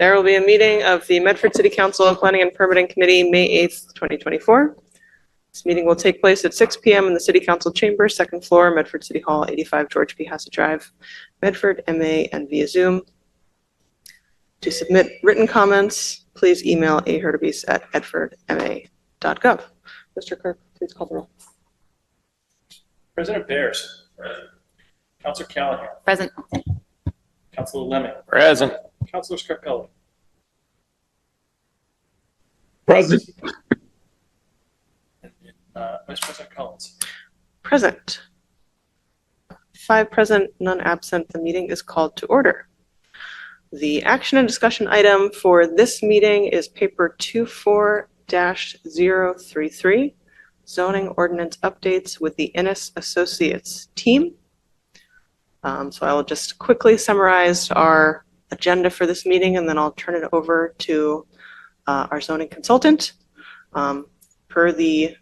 There will be a meeting of the Medford City Council Planning and Permitting Committee, May 8th, 2024. This meeting will take place at 6 p.m. in the City Council Chamber, second floor, Medford City Hall, 85 George P. Hassett Drive, Medford, MA, and via Zoom. To submit written comments, please email ahurtubise@edfordma.gov. Mr. Clerk, please call the roll. President Bears. Present. Councilor Callahan. Present. Councilor Lemming. Present. Councilor Scarpelli. Present. And Vice President Collins. Present. 5 present, none absent. The meeting is called to order. The action and discussion item for this meeting is paper 24-033, zoning ordinance updates with the Innes Associates team. So I will just quickly summarize our agenda for this meeting, and then I'll turn it over to our zoning consultant. Per the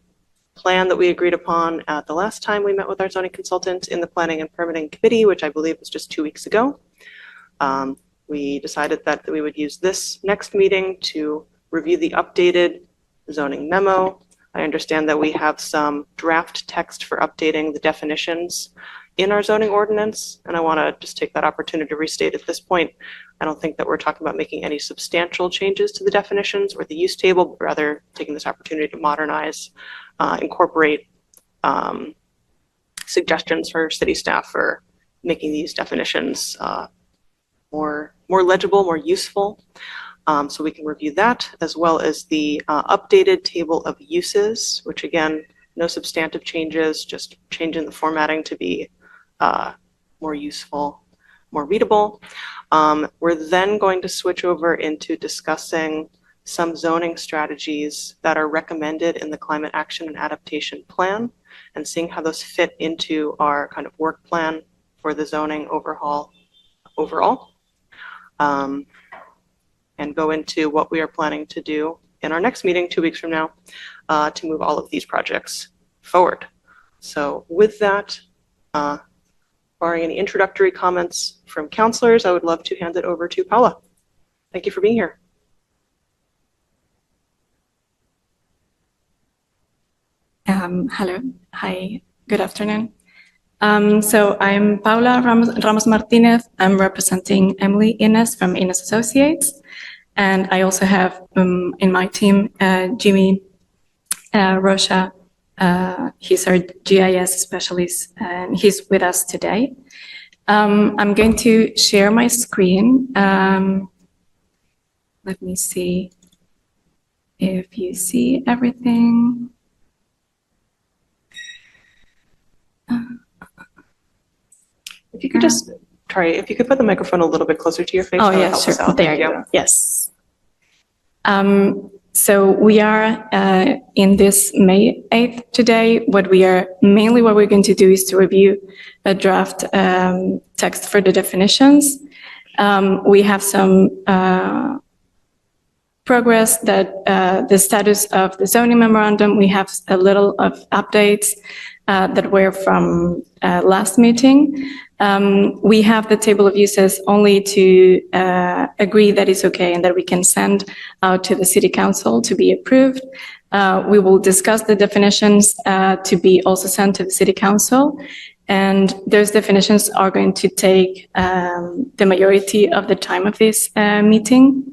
plan that we agreed upon at the last time we met with our zoning consultant in the Planning and Permitting Committee, which I believe was just 2 weeks ago, we decided that we would use this next meeting to review the updated zoning memo. I understand that we have some draft text for updating the definitions in our zoning ordinance, and I want to just take that opportunity to restate at this point. I don't think that we're talking about making any substantial changes to the definitions or the use table, but rather taking this opportunity to modernize, incorporate suggestions for city staff for making these definitions more legible, more useful. So we can review that, as well as the updated table of uses, which again, no substantive changes, just changing the formatting to be more useful, more readable. We're then going to switch over into discussing some zoning strategies that are recommended in the Climate Action and Adaptation Plan, and seeing how those fit into our kind of work plan for the zoning overhaul overall. And go into what we are planning to do in our next meeting 2 weeks from now to move all of these projects forward. So with that, barring any introductory comments from councilors, I would love to hand it over to Paula. Thank you for being here. Hello. Hi. Good afternoon. So I'm Paula Ramos Martinez. I'm representing Emily Innes from Innes Associates. And I also have in my team, Jimmy Rocha. He's our GIS specialist, and he's with us today. I'm going to share my screen. Let me see if you see everything. If you could just if you could put the microphone a little bit closer to your face. Oh, yeah, sure. There you go. Yes. So we are in this May 8th today. What we're going to do is to review a draft text for the definitions. We have some progress that the status of the zoning memorandum. We have a little of updates that were from last meeting. We have the table of uses only to agree that it's okay and that we can send out to the city council to be approved. We will discuss the definitions to be also sent to the city council. And those definitions are going to take the majority of the time of this meeting.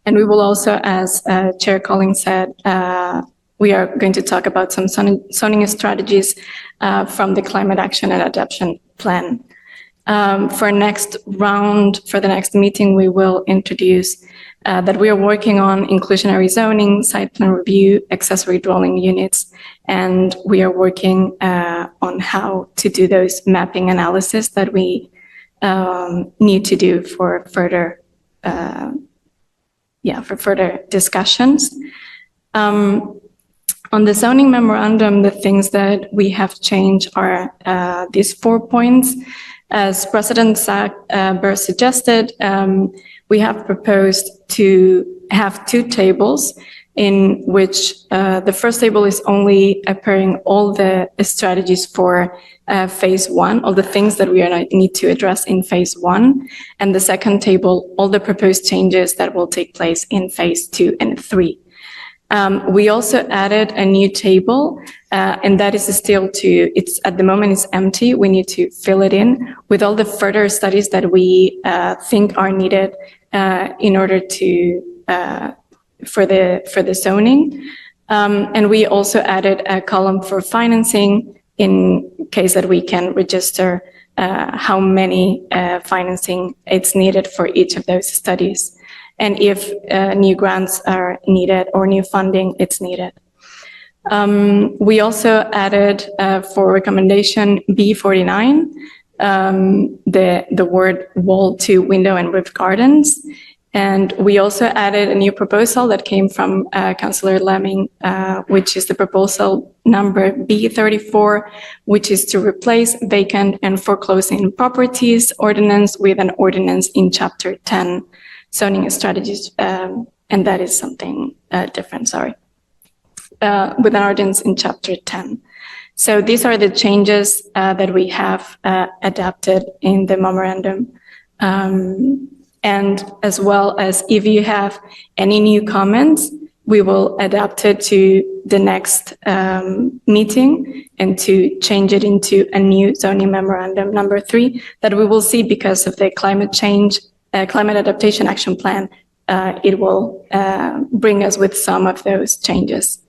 And we will also, as Chair Collins said, we are going to talk about some zoning strategies from the Climate Action and Adaptation Plan. For next round, for the next meeting, we will introduce that we are working on inclusionary zoning, site plan review, accessory dwelling units, and we are working on how to do those mapping analysis that we need to do for further, discussions. On the zoning memorandum, the things that we have changed are these 4 points. As President Zach Burr suggested, we have proposed to have 2 tables in which the first table is only appearing all the strategies for phase 1, all the things that we need to address in phase 1, and the second table, all the proposed changes that will take place in phase 2 and 3. We also added a new table, and that is still it's at the moment it's empty. We need to fill it in with all the further studies that we think are needed in order to for the zoning. And we also added a column for financing in case that we can register how many financing it's needed for each of those studies. And if new grants are needed or new funding, it's needed. We also added for recommendation B49, the word wall to window and roof gardens. And we also added a new proposal that came from Councillor Lemming, which is the proposal number B34, which is to replace vacant and foreclosing properties ordinance with an ordinance in Chapter 10, zoning strategies, and that is something different, sorry, with an ordinance in Chapter 10. So these are the changes that we have adapted in the memorandum. And as well as if you have any new comments, we will adapt it to the next meeting and to change it into a new zoning memorandum number 3 that we will see because of the climate change, climate adaptation action plan. It will bring us with some of those changes.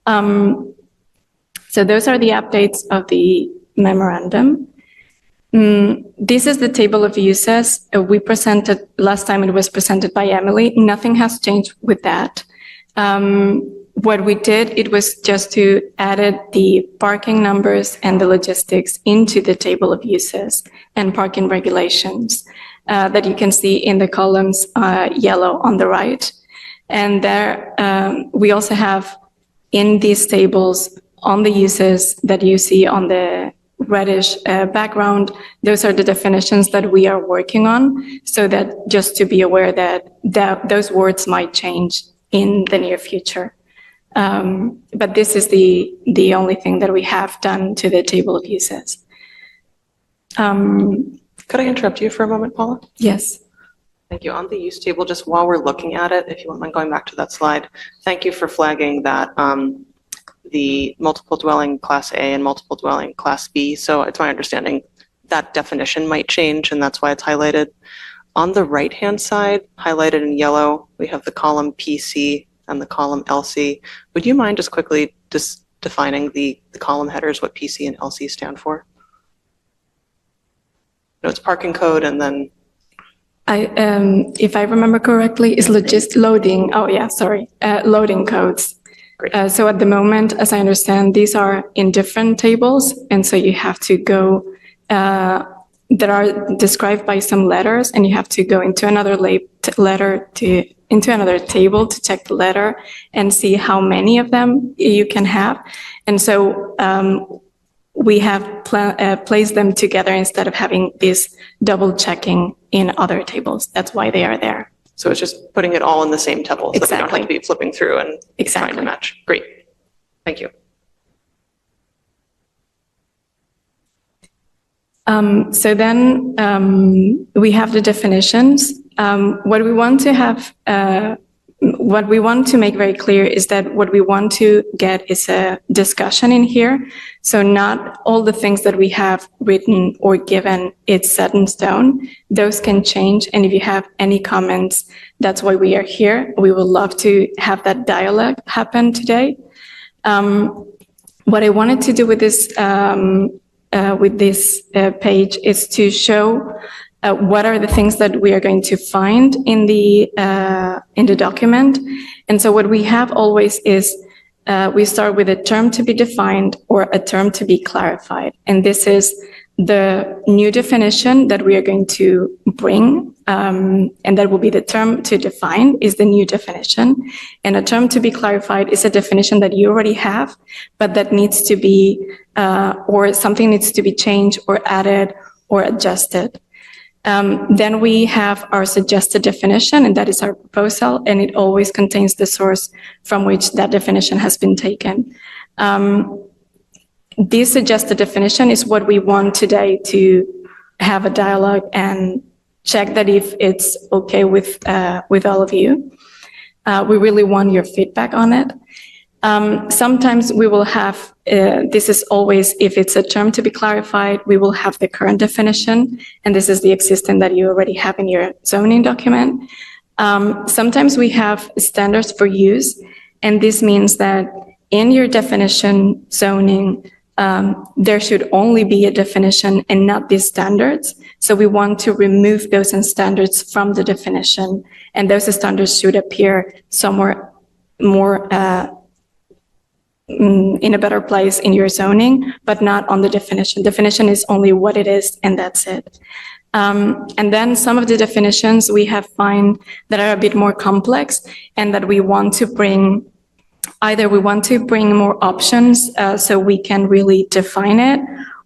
So those are the updates of the memorandum. This is the table of uses we presented last time. It was presented by Emily. Nothing has changed with that. What we did, it was just to add the parking numbers and the logistics into the table of uses and parking regulations that you can see in the columns yellow on the right. And there we also have in these tables on the uses that you see on the reddish background, those are the definitions that we are working on, so that just to be aware that those words might change in the near future. But this is the only thing that we have done to the table of uses. Could I interrupt you for a moment, Paula? Yes. Thank you. On the use table, just while we're looking at it, if you wouldn't mind going back to that slide, thank you for flagging that the multiple dwelling class A and multiple dwelling class B. So it's my understanding that definition might change, and that's why it's highlighted. On the right-hand side, highlighted in yellow, we have the column PC and the column LC. Would you mind just quickly just defining the column headers, what PC and LC stand for? No, it's parking code and then... If I remember correctly, is loading. Oh yeah, sorry, loading codes. Great. So at the moment, as I understand, these are in different tables, and so you have to go. That are described by some letters, and you have to go into another into another table to check the letter and see how many of them you can have. And so we have placed them together instead of having this double checking in other tables. That's why they are there. So it's just putting it all in the same table, so that we don't Exactly. have to be flipping through and Exactly. trying to match. Great. Thank you. So then we have the definitions. What we want to have, what we want to make very clear is that what we want to get is a discussion in here. So not all the things that we have written or given, it's set in stone. Those can change. And if you have any comments, that's why we are here. We would love to have that dialogue happen today. What I wanted to do with this page is to show what are the things that we are going to find in the document. And so what we have always is we start with a term to be defined or a term to be clarified. And this is the new definition that we are going to bring, and that will be the term to define is the new definition. And a term to be clarified is a definition that you already have, but that needs to be, or something needs to be changed or added or adjusted. Then we have our suggested definition, and that is our proposal, and it always contains the source from which that definition has been taken. This suggested definition is what we want today to have a dialogue and check that if it's okay with all of you. We really want your feedback on it. Sometimes we will have, this is always, if it's a term to be clarified, we will have the current definition, and this is the existing that you already have in your zoning document. Sometimes we have standards for use, and this means that in your definition zoning, there should only be a definition and not these standards. So we want to remove those standards from the definition, and those standards should appear somewhere more in a better place in your zoning, but not on the definition. Definition is only what it is, and that's it. And then some of the definitions we have find that are a bit more complex, and that we want to bring, either we want to bring more options so we can really define it,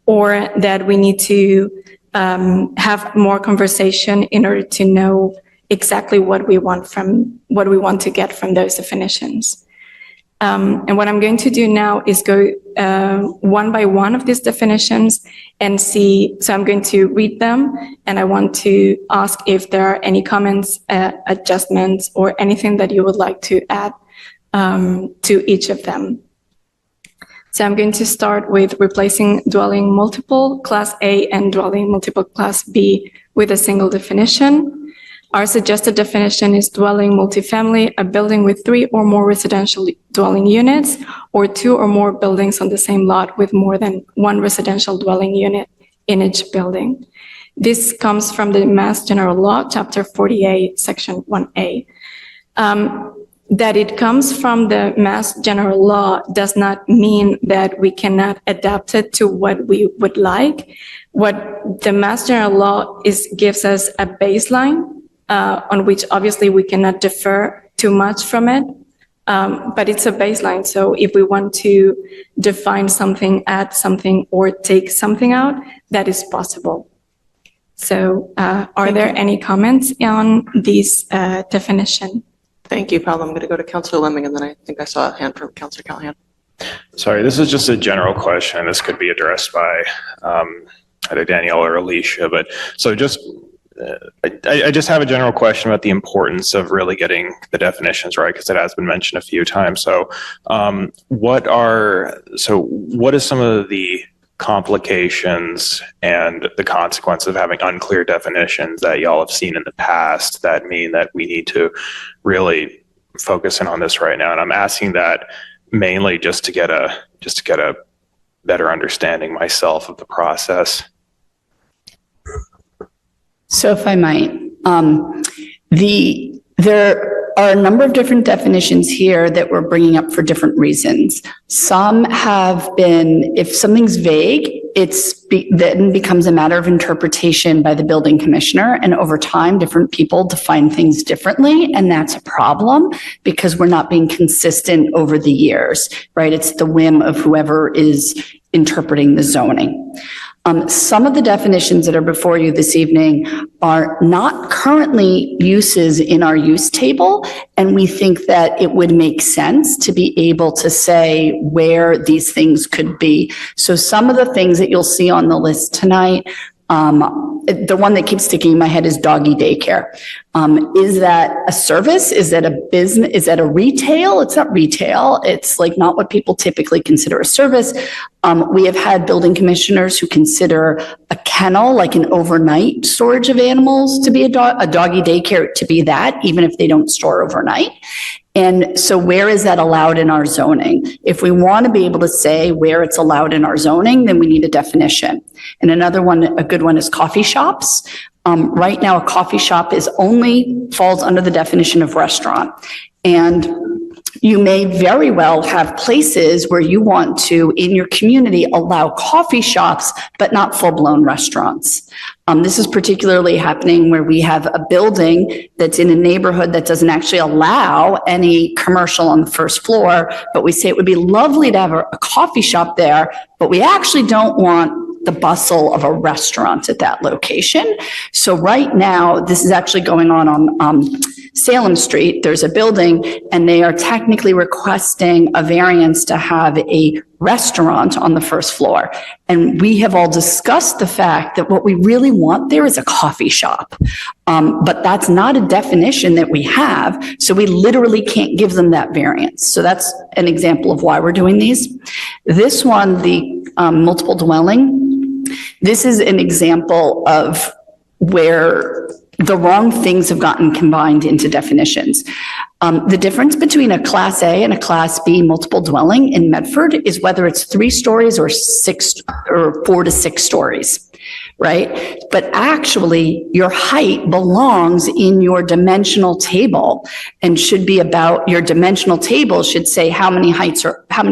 or that we need to have more conversation in order to know exactly what we want to get from those definitions. And what I'm going to do now is go one by one of these definitions and see, so I'm going to read them, and I want to ask if there are any comments, adjustments, or anything that you would like to add to each of them. So I'm going to start with replacing dwelling multiple class A and dwelling multiple class B with a single definition. Our suggested definition is dwelling multifamily, a building with 3 or more residential dwelling units, or 2 or more buildings on the same lot with more than 1 residential dwelling unit in each building. This comes from the Mass General Law, Chapter 48, Section 1A. That it comes from the Mass General Law does not mean that we cannot adapt it to what we would like. What the Mass General Law gives us a baseline on which obviously we cannot defer too much from it, but it's a baseline. So if we want to define something, add something, or take something out, that is possible. So are there any comments on this definition? Thank you, Paula. I'm going to go to Councilor Lemming, and then I think I saw a hand from Councilor Callahan. Sorry, this is just a general question. This could be addressed by either Danielle or Alicia, but so just, I just have a general question about the importance of really getting the definitions right, because it has been mentioned a few times. So what is some of the complications and the consequence of having unclear definitions that y'all have seen in the past that mean that we need to really focus in on this right now? And I'm asking that mainly just to get a better understanding myself of the process. So if I might, there are a number of different definitions here that we're bringing up for different reasons. Some have been, if something's vague, then becomes a matter of interpretation by the building commissioner. And over time, different people define things differently. And that's a problem because we're not being consistent over the years, right? It's the whim of whoever is interpreting the zoning. Some of the definitions that are before you this evening are not currently uses in our use table, and we think that it would make sense to be able to say where these things could be. So some of the things that you'll see on the list tonight, the one that keeps sticking in my head is doggy daycare. Is that a service? Is that a business? Is that a retail? It's not retail. It's like not what people typically consider a service. We have had building commissioners who consider a kennel, like an overnight storage of animals, to be a doggy daycare to be that, even if they don't store overnight. And so where is that allowed in our zoning? If we want to be able to say where it's allowed in our zoning, then we need a definition. And another one, a good one, is coffee shops. Right now, a coffee shop falls under the definition of restaurant. And you may very well have places where you want to, in your community, allow coffee shops, but not full-blown restaurants. This is particularly happening where we have a building that's in a neighborhood that doesn't actually allow any commercial on the first floor, but we say it would be lovely to have a coffee shop there, but we actually don't want the bustle of a restaurant at that location. So right now, this is actually going on Salem Street. There's a building and they are technically requesting a variance to have a restaurant on the first floor. And we have all discussed the fact that what we really want there is a coffee shop. But that's not a definition that we have. So we literally can't give them that variance. So that's an example of why we're doing these. This one, the multiple dwelling, this is an example of where the wrong things have gotten combined into definitions. The difference between a Class A and a Class B multiple dwelling in Medford is whether it's 3 stories or 4 to 6 stories, right? But actually, your height belongs in your dimensional table and should be about, your dimensional table should say how many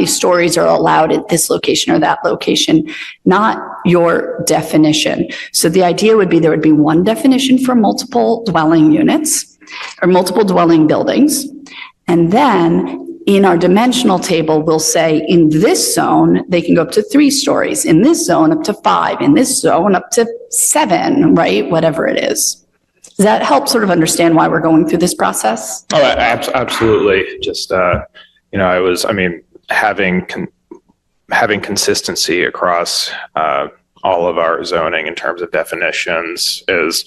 stories are allowed at this location or that location, not your definition. So the idea would be there would be one definition for multiple dwelling units or multiple dwelling buildings. And then in our dimensional table, we'll say in this zone, they can go up to 3 stories, in this zone up to 5, in this zone up to 7, right? Whatever it is. Does that help sort of understand why we're going through this process? Oh, absolutely. Just, having consistency across all of our zoning in terms of definitions is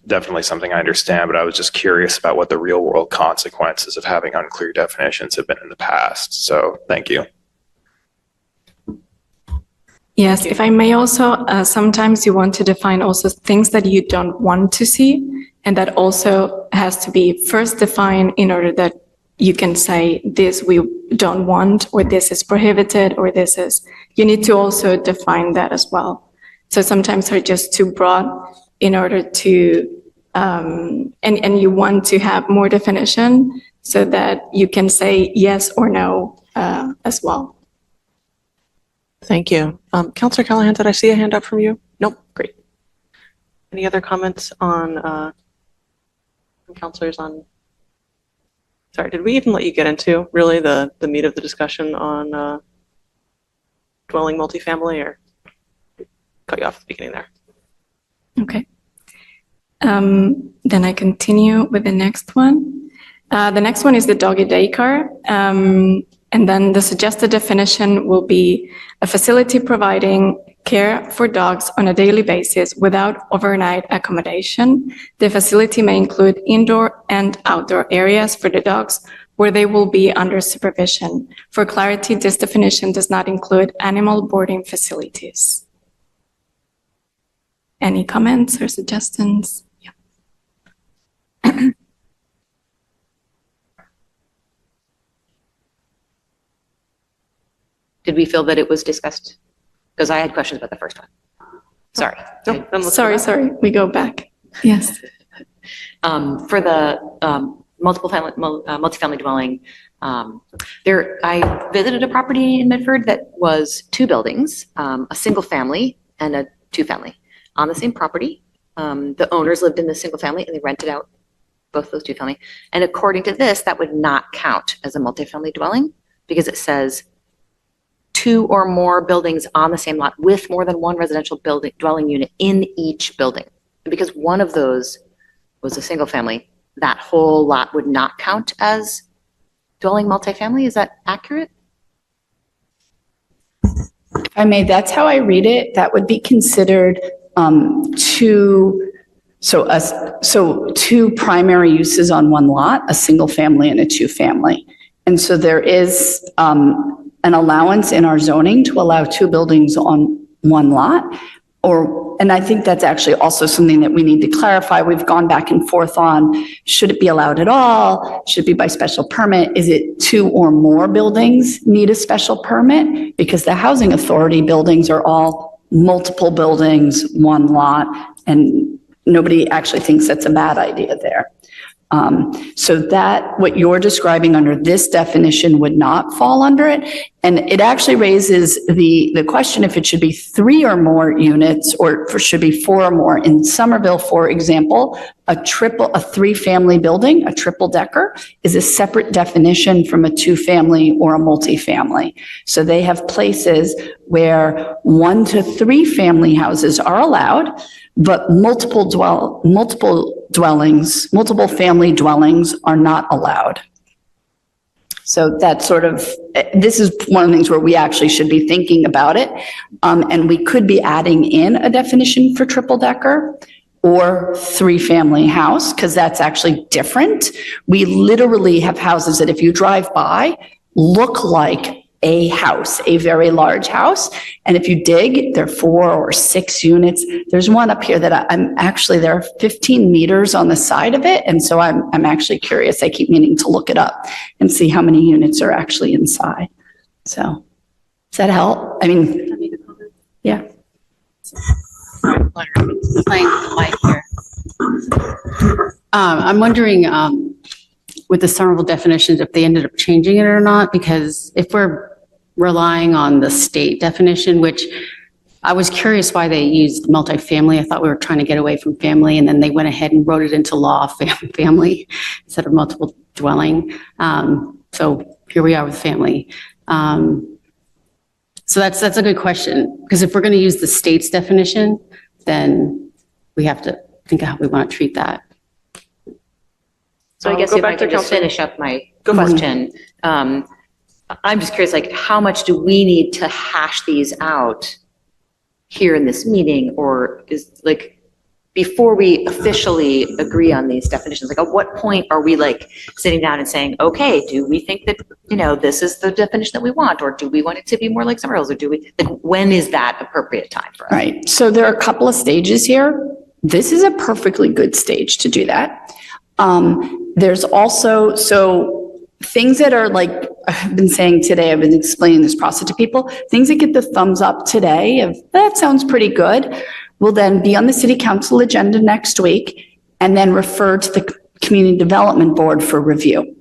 definitely something I understand, but I was just curious about what the real world consequences of having unclear definitions have been in the past. So thank you. Yes, if I may also, sometimes you want to define also things that you don't want to see, and that also has to be first defined in order that you can say this we don't want, or this is prohibited, or this is, you need to also define that as well. So sometimes they're just too broad in order to, and you want to have more definition so that you can say yes or no as well. Thank you. Counselor Callahan, did I see a hand up from you? Nope, great. Any other comments on, from counselors on, sorry, did we even let you get into really the meat of the discussion on dwelling multifamily, or cut you off at the beginning there? Okay. Then I continue with the next one. The next one is the doggy daycare. And then the suggested definition will be a facility providing care for dogs on a daily basis without overnight accommodation. The facility may include indoor and outdoor areas for the dogs where they will be under supervision. For clarity, this definition does not include animal boarding facilities. Any comments or suggestions? Yeah. Did we feel that it was discussed? Because I had questions about the first one. Sorry. Nope, I'm looking Sorry, we go back. Yes. For the multifamily dwelling, I visited a property in Medford that was 2 buildings, a single family and a 2-family on the same property. The owners lived in the single family and they rented out both those 2-family. And according to this, that would not count as a multifamily dwelling because it says 2 or more buildings on the same lot with more than one residential dwelling unit in each building. And because one of those was a single family, that whole lot would not count as dwelling multifamily. Is that accurate? If I may, that's how I read it. That would be considered 2 primary uses on one lot, a single family and a 2-family. And so there is an allowance in our zoning to allow 2 buildings on one lot. And I think that's actually also something that we need to clarify. We've gone back and forth on, should it be allowed at all? Should it be by special permit? Is it 2 or more buildings need a special permit? Because the housing authority buildings are all multiple buildings, one lot, and nobody actually thinks that's a bad idea there. So that, what you're describing under this definition would not fall under it. And it actually raises the question if it should be 3 or more units or should be 4 or more. In Somerville, for example, a 3-family building, a triple decker, is a separate definition from a 2-family or a multifamily. So they have places where 1 to 3 family houses are allowed, but multiple family dwellings are not allowed. So that's sort of, this is one of the things where we actually should be thinking about it. And we could be adding in a definition for triple decker or 3-family house, because that's actually different. We literally have houses that if you drive by, look like a house, a very large house. And if you dig, there are 4 or 6 units. There's one up here that I'm actually, there are 15 meters on the side of it. And so I'm actually curious. I keep meaning to look it up and see how many units are actually inside. So does that help? I mean, yeah. Playing the mic here. I'm wondering, with the Somerville definitions, if they ended up changing it or not, because if we're relying on the state definition, which I was curious why they used multifamily. I thought we were trying to get away from family, and then they went ahead and wrote it into law, family, instead of multiple dwelling. So here we are with family. So that's a good question, because if we're going to use the state's definition, then we have to think of how we want to treat that. So I guess Go if I back to could just Councilor. finish up my Go for it. question. I'm just curious, like, how much do we need to hash these out here in this meeting? Or is, like, before we officially agree on these definitions, like, at what point are we, like, sitting down and saying, okay, do we think that, this is the definition that we want? Or do we want it to be more like somewhere else? Or do we, like, when is that appropriate time for us? Right. So there are a couple of stages here. This is a perfectly good stage to do that. There's also, so things that are like, I've been saying today, I've been explaining this process to people, things that get the thumbs up today of, that sounds pretty good, will then be on the city council agenda next week and then refer to the community development board for review.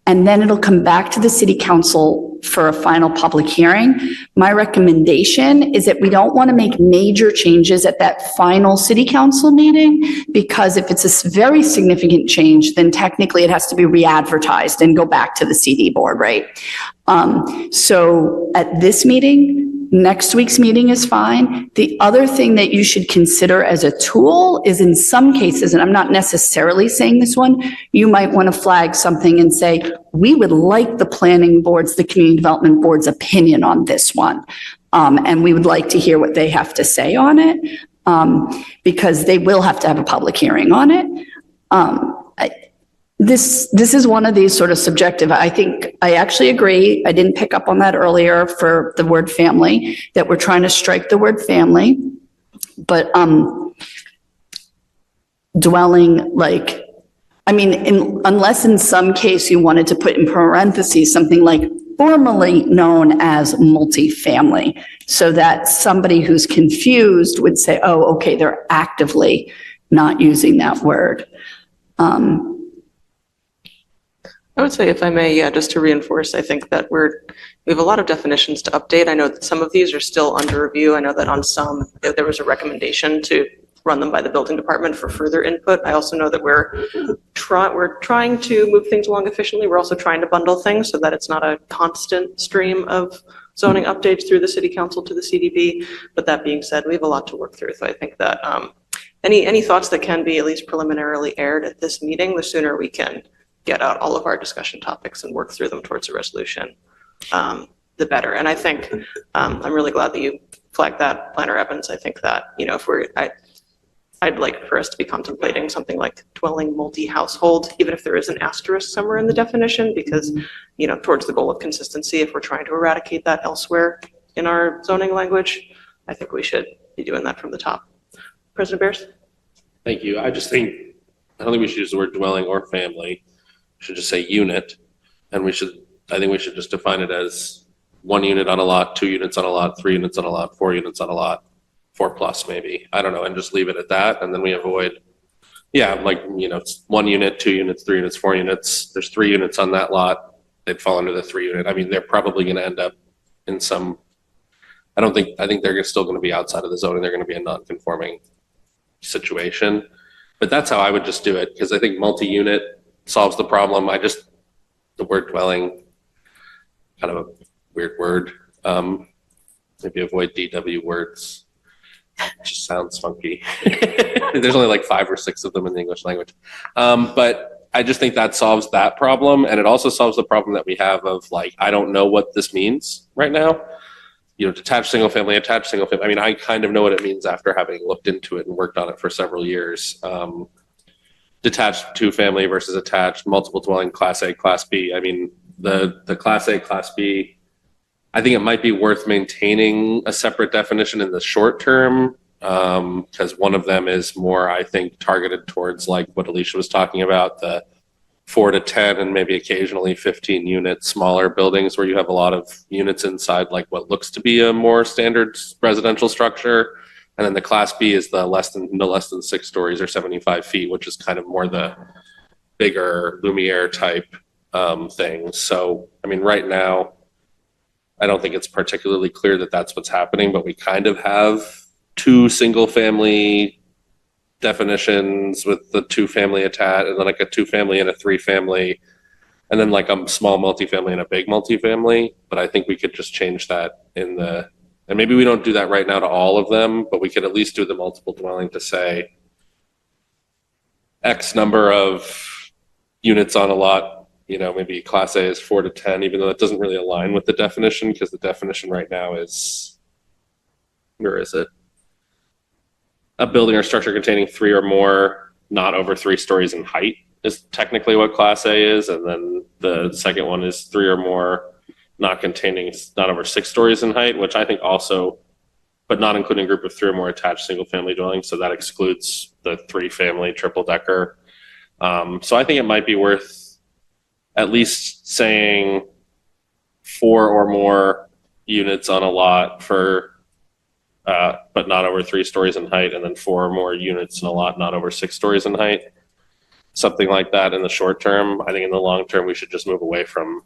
And then it'll come back to the city council for a final public hearing. My recommendation is that we don't want to make major changes at that final city council meeting, because if it's a very significant change, then technically it has to be re-advertised and go back to the CD board, right? So at this meeting, next week's meeting is fine. The other thing that you should consider as a tool is, in some cases, and I'm not necessarily saying this one, you might want to flag something and say, we would like the planning board's, the community development board's opinion on this one. And we would like to hear what they have to say on it, because they will have to have a public hearing on it. This is one of these sort of subjective. I think I actually agree. I didn't pick up on that earlier for the word family, that we're trying to strike the word family. But dwelling, like, I mean, unless in some case you wanted to put in parentheses something like formerly known as multifamily, so that somebody who's confused would say, oh, okay, they're actively not using that word. I would say, if I may, yeah, just to reinforce, I think that we have a lot of definitions to update. I know that some of these are still under review. I know that on some, there was a recommendation to run them by the building department for further input. I also know that we're trying to move things along efficiently. We're also trying to bundle things so that it's not a constant stream of zoning updates through the city council to the CDB. But that being said, we have a lot to work through. So I think that any thoughts that can be at least preliminarily aired at this meeting, the sooner we can get out all of our discussion topics and work through them towards a resolution, the better. And I think I'm really glad that you flagged that, Planner Evans. I think that, if I'd like for us to be contemplating something like dwelling multi-household, even if there is an asterisk somewhere in the definition, because, towards the goal of consistency, if we're trying to eradicate that elsewhere in our zoning language, I think we should be doing that from the top. President Bears? Thank you. I don't think we should use the word dwelling or family. We should just say unit. And I think we should just define it as 1 unit on a lot, 2 units on a lot, 3 units on a lot, 4 units on a lot, 4 plus maybe. I don't know, and just leave it at that. And then we avoid Yeah, like, it's 1 unit, 2 units, 3 units, 4 units. There's 3 units on that lot. They'd fall under the 3 unit. I mean, they're probably going to end up in some, I think they're still going to be outside of the zoning. They're going to be a non-conforming situation. But that's how I would just do it, because I think multi-unit solves the problem. The word dwelling, kind of a weird word. Maybe avoid DW words. It just sounds funky. There's only like 5 or 6 of them in the English language. But I just think that solves that problem. And it also solves the problem that we have of like, I don't know what this means right now. Detached single family, attached single family. I mean, I kind of know what it means after having looked into it and worked on it for several years. Detached 2-family versus attached, multiple dwelling, Class A, Class B. I mean, the Class A, Class B, I think it might be worth maintaining a separate definition in the short term, because one of them is more, I think, targeted towards like what Alicia was talking about, the 4 to 10 and maybe occasionally 15 unit smaller buildings where you have a lot of units inside, like what looks to be a more standard residential structure. And then the Class B is the less than 6 stories or 75 feet, which is kind of more the bigger Lumiere type things. So, I mean, right now, I don't think it's particularly clear that that's what's happening, but we kind of have 2 single family definitions with the 2-family attached, and then like a 2-family and a 3-family, and then like a small multifamily and a big multifamily. But I think we could just change that and maybe we don't do that right now to all of them, but we could at least do the multiple dwelling to say X number of units on a lot. Maybe Class A is 4 to 10, even though that doesn't really align with the definition, because the definition right now is, where is it? A building or structure containing 3 or more, not over 3 stories in height is technically what Class A is. And then the second one is 3 or more, not over 6 stories in height, which I think also, but not including a group of 3 or more attached single family dwellings. So that excludes the 3-family triple decker. So I think it might be worth at least saying 4 or more units on a lot but not over 3 stories in height, and then 4 or more units in a lot not over 6 stories in height. Something like that in the short term. I think in the long term, we should just move away from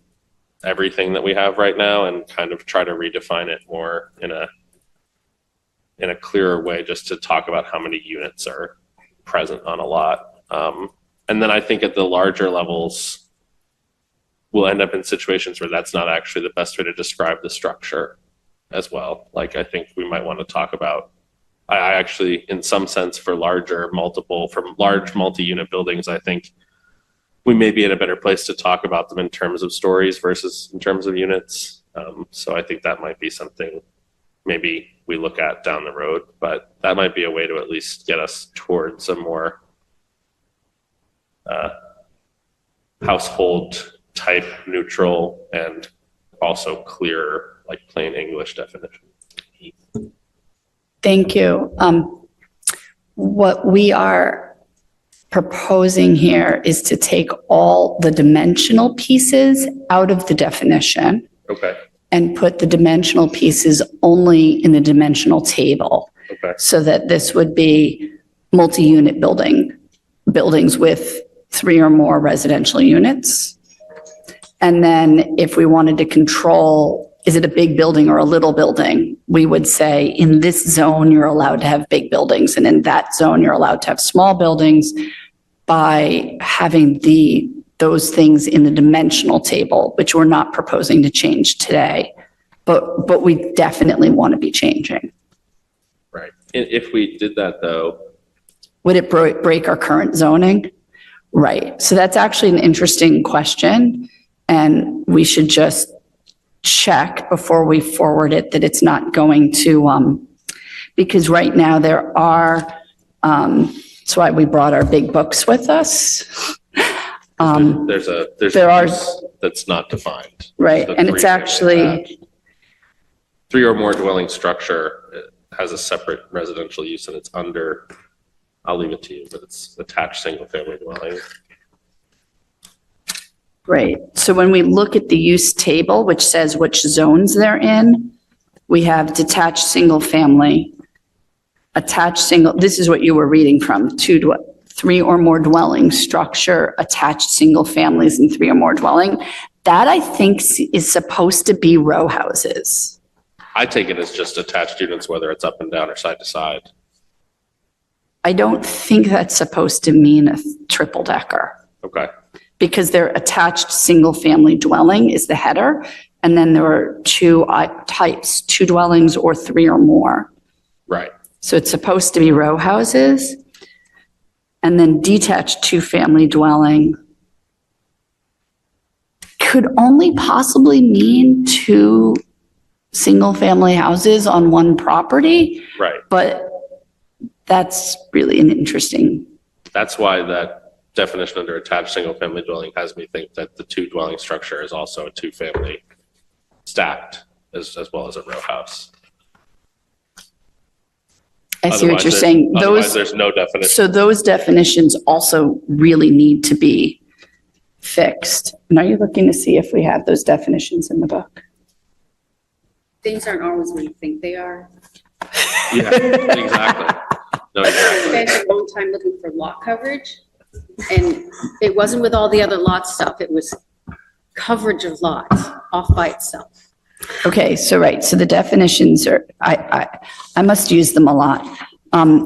everything that we have right now and kind of try to redefine it more in a clearer way, just to talk about how many units are present on a lot. And then I think at the larger levels, we'll end up in situations where that's not actually the best way to describe the structure as well. Like, I think we might want to talk about, I actually, in some sense, for large multi-unit buildings, I think we may be in a better place to talk about them in terms of stories versus in terms of units. So I think that might be something maybe we look at down the road, but that might be a way to at least get us towards a more household type neutral and also clear, like plain English definition. Thank you. What we are proposing here is to take all the dimensional pieces out of the definition Okay. and put the dimensional pieces only in the dimensional table. Okay. So that this would be multi-unit buildings with 3 or more residential units. And then if we wanted to control, is it a big building or a little building? We would say in this zone, you're allowed to have big buildings, and in that zone, you're allowed to have small buildings by having those things in the dimensional table, which we're not proposing to change today, but we definitely want to be changing. Right. If we did that though. Would it break our current zoning? Right. So that's actually an interesting question. And we should just check before we forward it that it's not going to, because right now there are, that's why we brought our big books with us. There's there are- use that's not defined. Right, The and it's 3-family actually, attached. 3 or more dwelling structure has a separate residential use, and it's under, I'll leave it to you, but it's attached single family dwelling. right. So when we look at the use table, which says which zones they're in, we have detached single family, attached single, this is what you were reading from, 3 or more dwelling structure, attached single families and 3 or more dwelling. That I think is supposed to be row houses. I take it as just attached units, whether it's up and down or side to side. I don't think that's supposed to mean a triple decker Okay. because they're attached single family dwelling is the header. And then there are 2 types, 2 dwellings or 3 or more. Right. So it's supposed to be row houses. And then detached 2-family dwelling could only possibly mean 2 single-family houses on one property, Right. but that's really an interesting, That's why that definition under attached single-family dwelling has me think that the 2 dwelling structure is also a 2-family stacked as well as a row house. I see what Otherwise, you're there's- saying. Otherwise, Those, there's no definition. so those definitions also really need to be fixed. And are you looking to see if we have those definitions in the book? Things aren't always what you think they are. Yeah, exactly. No, I exactly. spent a long time looking for lot coverage, and it wasn't with all the other lot stuff. It was coverage of lots off by itself. Okay, so right, so the definitions are, I must use them a lot.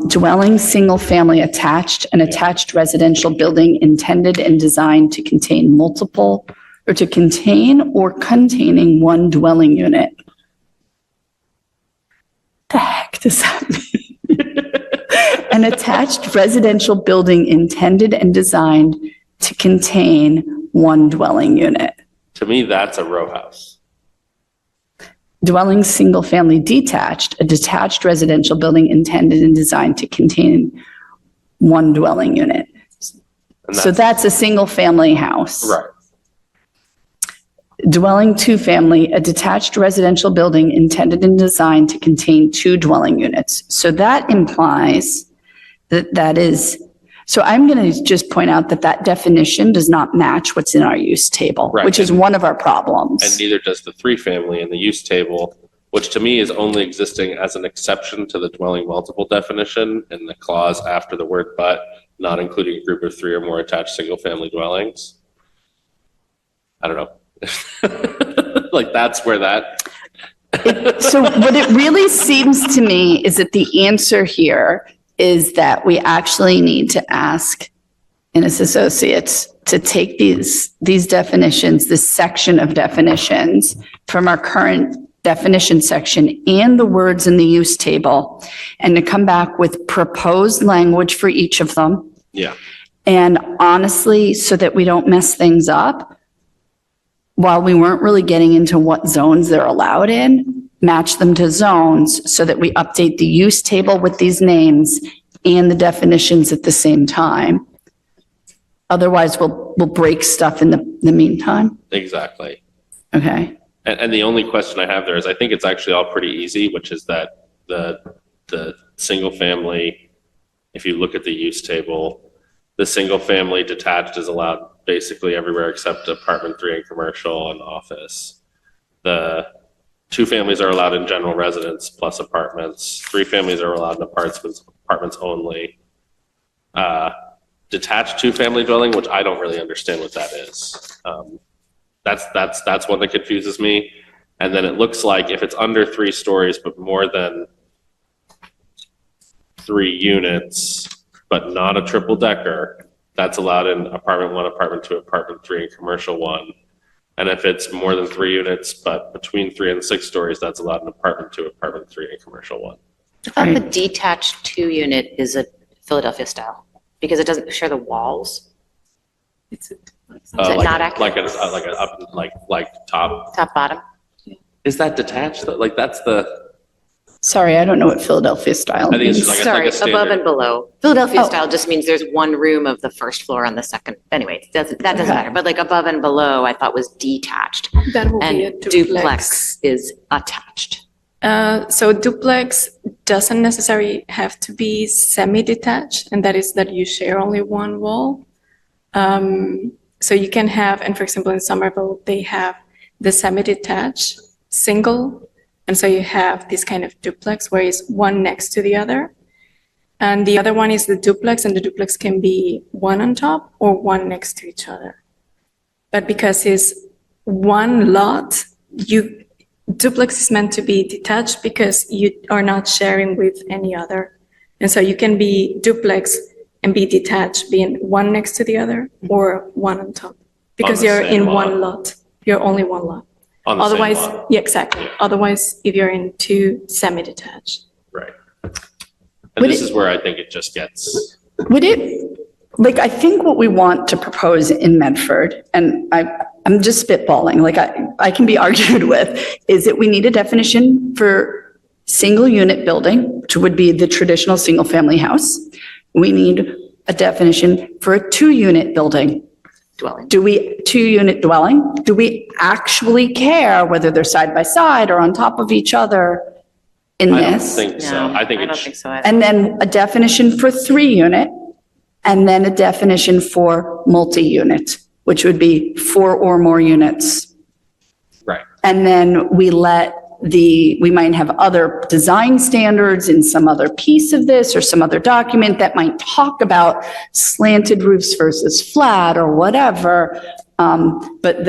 Dwelling, single family attached, an attached residential building intended and designed to contain multiple, or to contain or containing one dwelling unit. The heck does that mean? An attached residential building intended and designed to contain one dwelling unit. To me, that's a row house. Dwelling, single family detached, a detached residential building intended and designed to contain one dwelling unit. And So that's a single family house. right. Dwelling, 2-family, a detached residential building intended and designed to contain 2 dwelling units. So that implies that is, so I'm going to just point out that definition does not match what's in our use table, Right. which is one of our problems. And neither does the 3-family in the use table, which to me is only existing as an exception to the dwelling multiple definition in the clause after the word but, not including a group of 3 or more attached single-family dwellings. I don't know. Like, that's where that. So what it really seems to me is that the answer here is that we actually need to ask Innes Associates to take these definitions, this section of definitions from our current definition section and the words in the use table, and to come back with proposed language for each of them. Yeah. And honestly, so that we don't mess things up, while we weren't really getting into what zones they're allowed in, match them to zones so that we update the use table with these names and the definitions at the same time. Otherwise, we'll break stuff in the meantime. Exactly. Okay. And the only question I have there is I think it's actually all pretty easy, which is that the single family, if you look at the use table, the single family detached is allowed basically everywhere except apartment 3 and commercial and office. The 2 families are allowed in general residence plus apartments. 3 families are allowed in apartments only. Detached 2-family dwelling, which I don't really understand what that is. That's one that confuses me. And then it looks like if it's under 3 stories, but more than 3 units, but not a triple decker, that's allowed in apartment 1, apartment 2, apartment 3, and commercial 1. And if it's more than 3 units, but between 3 and 6 stories, that's allowed in apartment 2, apartment 3, and commercial 1. I thought the detached 2-unit is a Philadelphia style because it doesn't share the walls. Is it not Like accurate? like top. Top, bottom? Is that detached? Like that's the. Sorry, I don't know what Philadelphia style I think it's means. just like Sorry, a standard. above and below. Philadelphia Oh. style just means there's one room of the first floor on the second. Anyway, that doesn't Okay. matter. But like above and below, I thought was detached. That will be a And duplex is attached. So duplex doesn't necessarily have to be semi-detached, and that is that you share only one wall. So you can have, and for example, in Somerville, they have the semi-detached single, and so you have this kind of duplex where it's one next to the other. And the other one is the duplex, and the duplex can be one on top or one next to each other. But because it's one lot, duplex is meant to be detached because you are not sharing with any other. And so you can be duplex and be detached, being one next to the other or one on top. Because the you're same in lot. one lot, you're only one lot. On the same Otherwise, lot. yeah, exactly. Otherwise, if you're in two semi-detached. Right. Would And this it- is where I think it just gets, Would it, like, I think what we want to propose in Medford, and I'm just spitballing, like, I can be argued with, is that we need a definition for single unit building, which would be the traditional single family house. We need a definition for a 2-unit building. Dwelling. 2-unit dwelling? Do we actually care whether they're side by side or on top of each other in I don't this? think so. No, I think I it don't should, think so. either. And then a definition for 3-unit, and then a definition for multi-unit, which would be 4 or more units. right. And then we might have other design standards in some other piece of this or some other document that might talk about slanted roofs versus flat or whatever. But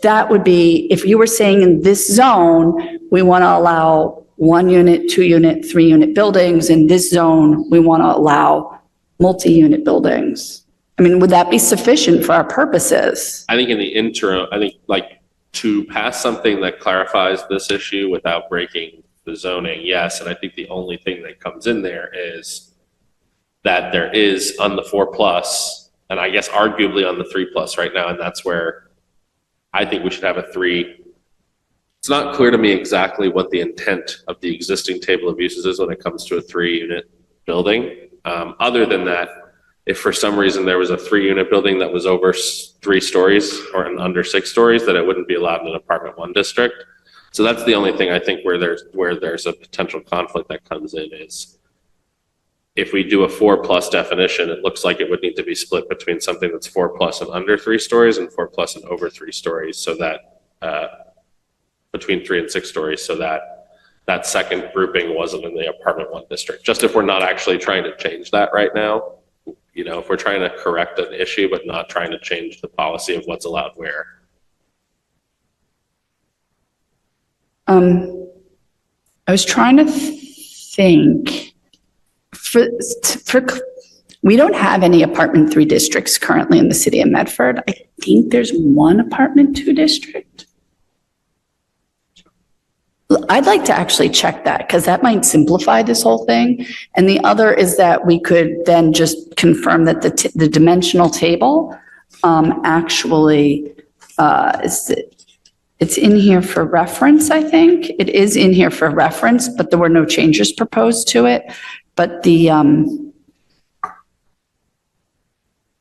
that would be, if you were saying in this zone, we want to allow 1-unit, 2-unit, 3-unit buildings. In this zone, we want to allow multi-unit buildings. I mean, would that be sufficient for our purposes? I think in the interim, I think like to pass something that clarifies this issue without breaking the zoning, yes. And I think the only thing that comes in there is that there is on the 4+, and I guess arguably on the 3+ right now, and that's where I think we should have a 3. It's not clear to me exactly what the intent of the existing table of uses is when it comes to a 3-unit building. Other than that, if for some reason there was a 3-unit building that was over 3 stories or under 6 stories, that it wouldn't be allowed in an apartment 1 district. So that's the only thing I think where there's a potential conflict that comes in is if we do a 4+ definition, it looks like it would need to be split between something that's 4+ and under 3 stories and 4+ and over 3 stories, so that between 3 and 6 stories, so that that second grouping wasn't in the apartment 1 district. Just if we're not actually trying to change that right now, you know, if we're trying to correct an issue but not trying to change the policy of what's allowed where. I was trying to think, we don't have any apartment 3 districts currently in the city of Medford. I think there's 1 apartment 2 district. I'd like to actually check that because that might simplify this whole thing. And the other is that we could then just confirm that the dimensional table actually it's in here for reference, I think. It is in here for reference, but there were no changes proposed to it. But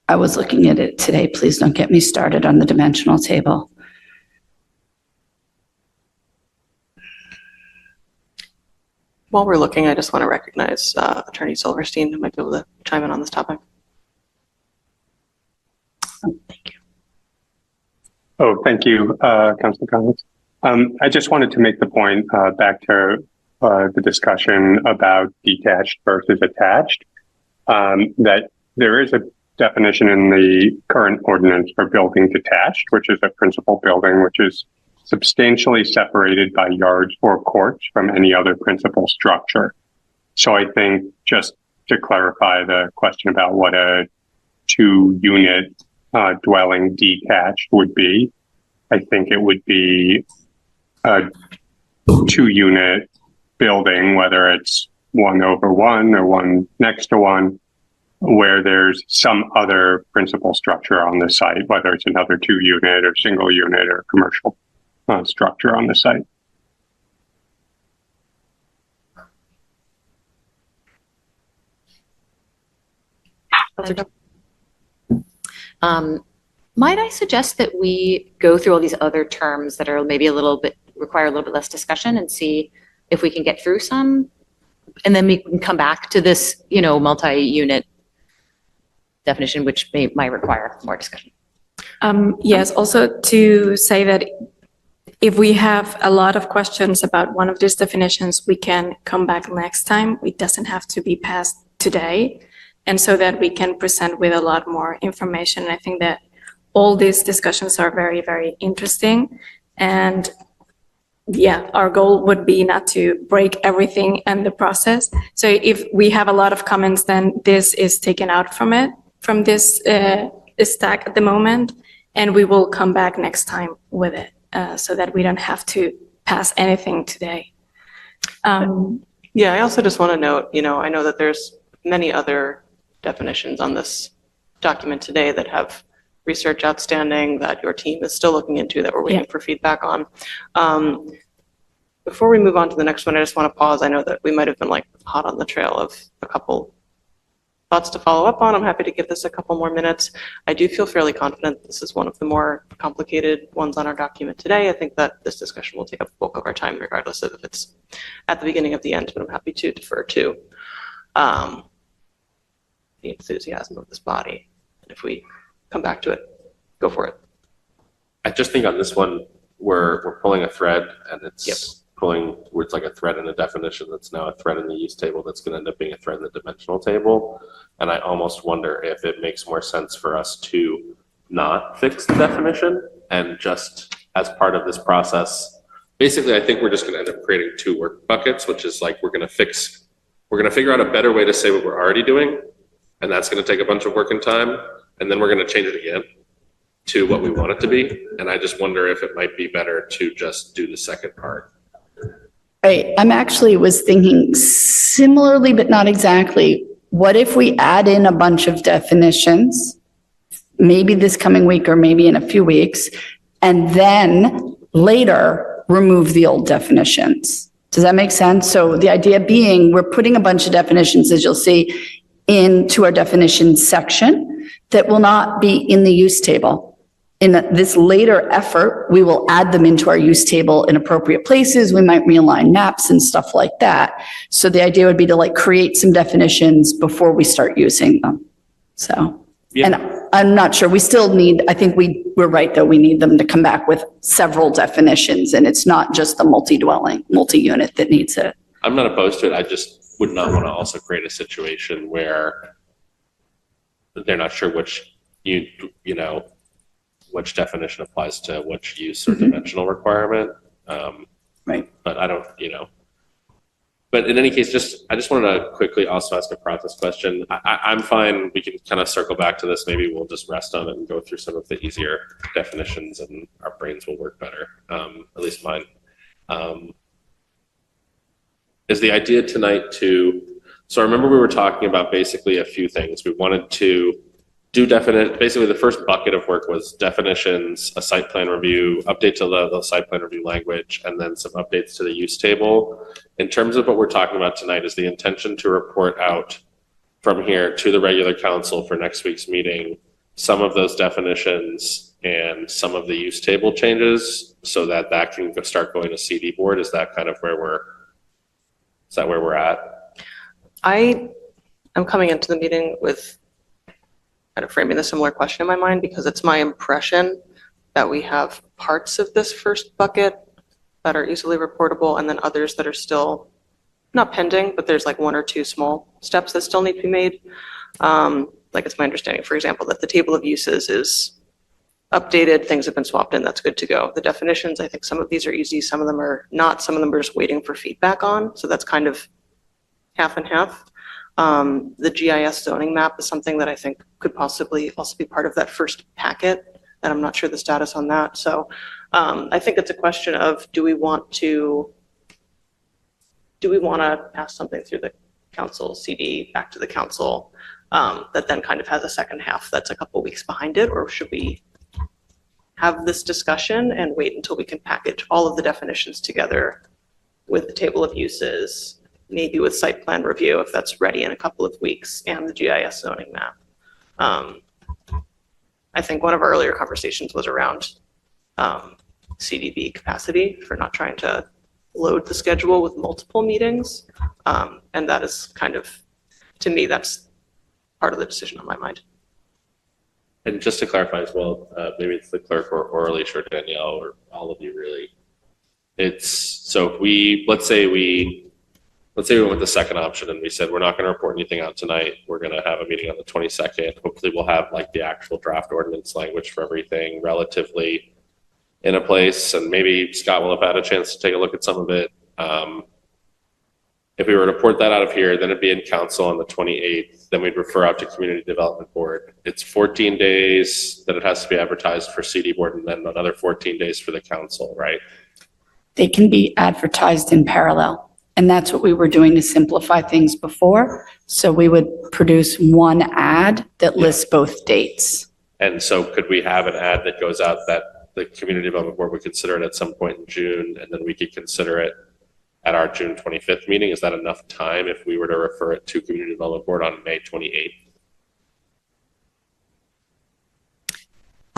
I was looking at it today. Please don't get me started on the dimensional table. While we're looking, I just want to recognize Attorney Silverstein, who might be able to chime in on this topic. Oh, thank you. Oh, thank you, Councilor Collins. I just wanted to make the point back to the discussion about detached versus attached, that there is a definition in the current ordinance for building detached, which is a principal building, which is substantially separated by yards or courts from any other principal structure. So I think just to clarify the question about what a 2-unit dwelling detached would be, I think it would be a 2-unit building, whether it's 1 over 1 or 1 next to 1, where there's some other principal structure on the site, whether it's another 2-unit or single unit or commercial structure on the site. Might I suggest that we go through all these other terms that are maybe require a little bit less discussion and see if we can get through some? And then we can come back to this, multi-unit definition, which might require more discussion. Yes, also to say that if we have a lot of questions about one of these definitions, we can come back next time. It doesn't have to be passed today, and so that we can present with a lot more information. And I think that all these discussions are very, very interesting. And yeah, our goal would be not to break everything in the process. So if we have a lot of comments, then this is taken out from this stack at the moment, and we will come back next time with it, so that we don't have to pass anything today. Yeah, I also just want to note, I know that there's many other definitions on this document today that have research outstanding that your team is still looking into, that we're waiting for feedback on. Before we move on to the next one, I just want to pause. I know that we might have been like hot on the trail of a couple thoughts to follow up on. I'm happy to give this a couple more minutes. I do feel fairly confident this is one of the more complicated ones on our document today. I think that this discussion will take up the bulk of our time, regardless of if it's at the beginning of the end, but I'm happy to defer to the enthusiasm of this body. And if we come back to it, go for it. I just think on this one, we're pulling a thread, and it's pulling towards like a thread in a definition that's now a thread in the use table that's going to end up being a thread in the dimensional table. And I almost wonder if it makes more sense for us to not fix the definition and just as part of this process. Basically, I think we're just going to end up creating two work buckets, which is like we're going to figure out a better way to say what we're already doing, and that's going to take a bunch of work and time, and then we're going to change it again to what we want it to be. And I just wonder if it might be better to just do the second part. Right, I'm actually was thinking similarly, but not exactly. What if we add in a bunch of definitions, maybe this coming week or maybe in a few weeks, and then later remove the old definitions? Does that make sense? So the idea being, we're putting a bunch of definitions, as you'll see, into our definitions section that will not be in the use table. In this later effort, we will add them into our use table in appropriate places. We might realign maps and stuff like that. So the idea would be to like create some definitions before we start using them. So, Yeah. and I'm not sure, we still need, I think we're right though, we need them to come back with several definitions, and it's not just the multi-dwelling, multi-unit that needs it. I'm not opposed to it. I just would not want to also create a situation where they're not sure which which definition applies to which use or dimensional requirement. Right. But I don't, but in any case, I just wanted to quickly also ask a process question. I'm fine. We can kind of circle back to this. Maybe we'll just rest on it and go through some of the easier definitions, and our brains will work better. At least mine. Is the idea tonight so I remember we were talking about basically a few things. We wanted to do basically the first bucket of work was definitions, a site plan review, update to the site plan review language, and then some updates to the use table. In terms of what we're talking about tonight, is the intention to report out from here to the regular council for next week's meeting some of those definitions and some of the use table changes, so that can start going to CD board. Is that kind of where we're at? I am coming into the meeting with kind of framing a similar question in my mind, because it's my impression that we have parts of this first bucket that are easily reportable, and then others that are still not pending, but there's like one or two small steps that still need to be made. Like it's my understanding, for example, that the table of uses is updated, things have been swapped in, that's good to go. The definitions, I think some of these are easy, some of them are not, some of them are just waiting for feedback on, so that's kind of half and half. The GIS zoning map is something that I think could possibly also be part of that first packet, and I'm not sure the status on that. So I think it's a question of, do we want to pass something through the council CD back to the council that then kind of has a second half that's a couple weeks behind it, or should we have this discussion and wait until we can package all of the definitions together with the table of uses, maybe with site plan review if that's ready in a couple of weeks, and the GIS zoning map. I think one of our earlier conversations was around CDB capacity for not trying to load the schedule with multiple meetings. And that is kind of, to me, that's part of the decision on my mind. And just to clarify as well, maybe it's the clerk or Alicia or Danielle or all of you really. So if let's say we let's say we went with the second option and we said, we're not going to report anything out tonight. We're going to have a meeting on the 22nd. Hopefully we'll have like the actual draft ordinance language for everything relatively in a place. And maybe Scott will have had a chance to take a look at some of it. If we were to port that out of here, then it'd be in council on the 28th. Then we'd refer out to community development board. It's 14 days that it has to be advertised for CD board and then another 14 days for the council, right? They can be advertised in parallel. And that's what we were doing to simplify things before. So we would produce one ad that lists both dates. And so could we have an ad that goes out that the community development board would consider it at some point in June, and then we could consider it at our June 25th meeting? Is that enough time if we were to refer it to community development board on May 28th?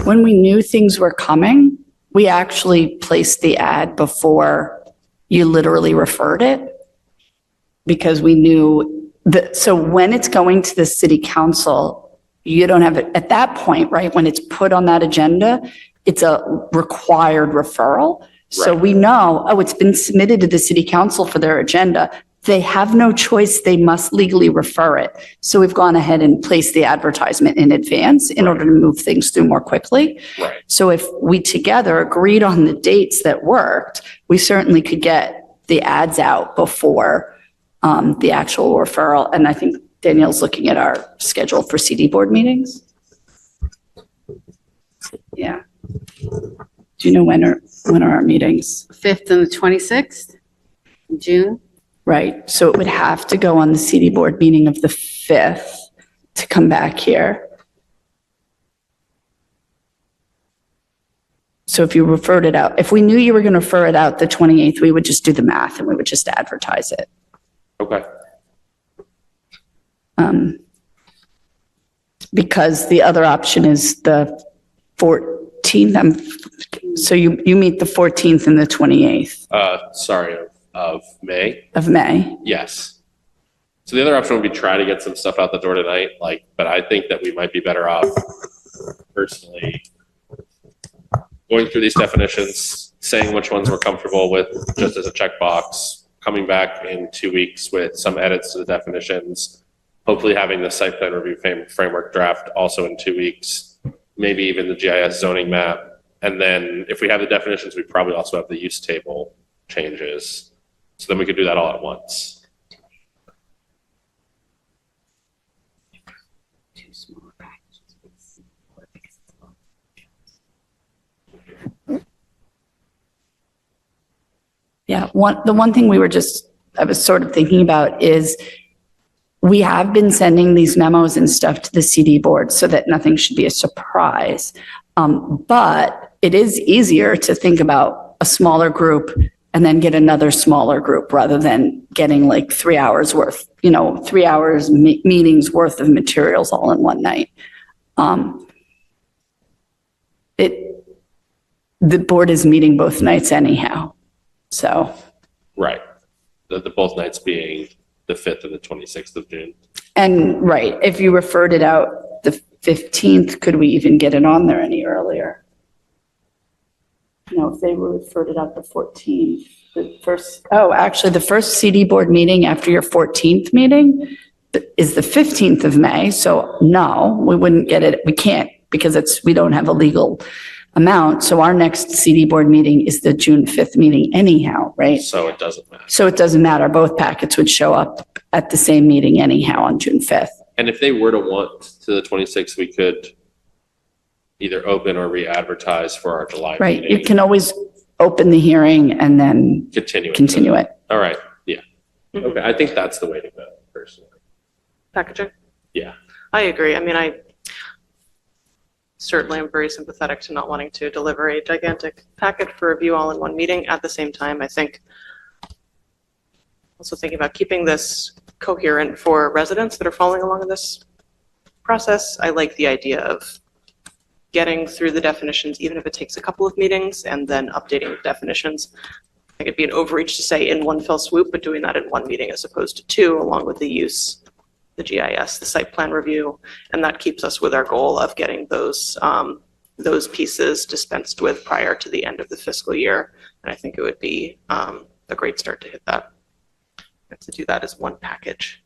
When we knew things were coming, we actually placed the ad before you literally referred it, because we knew that. So when it's going to the city council, you don't have it at that point, right? When it's put on that agenda, it's a required referral. So Right. we know, oh, it's been submitted to the city council for their agenda. They have no choice. They must legally refer it. So we've gone ahead and placed the advertisement in advance in order to move things through more quickly. Right. So if we together agreed on the dates that worked, we certainly could get the ads out before the actual referral. And I think Danielle's looking at our schedule for CD board meetings. Yeah. Do you know when are our meetings? 5th and the 26th, in June. Right, so it would have to go on the CD board meeting of the 5th to come back here. So if you referred it out, if we knew you were going to refer it out the 28th, we would just do the math and we would just advertise it. Okay. Because the other option is the 14th. So you meet the 14th and the 28th Sorry, of May. of May. Yes. So the other option would be try to get some stuff out the door tonight, but I think that we might be better off personally going through these definitions, saying which ones we're comfortable with just as a checkbox, coming back in 2 weeks with some edits to the definitions, hopefully having the site plan review framework draft also in 2 weeks, maybe even the GIS zoning map. And then if we have the definitions, we probably also have the use table changes. So then we could do that all at once. Yeah, the one thing I was sort of thinking about is we have been sending these memos and stuff to the CD board so that nothing should be a surprise. But it is easier to think about a smaller group and then get another smaller group rather than getting like 3 hours worth, 3 hours meetings worth of materials all in one night. The board is meeting both nights anyhow. So, Right. The both nights being the 5th and the 26th of June. and right, if you referred it out the 15th, could we even get it on there any earlier? No, if they referred it out the 14th, actually, the first CD board meeting after your 14th meeting is the 15th of May. So no, we wouldn't get it. We can't because we don't have a legal amount. So our next CD board meeting is the June 5th meeting anyhow, right? So it doesn't matter. So it doesn't matter. Both packets would show up at the same meeting anyhow on June 5th. And if they were to want to the 26th, we could either open or re-advertise for our July Right. meeting. You can always open the hearing and then continue it. All right. Yeah. Mhm. Okay. I think that's the way to go personally. Packaging? Yeah. I agree. I mean, I certainly am very sympathetic to not wanting to deliver a gigantic packet for review all in one meeting. At the same time, I think also thinking about keeping this coherent for residents that are following along in this process. I like the idea of getting through the definitions, even if it takes a couple of meetings, and then updating the definitions. I think it'd be an overreach to say in one fell swoop, but doing that in one meeting as opposed to two, along with the use, the GIS, the site plan review, and that keeps us with our goal of getting those pieces dispensed with prior to the end of the fiscal year. And I think it would be a great start to hit that. and to do that as one package.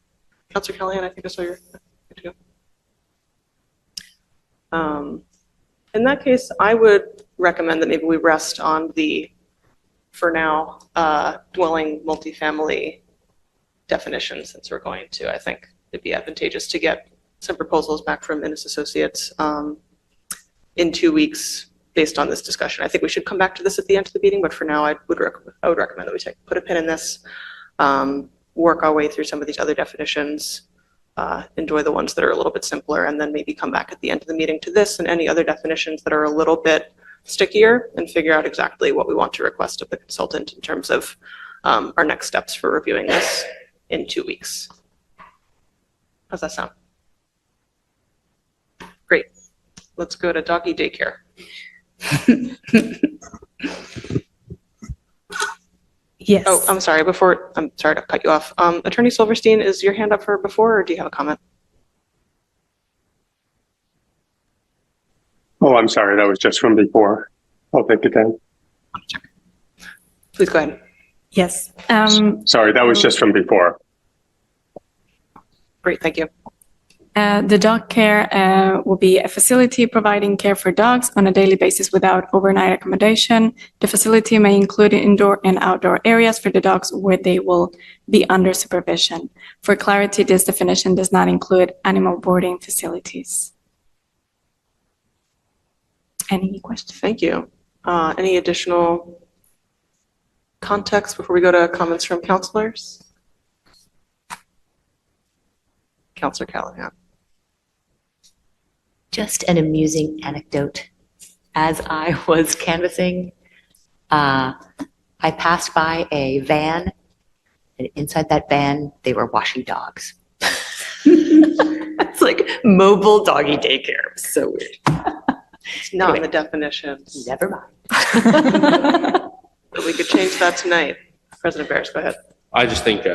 Counselor Callahan, I think I saw your, good to go. In that case, I would recommend that maybe we rest on the, for now, dwelling multifamily definition, since we're going to, I think it'd be advantageous to get some proposals back from Innis Associates in 2 weeks based on this discussion. I think we should come back to this at the end of the meeting, but for now, I would recommend that we put a pin in this, work our way through some of these other definitions, enjoy the ones that are a little bit simpler, and then maybe come back at the end of the meeting to this and any other definitions that are a little bit stickier, and figure out exactly what we want to request of the consultant in terms of our next steps for reviewing this in 2 weeks. How's that sound? Great. Let's go to doggy daycare. Yes. Oh, I'm sorry, I'm sorry to cut you off. Attorney Silverstein, is your hand up for before, or do you have a comment? Oh, I'm sorry, that was just from before. I'll take it down. Please go ahead. Yes. Sorry, that was just from before. Great, thank you. The dog care will be a facility providing care for dogs on a daily basis without overnight accommodation. The facility may include indoor and outdoor areas for the dogs where they will be under supervision. For clarity, this definition does not include animal boarding facilities. Any questions? Thank you. Any additional context before we go to comments from counselors? Counselor Callahan. Just an amusing anecdote. As I was canvassing, I passed by a van, and inside that van, they were washing dogs. It's like mobile doggy daycare. So weird. It's not in the definitions. Never mind. But we could change that tonight. President Barris, go ahead. I just think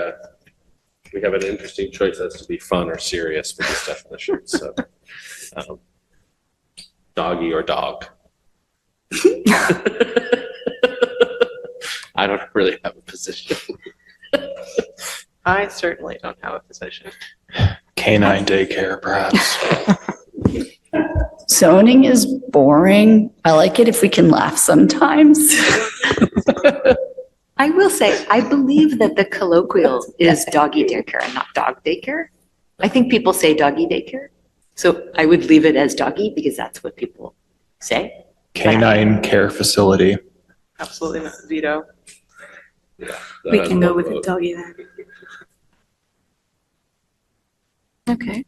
we have an interesting choice as to be fun or serious with this definition. So, doggy or dog. I don't really have a position. I certainly don't have a position. Canine daycare, perhaps. Zoning is boring. I like it if we can laugh sometimes. I will say, I believe that the colloquial is doggy daycare and not dog daycare. I think people say doggy daycare. So I would leave it as doggy because that's what people say. Canine care facility. Absolutely not. Veto. We can go with the doggy then. Okay.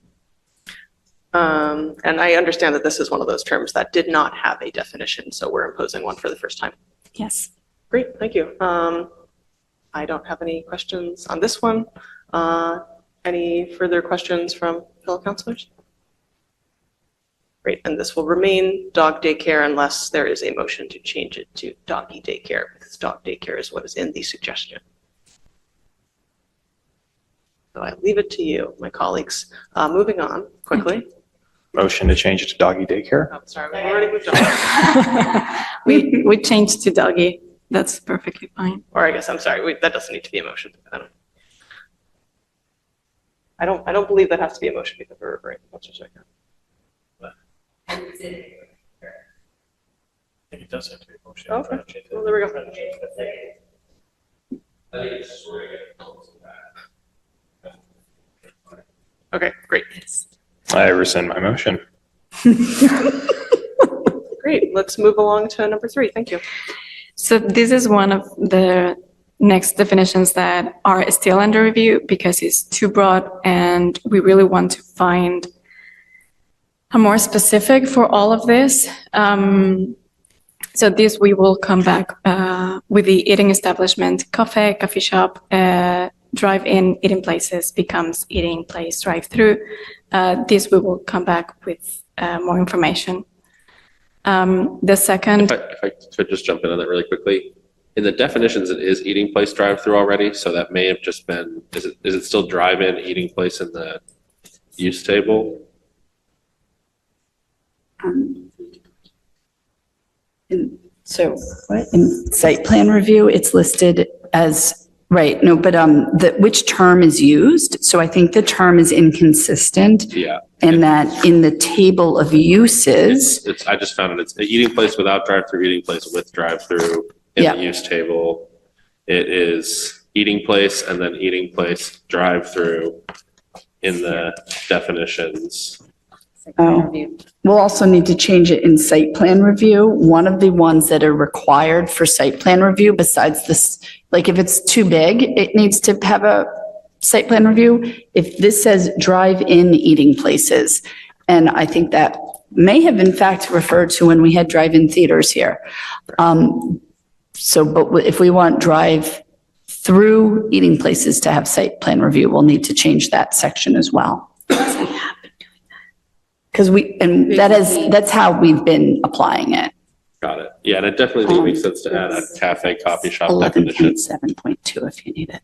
And I understand that this is one of those terms that did not have a definition, so we're imposing one for the first time. Yes. Great, thank you. I don't have any questions on this one. Any further questions from fellow counselors? Great, and this will remain dog daycare unless there is a motion to change it to doggy daycare, because dog daycare is what is in the suggestion. So I leave it to you, my colleagues. Moving on quickly. Motion to change it to doggy daycare. Oh, sorry, we've already moved on. We changed to doggy. That's perfectly fine. Or I guess, I'm sorry, that doesn't need to be a motion. I don't believe that has to be a motion because we're referring to Counselor Second. I think it does have to be a motion. Okay, well, there we go. Okay, great. I rescind my motion. Great, let's move along to number 3. Thank you. So this is one of the next definitions that are still under review because it's too broad and we really want to find a more specific for all of this. So this we will come back with the eating establishment, coffee shop, drive-in eating places becomes eating place drive-through. This we will come back with more information. The second, If I could just jump in on that really quickly. In the definitions, it is eating place drive-through already, so that may have just been, is it still drive-in eating place in the use table? So in site plan review, it's listed as Right, no, but which term is used? So I think the term is inconsistent Yeah. in that in the table of uses, I just found it, it's an eating place without drive-through, eating place with drive-through in Yeah. the use table. It is eating place and then eating place drive-through in the definitions. Oh. We'll also need to change it in site plan review. One of the ones that are required for site plan review besides this, like if it's too big, it needs to have a site plan review. If this says drive-in eating places, and I think that may have in fact referred to when we had drive-in theaters here. But if we want drive-through eating places to have site plan review, we'll need to change that section as well. Because that's how we've been applying it. Got it. Yeah, and it definitely makes sense to add a cafe, coffee shop Eleven definition. point seven point two if you need it.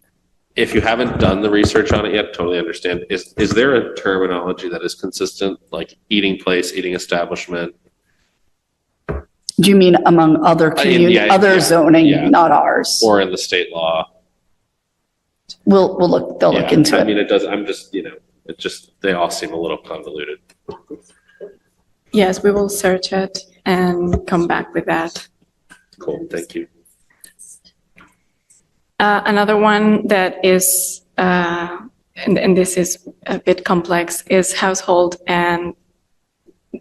If you haven't done the research on it yet, totally understand. Is there a terminology that is consistent, like eating place, eating establishment? Do you mean among other community, yeah, other yeah, zoning, yeah. not ours? Or in the state law? We'll look, they'll look Yeah, into I it. mean, it does, I'm just, it just, they all seem a little convoluted. Yes, we will search it and come back with that. Cool, thank you. Another one that is, and this is a bit complex, is household, and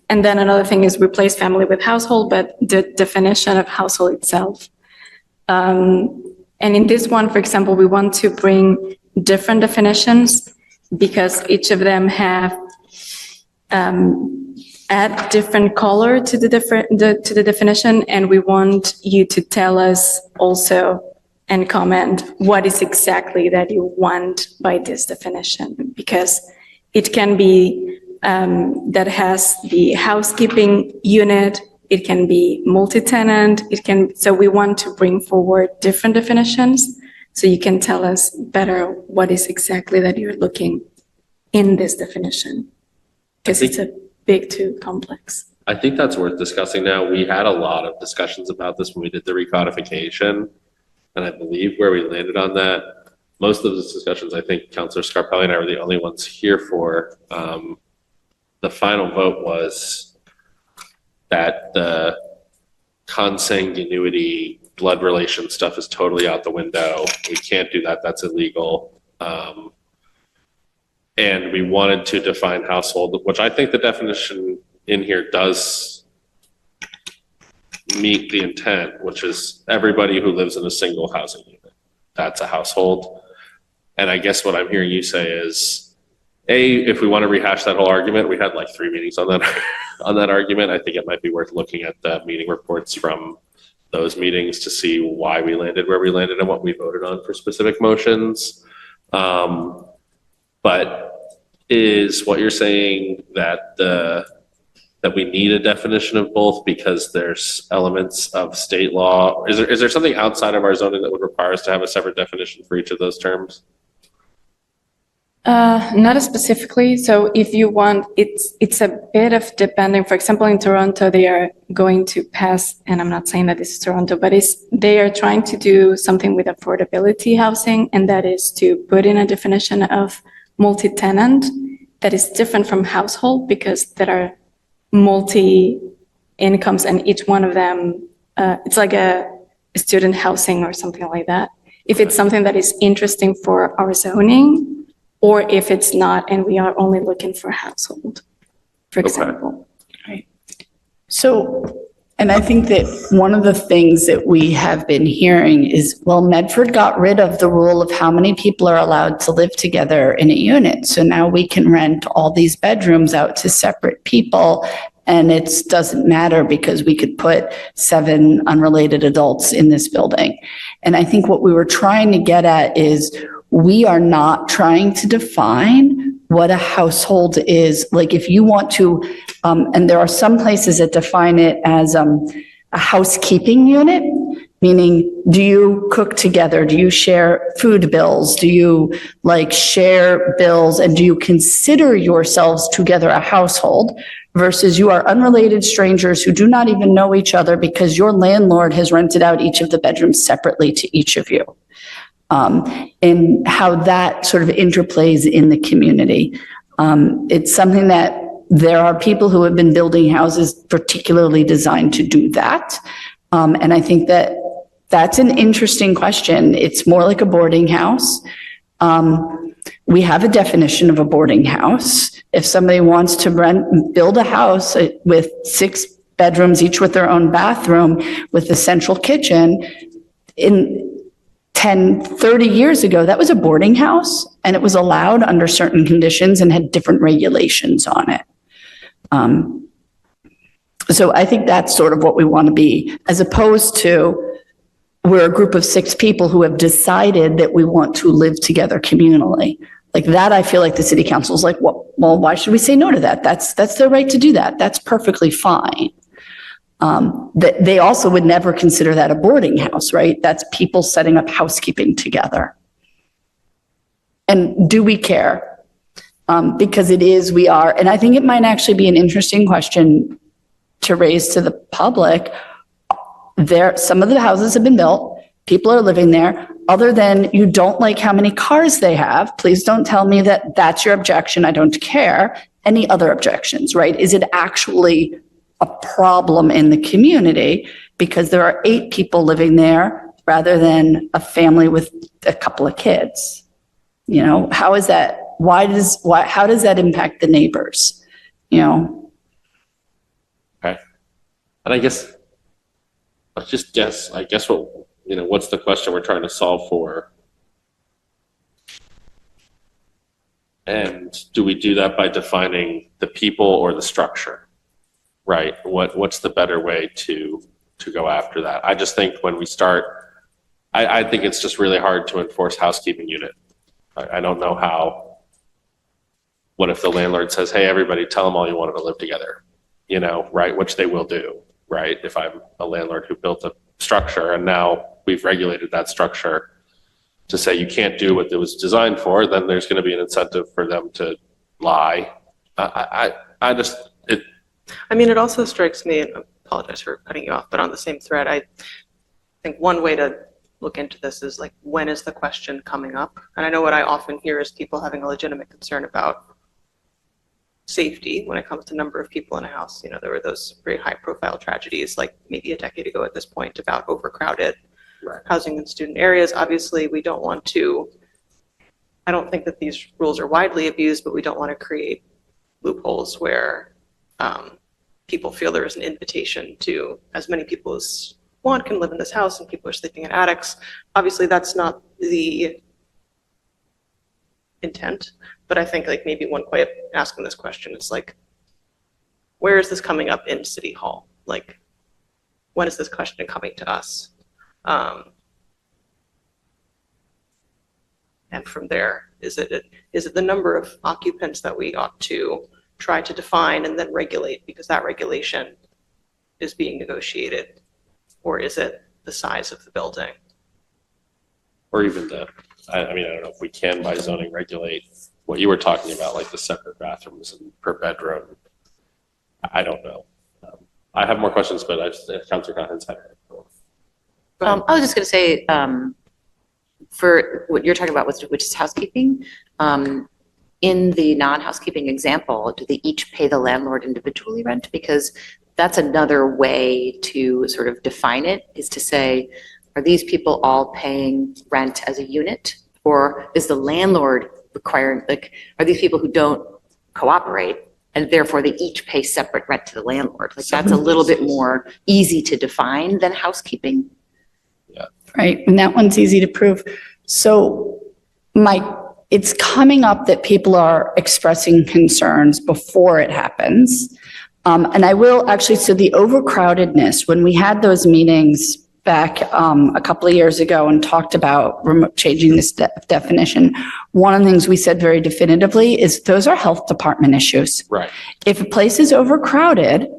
then another thing is replace family with household, but the definition of household itself. And in this one, for example, we want to bring different definitions because each of them have add different color to the to the definition, and we want you to tell us also and comment what is exactly that you want by this definition, because it can be that has the housekeeping unit, it can be multi-tenant, so we want to bring forward different definitions so you can tell us better what is exactly that you're looking in this definition, because it's a bit too complex. I think that's worth discussing now. We had a lot of discussions about this when we did the recodification. And I believe where we landed on that, most of those discussions, I think Councilor Scarpelli and I were the only ones here for. The final vote was that the consanguinity blood relation stuff is totally out the window. We can't do that. That's illegal. And we wanted to define household, which I think the definition in here does meet the intent, which is everybody who lives in a single housing unit. That's a household. And I guess what I'm hearing you say is, if we want to rehash that whole argument, we had like 3 meetings on that on that argument. I think it might be worth looking at the meeting reports from those meetings to see why we landed where we landed and what we voted on for specific motions. But is what you're saying that that we need a definition of both because there's elements of state law? Is there something outside of our zoning that would require us to have a separate definition for each of those terms? Not specifically. So if you want, it's a bit of depending. For example, in Toronto, they are going to pass, and I'm not saying that this is Toronto, but they are trying to do something with affordability housing, and that is to put in a definition of multi-tenant that is different from household, because there are multi-incomes and each one of them, it's like a student housing or something like that. If it's something that is interesting for our zoning, or if it's not, and we are only looking for household, for example. Right. So, and I think that one of the things that we have been hearing is, well, Medford got rid of the rule of how many people are allowed to live together in a unit. So now we can rent all these bedrooms out to separate people, and it doesn't matter because we could put 7 unrelated adults in this building. And I think what we were trying to get at is, we are not trying to define what a household is. Like if you want to, and there are some places that define it as a housekeeping unit, meaning do you cook together? Do you share food bills? Do you share bills? And do you consider yourselves together a household versus you are unrelated strangers who do not even know each other because your landlord has rented out each of the bedrooms separately to each of you? and how that sort of interplays in the community. It's something that there are people who have been building houses particularly designed to do that. And I think that that's an interesting question. It's more like a boarding house. We have a definition of a boarding house. If somebody wants to build a house with 6 bedrooms, each with their own bathroom, with a central kitchen, in 10, 30 years ago, that was a boarding house, and it was allowed under certain conditions and had different regulations on it. So I think that's sort of what we want to be, as opposed to we're a group of 6 people who have decided that we want to live together communally. Like that, I feel like the city council is like, well, why should we say no to that? That's their right to do that. That's perfectly fine. That they also would never consider that a boarding house, right? That's people setting up housekeeping together. And do we care? Because it is, we are, and I think it might actually be an interesting question to raise to the public. Some of the houses have been built, people are living there. Other than you don't like how many cars they have, please don't tell me that that's your objection. I don't care. Any other objections, right? Is it actually a problem in the community because there are 8 people living there rather than a family with a couple of kids? You know, how is that? How does that impact the neighbors? You know? Okay. And I guess, let's just guess, what's the question we're trying to solve for? And do we do that by defining the people or the structure? Right? What's the better way to go after that? I just think when we start, I think it's just really hard to enforce housekeeping unit. I don't know how. What if the landlord says, hey, everybody, tell them all you wanted to live together, right? Which they will do, right? If I'm a landlord who built a structure and now we've regulated that structure to say you can't do what it was designed for, then there's going to be an incentive for them to lie. I mean, it also strikes me, and I apologize for cutting you off, but on the same thread, I think one way to look into this is like, when is the question coming up? And I know what I often hear is people having a legitimate concern about safety when it comes to number of people in a house. There were those very high profile tragedies, like maybe a decade ago at this point, about overcrowded housing in student areas. Obviously, we don't want to, I don't think that these rules are widely abused, but we don't want to create loopholes where people feel there is an invitation to as many people as want can live in this house and people are sleeping in attics. Obviously, that's not the intent, but I think like maybe one way of asking this question is like, where is this coming up in City Hall? Like, when is this question coming to us? And from there, is it the number of occupants that we ought to try to define and then regulate because that regulation is being negotiated? Or is it the size of the building? Or even I don't know if we can by zoning regulate what you were talking about, like the separate bathrooms and per bedroom. I don't know. I have more questions, but Councilor Collins had it. I was just going to say, for what you're talking about, which is housekeeping, in the non-housekeeping example, do they each pay the landlord individually rent? Because that's another way to sort of define it, is to say, are these people all paying rent as a unit? Or is the landlord requiring, are these people who don't cooperate and therefore they each pay separate rent to the landlord? Like that's a little bit more easy to define than housekeeping. Right, and that one's easy to prove. So it's coming up that people are expressing concerns before it happens. And I will actually, so the overcrowdedness, when we had those meetings back a couple of years ago and talked about changing this definition, one of the things we said very definitively is those are health department issues. Right. If a place is overcrowded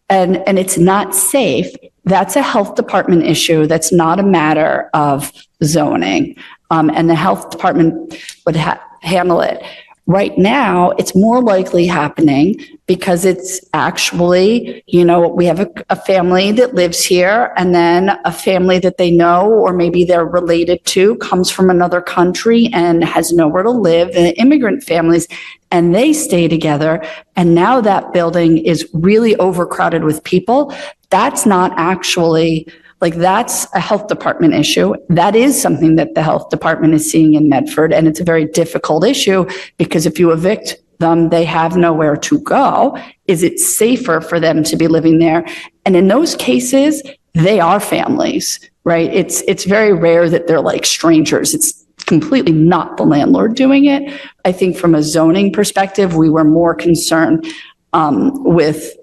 and it's not safe, that's a health department issue. That's not a matter of zoning. And the health department would handle it. Right now, it's more likely happening because it's actually, we have a family that lives here and then a family that they know or maybe they're related to comes from another country and has nowhere to live, and immigrant families, and they stay together. And now that building is really overcrowded with people. That's not actually, that's a health department issue. That is something that the health department is seeing in Medford. And it's a very difficult issue because if you evict them, they have nowhere to go. Is it safer for them to be living there? And in those cases, they are families, right? It's very rare that they're like strangers. It's completely not the landlord doing it. I think from a zoning perspective, we were more concerned with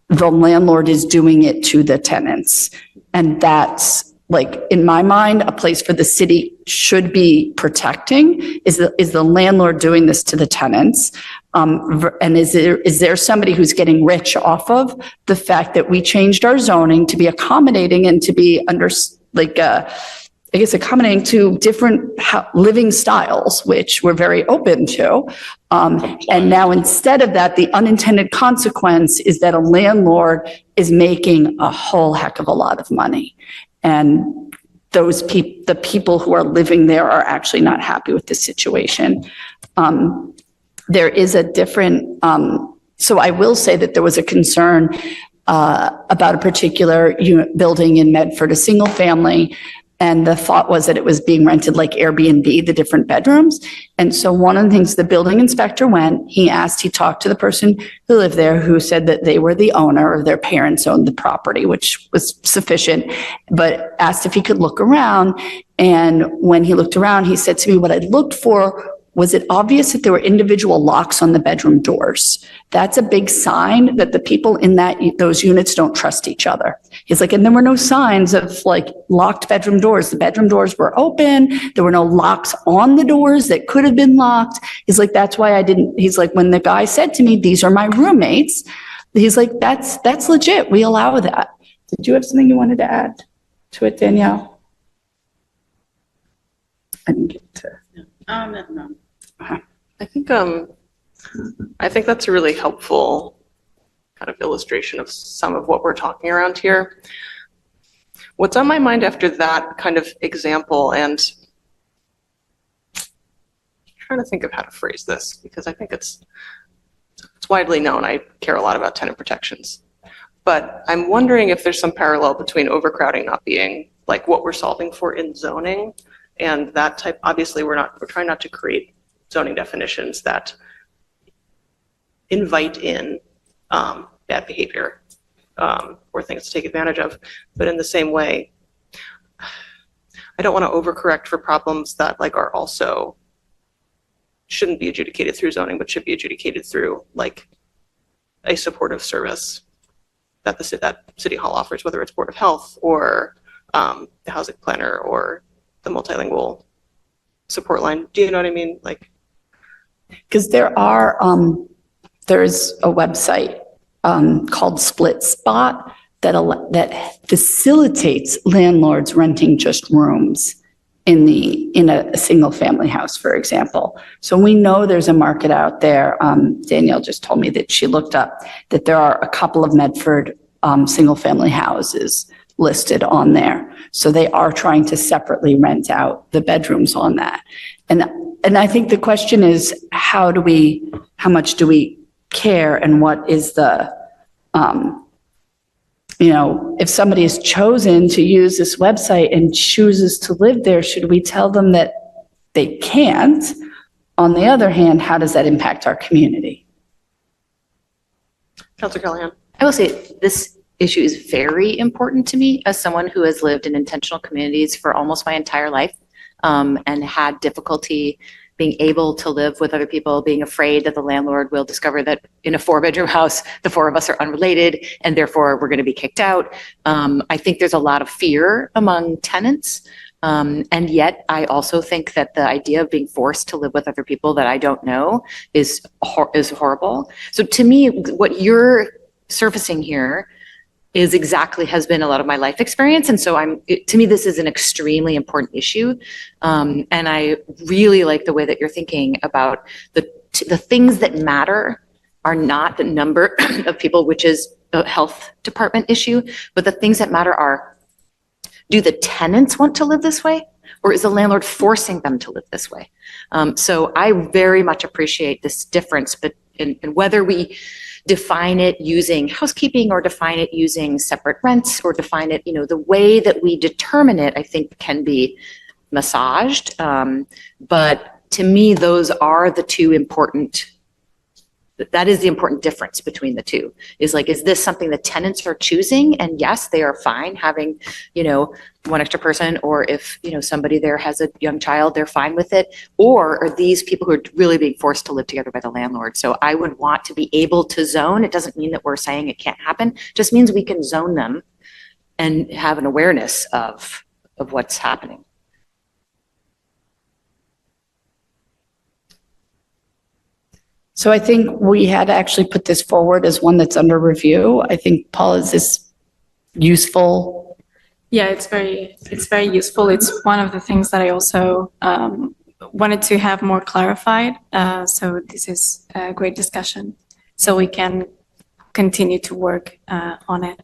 the landlord is doing it to the tenants. And that's, in my mind, a place for the city should be protecting is the landlord doing this to the tenants? And is there somebody who's getting rich off of the fact that we changed our zoning to be accommodating and to be accommodating to different living styles, which we're very open to. And now instead of that, the unintended consequence is that a landlord is making a whole heck of a lot of money. And the people who are living there are actually not happy with the situation. There is a different, so I will say that there was a concern about a particular building in Medford, a single family. And the thought was that it was being rented like Airbnb, the different bedrooms. And so one of the things the building inspector he talked to the person who lived there who said that they were the owner or their parents owned the property, which was sufficient, but asked if he could look around. And when he looked around, he said to me, what I looked for was it obvious that there were individual locks on the bedroom doors. That's a big sign that the people in those units don't trust each other. He's like, and there were no signs of locked bedroom doors. The bedroom doors were open. There were no locks on the doors that could have been locked. He's like, that's why he's like, when the guy said to me, these are my roommates, he's like, that's legit. We allow that. Did you have something you wanted to add to it, Danielle? I didn't get to. No. I think that's a really helpful kind of illustration of some of what we're talking around here. What's on my mind after that kind of example, and I'm trying to think of how to phrase this because I think it's widely known. I care a lot about tenant protections, but I'm wondering if there's some parallel between overcrowding not being like what we're solving for in zoning and that type. Obviously, we're trying not to create zoning definitions that invite in bad behavior or things to take advantage of. But in the same way, I don't want to overcorrect for problems that are also shouldn't be adjudicated through zoning, but should be adjudicated through a supportive service that that City Hall offers, whether it's Board of Health or the housing planner or the multilingual support line. Do you know what I mean? Because there's a website called Split Spot that facilitates landlords renting just rooms in a single family house, for example. So we know there's a market out there. Danielle just told me that she looked up that there are a couple of Medford single family houses listed on there. So they are trying to separately rent out the bedrooms on that. And I think the question is, how much do we care, and what is the, if somebody has chosen to use this website and chooses to live there, should we tell them that they can't? On the other hand, how does that impact our community? Councilor Callahan. I will say this issue is very important to me as someone who has lived in intentional communities for almost my entire life. And had difficulty being able to live with other people, being afraid that the landlord will discover that in a 4-bedroom house, the 4 of us are unrelated and therefore we're going to be kicked out. I think there's a lot of fear among tenants. And yet I also think that the idea of being forced to live with other people that I don't know is horrible. So to me, what you're surfacing here has been a lot of my life experience. And so to me, this is an extremely important issue. And I really like the way that you're thinking about the things that matter are not the number of people, which is a health department issue, but the things that matter are, do the tenants want to live this way? Or is the landlord forcing them to live this way? So I very much appreciate this difference, but in whether we define it using housekeeping or define it using separate rents or define it, the way that we determine it, I think can be massaged. But to me, those are the two important, that is the important difference between the two, is like, is this something the tenants are choosing? And yes, they are fine having, one extra person, or if, somebody there has a young child, they're fine with it. Or are these people who are really being forced to live together by the landlord? So I would want to be able to zone. It doesn't mean that we're saying it can't happen. It just means we can zone them and have an awareness of what's happening. So I think we had actually put this forward as one that's under review. I think, Paul, is this useful? Yeah, it's very useful. It's one of the things that I also wanted to have more clarified. So this is a great discussion. So we can continue to work on it.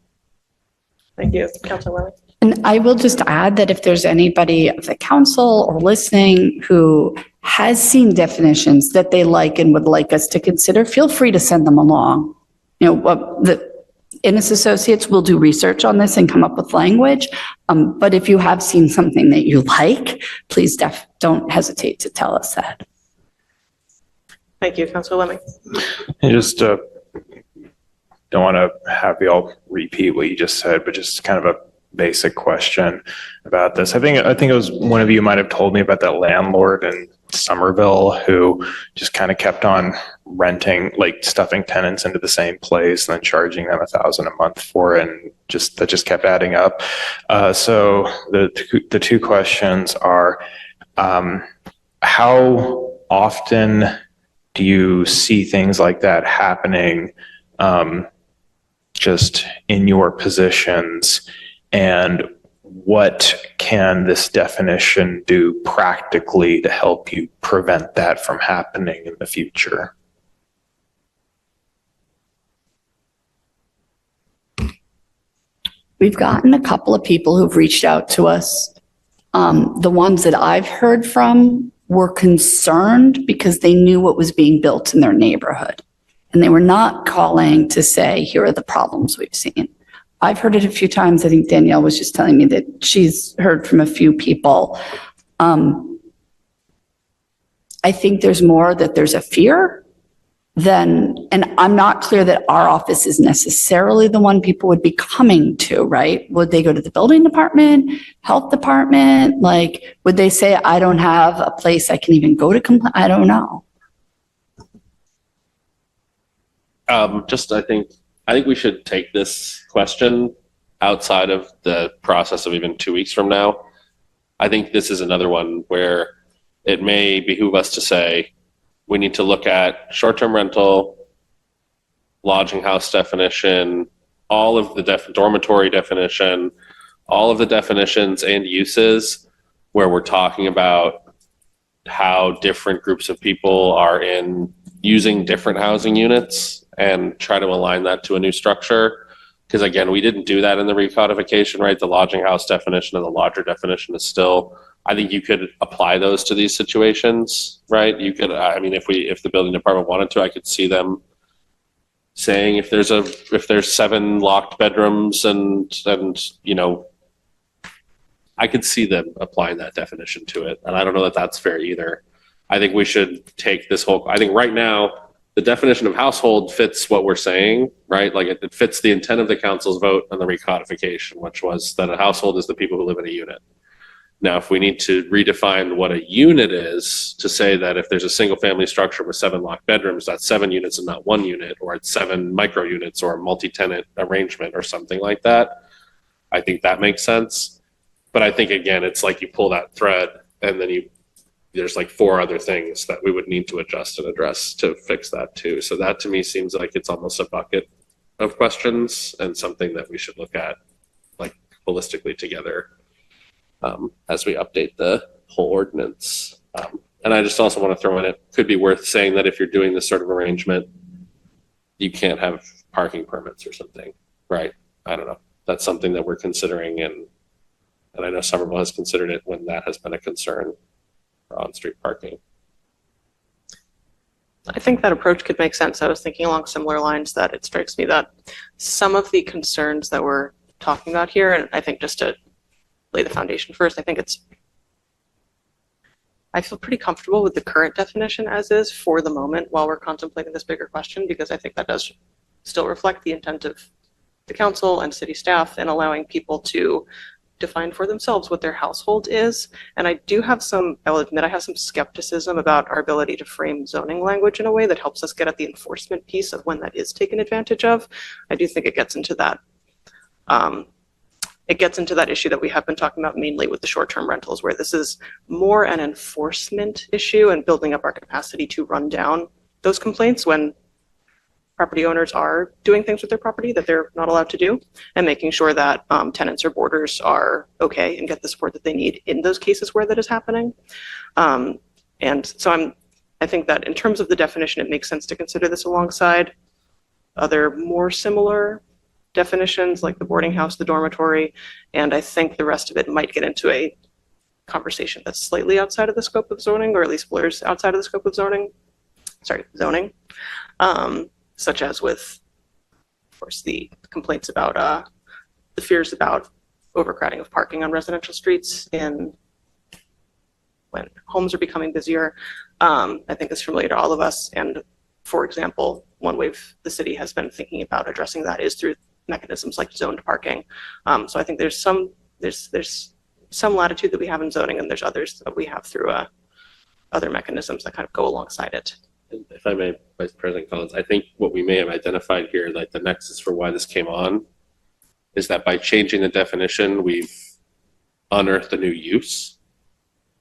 Thank you, Councilor Wiley. And I will just add that if there's anybody of the council or listening who has seen definitions that they like and would like us to consider, feel free to send them along. The Innis Associates will do research on this and come up with language. But if you have seen something that you like, please don't hesitate to tell us that. Thank you, Councilor Lemming. I just don't want to have you all repeat what you just said, but just kind of a basic question about this. I think it was one of you might have told me about that landlord in Somerville who just kind of kept on renting, like stuffing tenants into the same place and then charging them $1,000 a month for it, and that just kept adding up. So the two questions are, how often do you see things like that happening just in your positions? And what can this definition do practically to help you prevent that from happening in the future? We've gotten a couple of people who've reached out to us. The ones that I've heard from were concerned because they knew what was being built in their neighborhood. And they were not calling to say, here are the problems we've seen. I've heard it a few times. I think Danielle was just telling me that she's heard from a few people. I think there's more that there's a fear than, and I'm not clear that our office is necessarily the one people would be coming to, right? Would they go to the building department, health department? Like, would they say, I don't have a place I can even go to complain? I don't know. I think we should take this question outside of the process of even 2 weeks from now. I think this is another one where it may behoove us to say, we need to look at short-term rental, lodging house definition, all of the dormitory definition, all of the definitions and uses where we're talking about how different groups of people are in using different housing units, and try to align that to a new structure. Because again, we didn't do that in the recodification, right? The lodging house definition and the lodger definition is still, I think you could apply those to these situations, right? You could, if the building department wanted to, I could see them saying if there's 7 locked bedrooms and I could see them applying that definition to it. And I don't know that that's fair either. I think we should take this I think right now, the definition of household fits what we're saying, right? Like it fits the intent of the council's vote on the recodification, which was that a household is the people who live in a unit. Now, if we need to redefine what a unit is to say that if there's a single family structure with 7 locked bedrooms, that's 7 units and not 1 unit, or it's 7 micro units or a multi-tenant arrangement or something like that, I think that makes sense. But I think, again, it's like you pull that thread and then there's like 4 other things that we would need to adjust and address to fix that too. So that to me seems like it's almost a bucket of questions and something that we should look at like holistically together as we update the whole ordinance. And I just also want to throw in, it could be worth saying that if you're doing this sort of arrangement, you can't have parking permits or something, right? I don't know. That's something that we're considering, and I know Somerville has considered it when that has been a concern for on-street parking. I think that approach could make sense. I was thinking along similar lines that it strikes me that some of the concerns that we're talking about here, and I think just to lay the foundation first, I feel pretty comfortable with the current definition as is for the moment while we're contemplating this bigger question, because I think that does still reflect the intent of the council and city staff in allowing people to define for themselves what their household is. And I do have I'll admit, I have some skepticism about our ability to frame zoning language in a way that helps us get at the enforcement piece of when that is taken advantage of. I do think it gets into that. It gets into that issue that we have been talking about mainly with the short-term rentals, where this is more an enforcement issue and building up our capacity to run down those complaints when property owners are doing things with their property that they're not allowed to do, and making sure that tenants or boarders are okay and get the support that they need in those cases where that is happening. And so I think that in terms of the definition, it makes sense to consider this alongside other more similar definitions like the boarding house, the dormitory, and I think the rest of it might get into a conversation that's slightly outside of the scope of zoning, or at least blurs outside of the scope of zoning, such as with, of course, the complaints about the fears about overcrowding of parking on residential streets when homes are becoming busier. I think is familiar to all of us. And for example, one way the city has been thinking about addressing that is through mechanisms like zoned parking. So I think there's some latitude that we have in zoning, and there's others that we have through other mechanisms that kind of go alongside it. If I may, Vice President Collins, I think what we may have identified here, like the nexus for why this came on, is that by changing the definition, we've unearthed a new use,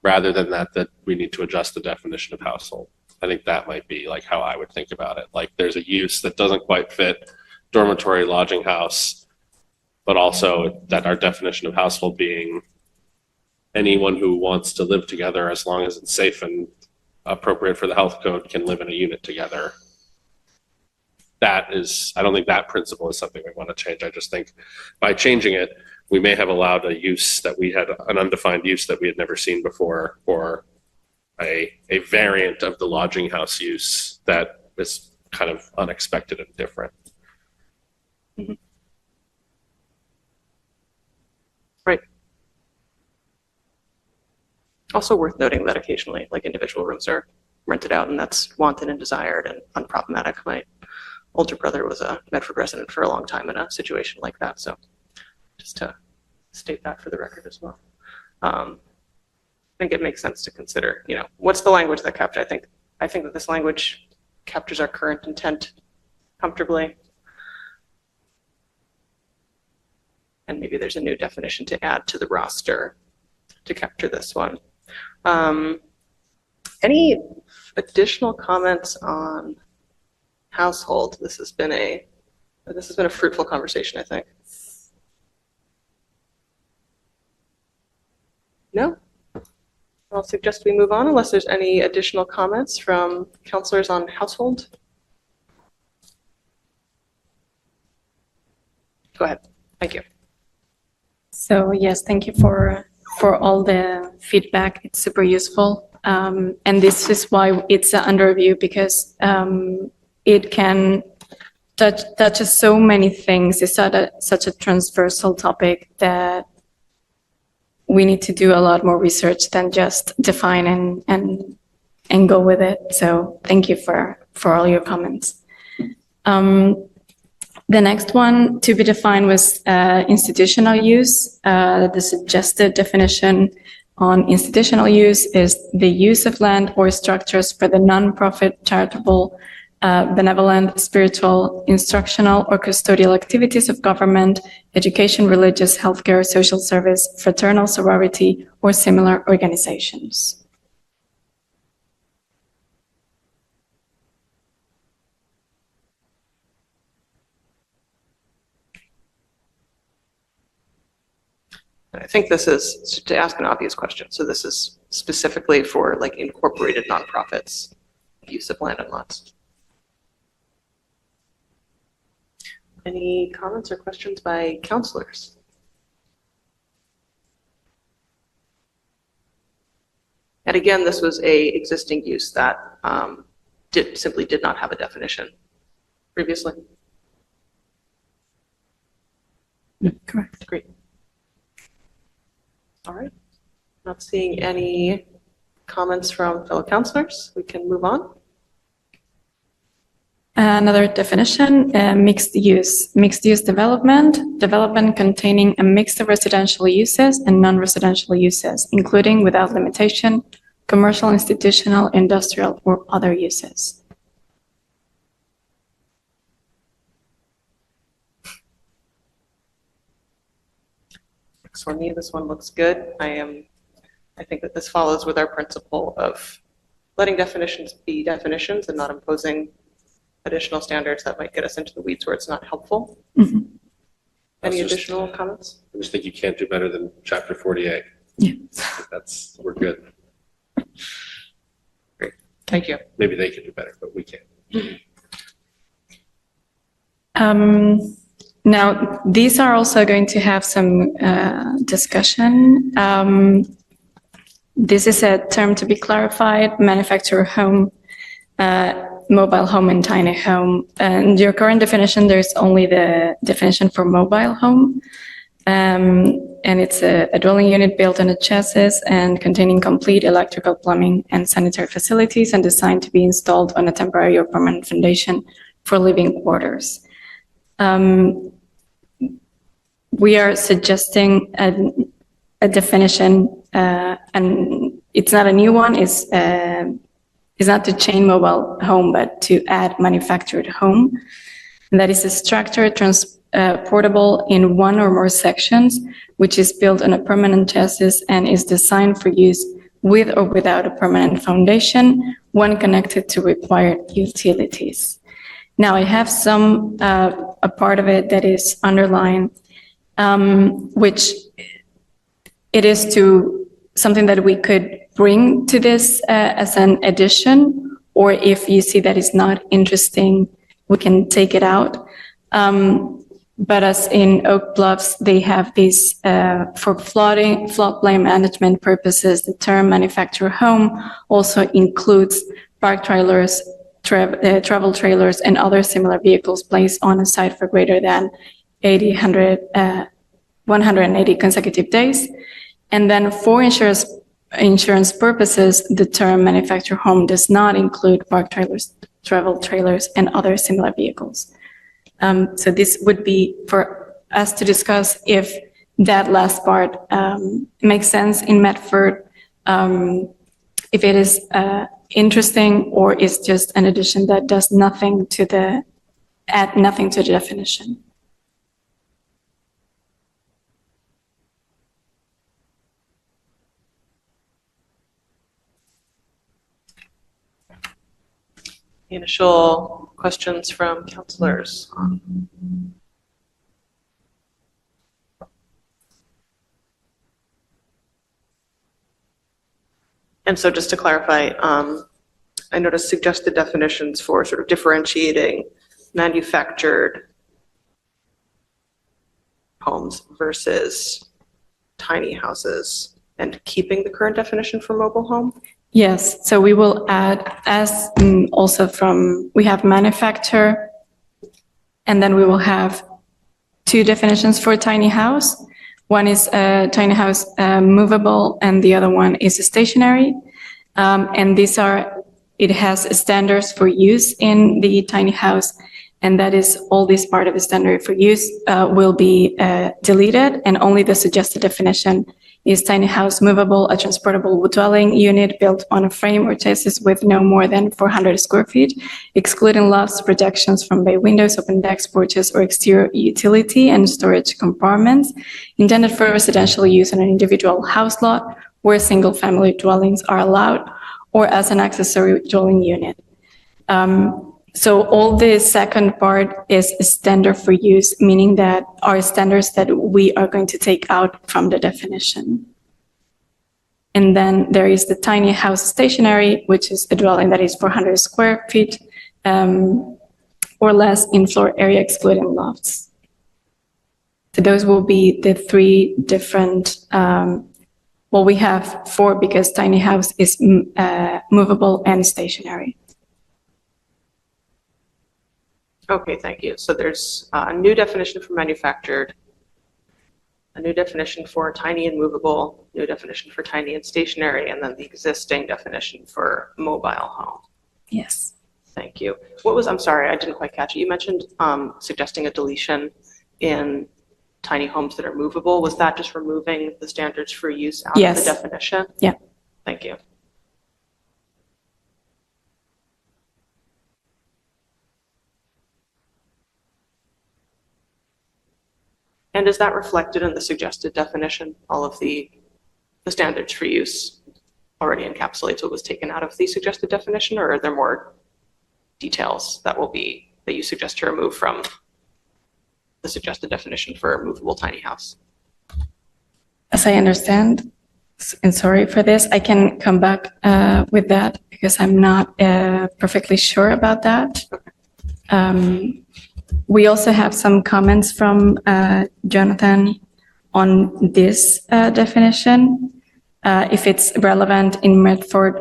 rather than that we need to adjust the definition of household. I think that might be like how I would think about it. Like there's a use that doesn't quite fit dormitory, lodging house, but also that our definition of household being anyone who wants to live together as long as it's safe and appropriate for the health code can live in a unit together. I don't think that principle is something we want to change. I just think by changing it, we may have allowed a use that we had, an undefined use that we had never seen before, or a variant of the lodging house use that is kind of unexpected and different. Mm-hmm. Right. Also worth noting that occasionally, like individual rooms are rented out, and that's wanted and desired and unproblematic. My older brother was a Medford resident for a long time in a situation like that. So just to state that for the record as well. I think it makes sense to consider, what's the language that captures? I think that this language captures our current intent comfortably. And maybe there's a new definition to add to the roster to capture this one. Any additional comments on household? This has been a fruitful conversation, I think. No? I'll suggest we move on unless there's any additional comments from counselors on household. Go ahead. Thank you. So yes, thank you for all the feedback. It's super useful. And this is why it's under review, because it can touch so many things. It's such a transversal topic that we need to do a lot more research than just define and go with it. So thank you for all your comments. The next one to be defined was institutional use. The suggested definition on institutional use is the use of land or structures for the non-profit, charitable, benevolent, spiritual, instructional, or custodial activities of government, education, religious, healthcare, social service, fraternal sorority, or similar organizations. I think this is, to ask an obvious question, so this is specifically for like incorporated nonprofits, use of land and lots. Any comments or questions by counselors? And again, this was a existing use that simply did not have a definition previously. Correct. Great. All right. Not seeing any comments from fellow counselors. We can move on. Another definition, mixed use development containing a mix of residential uses and non-residential uses, including without limitation, commercial, institutional, industrial, or other uses. For me, this one looks good. I think that this follows with our principle of letting definitions be definitions and not imposing additional standards that might get us into the weeds where it's not helpful. Mhm. Any That's just- additional comments? I just think you can't do better than chapter 48. Yeah. We're good. Thank you. Maybe they could do better, but we can't. Now, these are also going to have some discussion. This is a term to be clarified, manufactured home, mobile home, and tiny home. And your current definition, there's only the definition for mobile home. And it's a dwelling unit built on a chassis and containing complete electrical, plumbing, and sanitary facilities and designed to be installed on a temporary or permanent foundation for living quarters. We are suggesting a definition, and it's not a new one, it's not to chain mobile home, but to add manufactured home. And that is a structure transportable in one or more sections, which is built on a permanent chassis and is designed for use with or without a permanent foundation when connected to required utilities. Now, I have a part of it that is underlined, which it is to something that we could bring to this as an addition, or if you see that it's not interesting, we can take it out. But as in Oak Bluffs, they have these, for floodplain management purposes, the term manufactured home also includes park trailers, travel trailers, and other similar vehicles placed on a site for greater than 180 consecutive days. And then for insurance purposes, the term manufactured home does not include park trailers, travel trailers, and other similar vehicles. So this would be for us to discuss if that last part makes sense in Medford, if it is interesting or is just an addition that does nothing to add nothing to the definition. Initial questions from counselors? And so just to clarify, I noticed suggested definitions for sort of differentiating manufactured homes versus tiny houses and keeping the current definition for mobile home. Yes, so we will add as also we have manufacture, and then we will have two definitions for tiny house. One is a tiny house movable, and the other one is a stationary. And it has standards for use in the tiny house, and that is all this part of the standard for use will be deleted, and only the suggested definition is tiny house movable, a transportable dwelling unit built on a frame or chassis with no more than 400 square feet, excluding lofts, projections from bay windows, open decks, porches, or exterior utility and storage compartments, intended for residential use on an individual house lot where single-family dwellings are allowed, or as an accessory dwelling unit. So all the second part is a standard for use, meaning that are standards that we are going to take out from the definition. And then there is the tiny house stationary, which is a dwelling that is 400 square feet, or or less in floor area excluding lofts. So those will be the three different, well, we have four because tiny house is movable and stationary. Okay, thank you. So there's a new definition for manufactured, a new definition for tiny and movable, new definition for tiny and stationary, and then the existing definition for mobile home. Yes. Thank you. I'm sorry, I didn't quite catch it. You mentioned suggesting a deletion in tiny homes that are movable. Was that just removing the standards for use out of Yes. the definition? Yeah. Thank you. And is that reflected in the suggested definition? All of the standards for use already encapsulates what was taken out of the suggested definition, or are there more details that you suggest to remove from the suggested definition for a movable tiny house? As I understand, and sorry for this, I can come back with that because I'm not perfectly sure about that. We also have some comments from Jonathan on this definition. If it's relevant in Medford,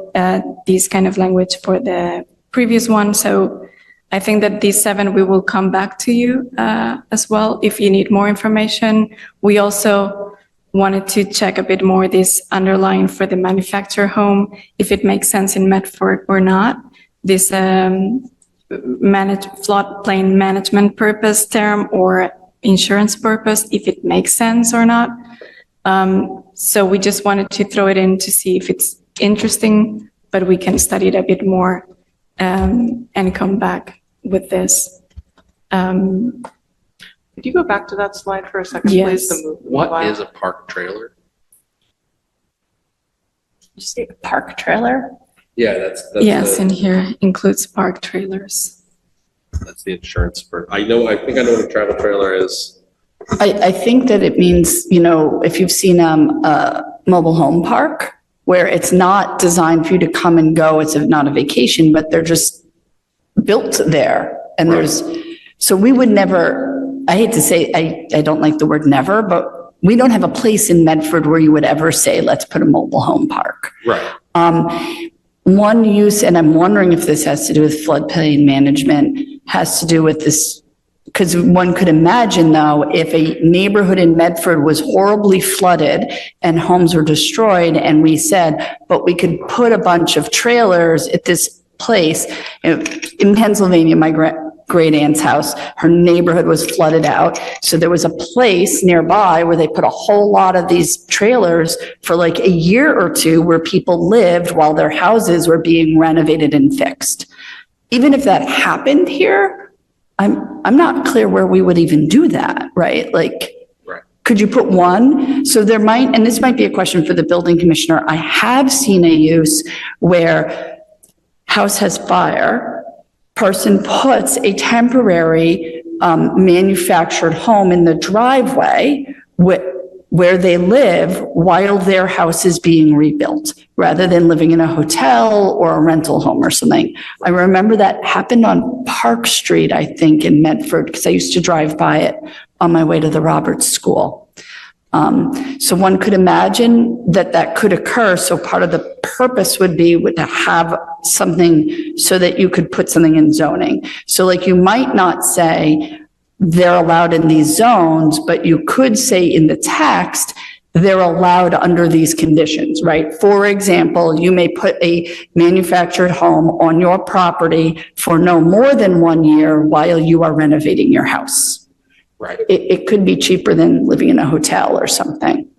this kind of language for the previous one. So I think that these 7, we will come back to you as well if you need more information. We also wanted to check a bit more this underline for the manufactured home, if it makes sense in Medford or not. This floodplain management purpose term or insurance purpose, if it makes sense or not. So we just wanted to throw it in to see if it's interesting, but we can study it a bit more and come back with this. Could you go back to that slide for a second, Yes. please? What is a park trailer? Just say park trailer. Yeah, that's Yes, and here includes park trailers. that's the insurance for, I think I know what a travel trailer is. I think that it means, if you've seen a mobile home park where it's not designed for you to come and go, it's not a vacation, but they're just built there. And so we would never, I hate to say, I don't like the word never, but we don't have a place in Medford where you would ever say, let's put a mobile home park. Right. One use, and I'm wondering if this has to do with floodplain management, has to do with this, because one could imagine though, if a neighborhood in Medford was horribly flooded and homes were destroyed, and we said, but we could put a bunch of trailers at this place. In Pennsylvania, my great aunt's house, her neighborhood was flooded out. So there was a place nearby where they put a whole lot of these trailers for like a year or two where people lived while their houses were being renovated and fixed. Even if that happened here, I'm not clear where we would even do that, right? Like, could you put one? So there might, and this might be a question for the building commissioner. I have seen a use where house has fire, person puts a temporary manufactured home in the driveway where they live while their house is being rebuilt, rather than living in a hotel or a rental home or something. I remember that happened on Park Street, I think, in Medford, because I used to drive by it on my way to the Roberts School. So one could imagine that could occur. So part of the purpose would be to have something so that you could put something in zoning. So like you might not say they're allowed in these zones, but you could say in the text, they're allowed under these conditions, right? For example, you may put a manufactured home on your property for no more than 1 year while you are renovating your house. Right. It could be cheaper than living in a hotel or something.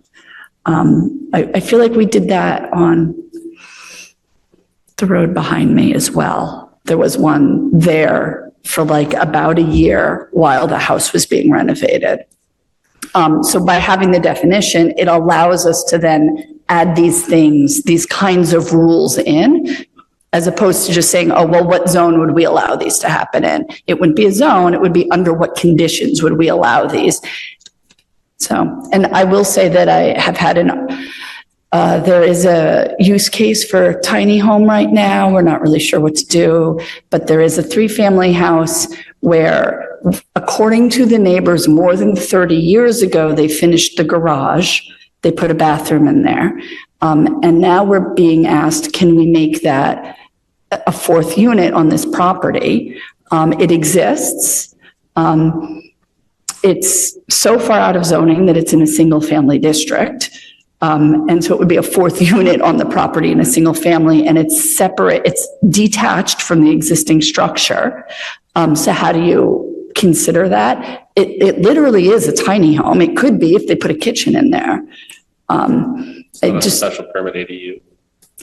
I feel like we did that on the road behind me as well. There was one there for like about a year while the house was being renovated. So by having the definition, it allows us to then add these things, these kinds of rules in, as opposed to just saying, oh, well, what zone would we allow these to happen in? It wouldn't be a zone, it would be under what conditions would we allow these? So, and I will say that I have had there is a use case for a tiny home right now. We're not really sure what to do, but there is a 3-family house where according to the neighbors, more than 30 years ago, they finished the garage. They put a bathroom in there. And now we're being asked, can we make that a fourth unit on this property? It exists. It's so far out of zoning that it's in a single-family district. And so it would be a fourth unit on the property in a single family, and it's separate, it's detached from the existing structure. So how do you consider that? It literally is a tiny home. It could be if they put a kitchen in there. It's not a special permit ADU.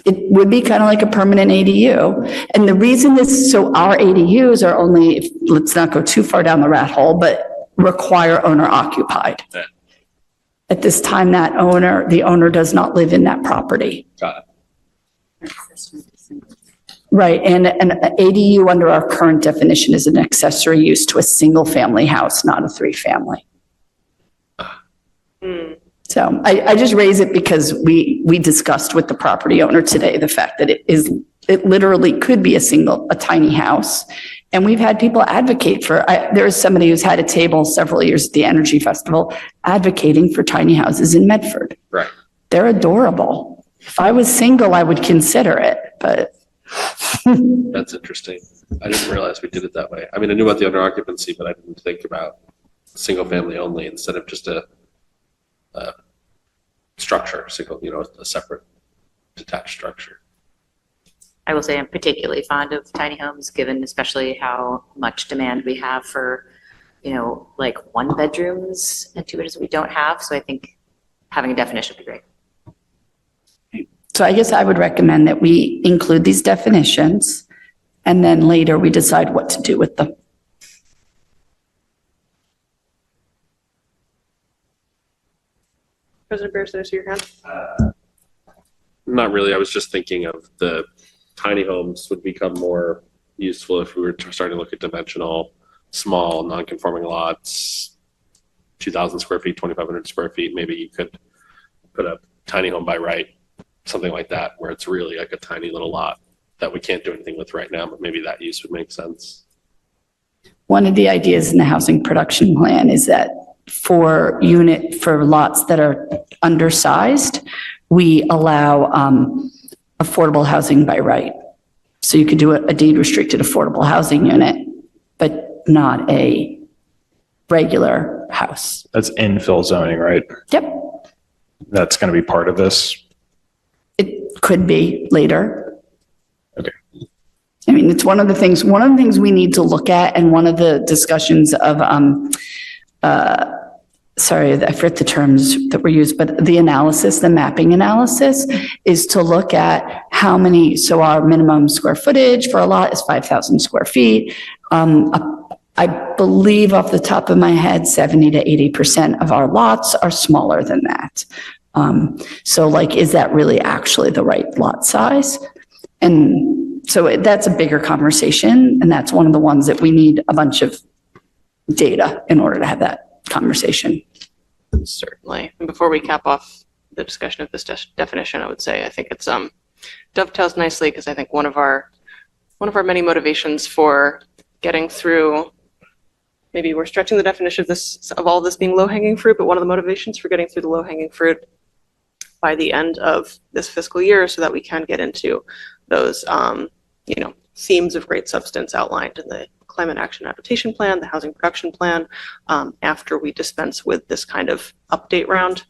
It would be kind of like a permanent ADU. And the reason so our ADUs are only, let's not go too far down the rat hole, but require owner occupied. Yeah. At this time, the owner does not live in that property. Got it. Right, and an ADU under our current definition is an accessory use to a single-family house, not a three-family. So I just raise it because we discussed with the property owner today, the fact that it literally could be a tiny house. And we've had people advocate there is somebody who's had a table several years at the Energy Festival advocating for tiny houses in Medford. Right. They're adorable. If I was single, I would consider it, but. That's interesting. I didn't realize we did it that way. I mean, I knew about the owner occupancy, but I didn't think about single family only instead of just a structure, a separate detached structure. I will say I'm particularly fond of tiny homes, given especially how much demand we have for, like 1 bedrooms and 2 bedrooms we don't have. So I think having a definition would be great. So I guess I would recommend that we include these definitions and then later we decide what to do with them. President Bears, did I see your hand? Not really. I was just thinking of the tiny homes would become more useful if we were starting to look at dimensional, small, non-conforming lots, 2,000 square feet, 2,500 square feet. Maybe you could put a tiny home by right, something like that, where it's really like a tiny little lot that we can't do anything with right now, but maybe that use would make sense. One of the ideas in the housing production plan is that for lots that are undersized, we allow affordable housing by right. So you could do a deed restricted affordable housing unit, but not a regular house. That's infill zoning, right? Yep, That's going to be part of this. it could be later. Okay. I mean, it's one of the things we need to look at, and one of the discussions of, sorry, I forget the terms that were used, but the mapping analysis is to look at how many, so our minimum square footage for a lot is 5,000 square feet. I believe off the top of my head, 70 to 80% of our lots are smaller than that. So like, is that really actually the right lot size? And so that's a bigger conversation, and that's one of the ones that we need a bunch of data in order to have that conversation. Certainly. And before we cap off the discussion of this definition, I would say I think it's dovetails nicely, because I think one of our many motivations for getting through, maybe we're stretching the definition of all this being low-hanging fruit, but one of the motivations for getting through the low-hanging fruit by the end of this fiscal year, so that we can get into those themes of great substance outlined in the Climate Action Adaptation Plan, the Housing Production Plan, after we dispense with this kind of update round.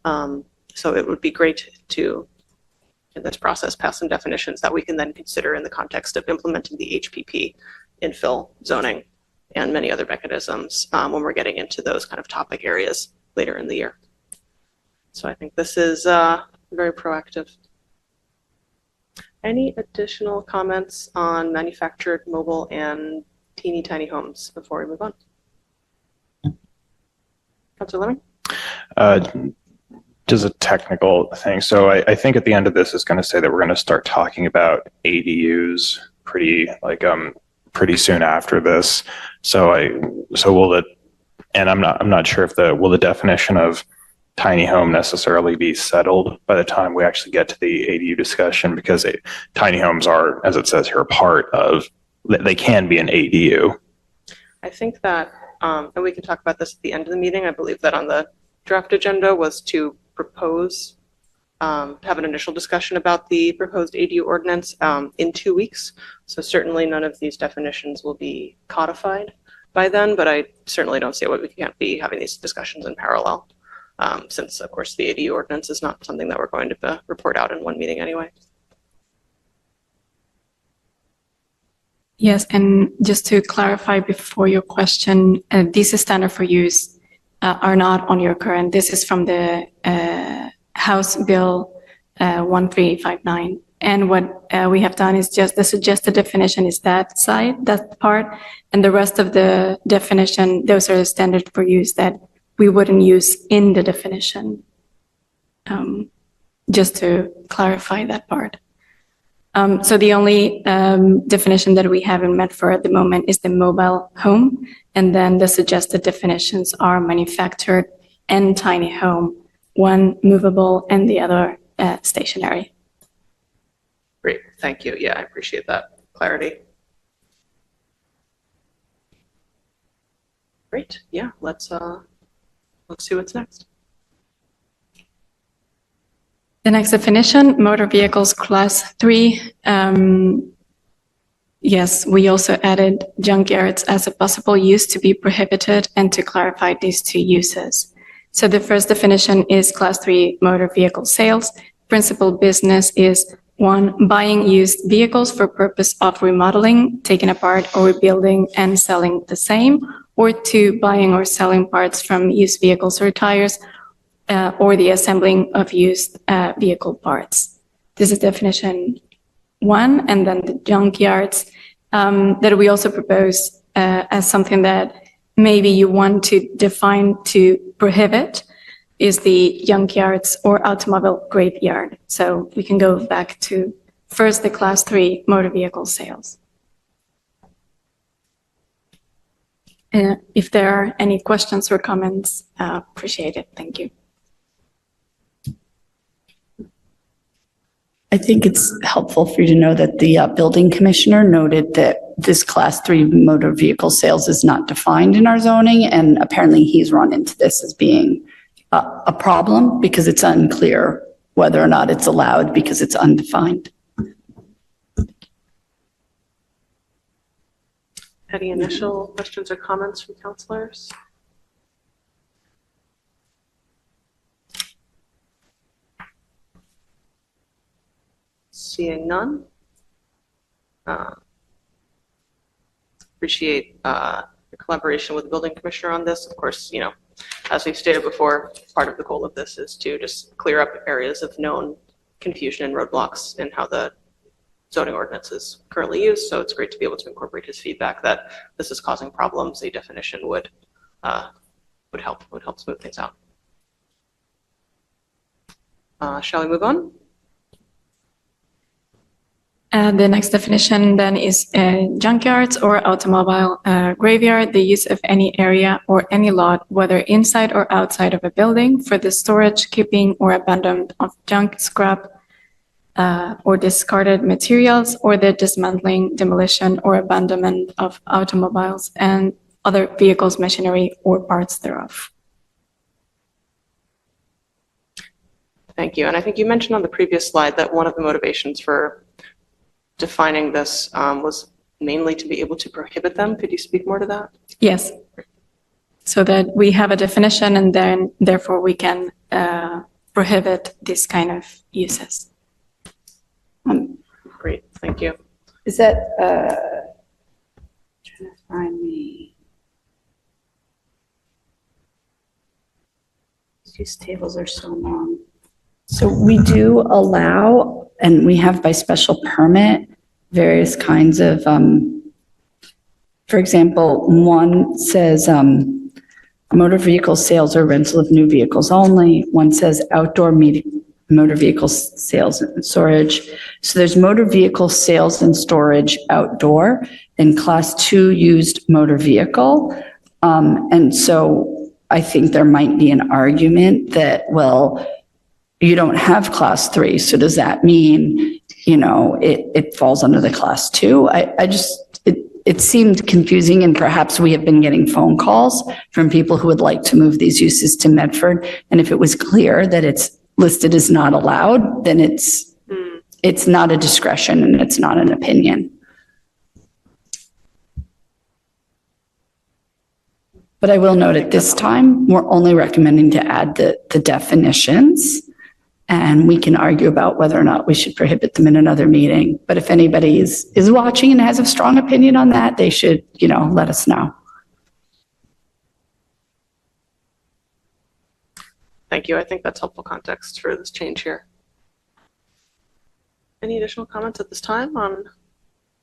So it would be great to, in this process, pass some definitions that we can then consider in the context of implementing the HPP infill zoning and many other mechanisms when we're getting into those kind of topic areas later in the year. So I think this is very proactive. Any additional comments on manufactured, mobile, and teeny tiny homes before we move on? Councilor Lemming? Just a technical thing. So I think at the end of this is going to say that we're going to start talking about ADUs pretty soon after this. And I'm not sure if will the definition of tiny home necessarily be settled by the time we actually get to the ADU discussion, because tiny homes are, as it says here, part of, they can be an ADU. I think that, and we can talk about this at the end of the meeting. I believe that on the draft agenda was to propose, have an initial discussion about the proposed ADU ordinance in 2 weeks. So certainly none of these definitions will be codified by then, but I certainly don't see why we can't be having these discussions in parallel, since of course the ADU ordinance is not something that we're going to report out in one meeting anyway. Yes, and just to clarify before your question, these standard for use are not on your current. This is from the House Bill 1359. And what we have done is just the suggested definition is that side, that part, and the rest of the definition, those are the standard for use that we wouldn't use in the definition. Just to clarify that part. So the only definition that we have in Medford at the moment is the mobile home, and then the suggested definitions are manufactured and tiny home, one movable and the other stationary. Great, thank you. Yeah, I appreciate that clarity. Great, yeah, let's see what's next. The next definition, motor vehicles class 3. Yes, we also added junkyards as a possible use to be prohibited and to clarify these two uses. So the first definition is class 3 motor vehicle sales. Principal business is 1, buying used vehicles for purpose of remodeling, taking apart or rebuilding and selling the same, or 2, buying or selling parts from used vehicles or tires, or the assembling of used vehicle parts. This is definition 1, and then the junkyards that we also propose as something that maybe you want to define to prohibit is the junkyards or automobile graveyard. So we can go back to first the class 3 motor vehicle sales. If there are any questions or comments, appreciate it. Thank you. I think it's helpful for you to know that the building commissioner noted that this class 3 motor vehicle sales is not defined in our zoning, and apparently he's run into this as being a problem because it's unclear whether or not it's allowed because it's undefined. Any initial questions or comments from counselors? Seeing none. Appreciate your collaboration with the building commissioner on this. Of course, as we've stated before, part of the goal of this is to just clear up areas of known confusion and roadblocks in how the zoning ordinance is currently used. So it's great to be able to incorporate his feedback that this is causing problems. A definition would help smooth things out. Shall we move on? The next definition then is junkyards or automobile graveyard, the use of any area or any lot, whether inside or outside of a building, for the storage, keeping, or abandonment of junk, scrap, or discarded materials, or the dismantling, demolition, or abandonment of automobiles and other vehicles, machinery, or parts thereof. Thank you. And I think you mentioned on the previous slide that one of the motivations for defining this was mainly to be able to prohibit them. Could you speak more to that? Yes. So that we have a definition and then therefore we can prohibit this kind of uses. Great, thank you. Is that, trying to find me. These tables are so long. So we do allow, and we have by special permit, various kinds of, for example, one says motor vehicle sales or rental of new vehicles only. One says outdoor motor vehicle sales and storage. So there's motor vehicle sales and storage outdoor and class 2 used motor vehicle. And so I think there might be an argument that, well, you don't have class 3. So does that mean, it falls under the class 2? it seemed confusing, and perhaps we have been getting phone calls from people who would like to move these uses to Medford. And if it was clear that it's listed as not allowed, then it's not a discretion and it's not an opinion. But I will note at this time, we're only recommending to add the definitions. And we can argue about whether or not we should prohibit them in another meeting. But if anybody is watching and has a strong opinion on that, they should, let us know. Thank you. I think that's helpful context for this change here. Any additional comments at this time on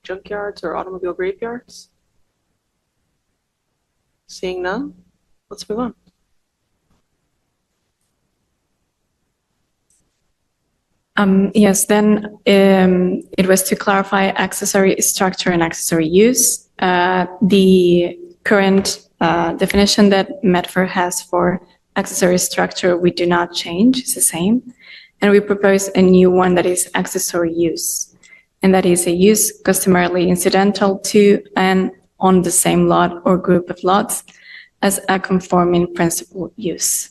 junkyards or automobile graveyards? Seeing none, let's move on. Yes, then it was to clarify accessory structure and accessory use. The current definition that Medford has for accessory structure, we do not change, it's the same. And we propose a new one that is accessory use. And that is a use customarily incidental to and on the same lot or group of lots as a conforming principal use.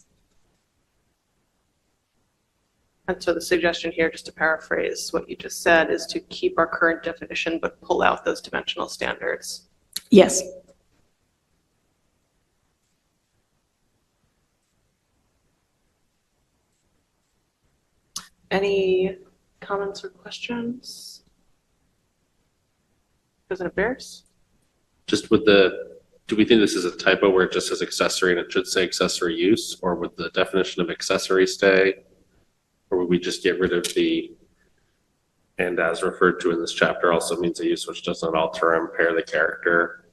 And so the suggestion here, just to paraphrase what you just said, is to keep our current definition, but pull out those dimensional standards. Yes. Any comments or questions? President Bears? Just do we think this is a typo where it just says accessory and it should say accessory use, or would the definition of accessory stay? Or would we just get rid of and as referred to in this chapter also means a use which does not alter or impair the character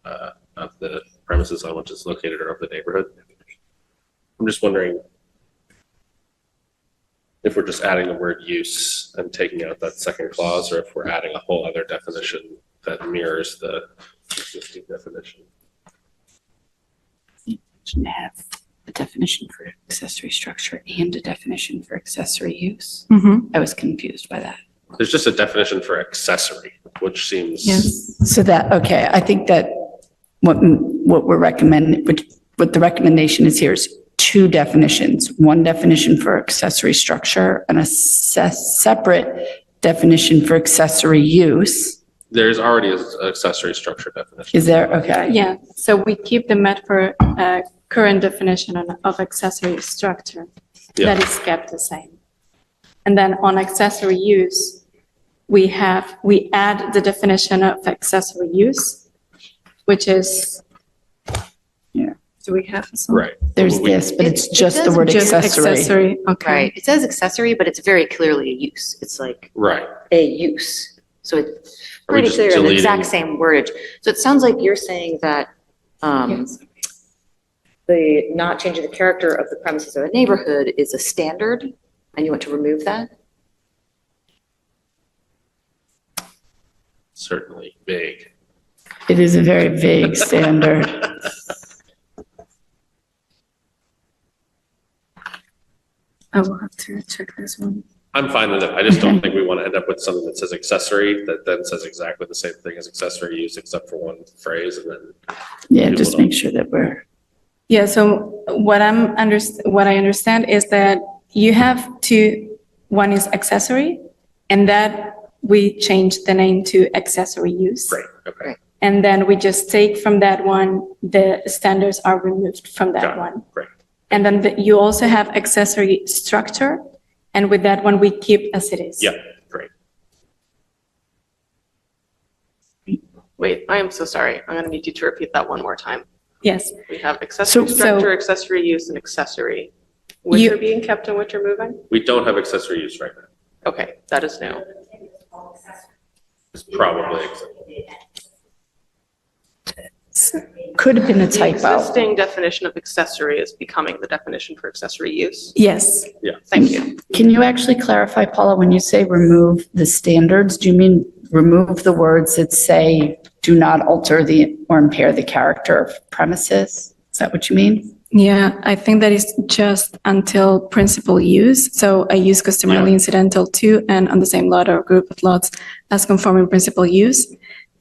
of the premises on which it's located or of the neighborhood? I'm just wondering if we're just adding the word use and taking out that second clause, or if we're adding a whole other definition that mirrors the existing definition. Shouldn't have a definition for accessory structure and a definition for accessory use. I was confused by that. There's just a definition for accessory, which seems. Yes. So okay, I think that what we're recommending, what the recommendation is here is two definitions. One definition for accessory structure and a separate definition for accessory use. There's already an accessory structure definition. Is there? Okay. Yeah, so we keep the Medford current definition of accessory structure. Yeah. That is kept the same. And then on accessory use, we add the definition of accessory use, which is. Yeah. Do we have some? Right. There's We- this, but it's It just the doesn't word Just accessory. accessory, okay. Right. It says accessory, but it's very clearly a use. It's like Right. a use. So it's Are we pretty just clear, the deleting- exact same wordage. So it sounds like you're saying that Yes. the not changing the character of the premises of a neighborhood is a standard, and you want to remove that? Certainly vague. It is a very vague standard. I will have to check this one. I'm fine with it. I just don't think we want to end up with something that says accessory that then says exactly the same thing as accessory use except for one phrase and then. Yeah, People just don't- make sure that we're, Yeah, so what I understand is that you have two, one is accessory, and that we change the name to accessory use. Great, okay. And then we just take from that one, the standards are removed from Got that it. one. Great. And then you also have accessory structure, and with that one, we keep as it is. Yeah, great. Wait, I am so sorry. I'm going to need you to repeat that one more time. Yes, We have accessory So- structure, accessory use, and accessory. Which You- are being kept and which are moving? We don't have accessory use right now. Okay, that is new. It's probably, could have been a The typo. existing definition of accessory is becoming the definition for accessory use. yes. Thank you. Can you actually clarify, Paula, when you say remove the standards, do you mean remove the words that say do not alter or impair the character of premises? Is that what you mean? Yeah, I think that is just until principal use. So a use customarily incidental to and on the same lot or group of lots as conforming principal use.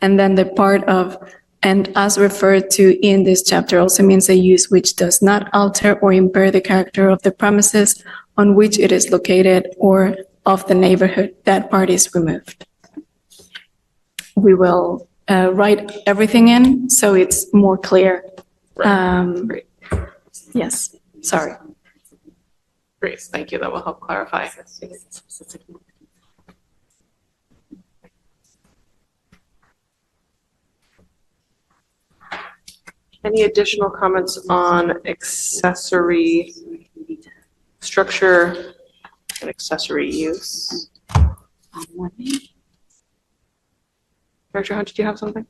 And then the part of and as referred to in this chapter also means a use which does not alter or impair the character of the premises on which it is located or of the neighborhood. That part is removed. We will write everything in so it's more clear. Great. Yes, sorry. Great, thank you. That will help clarify. Any additional comments on accessory structure and accessory use? Director Hunt, did you have something?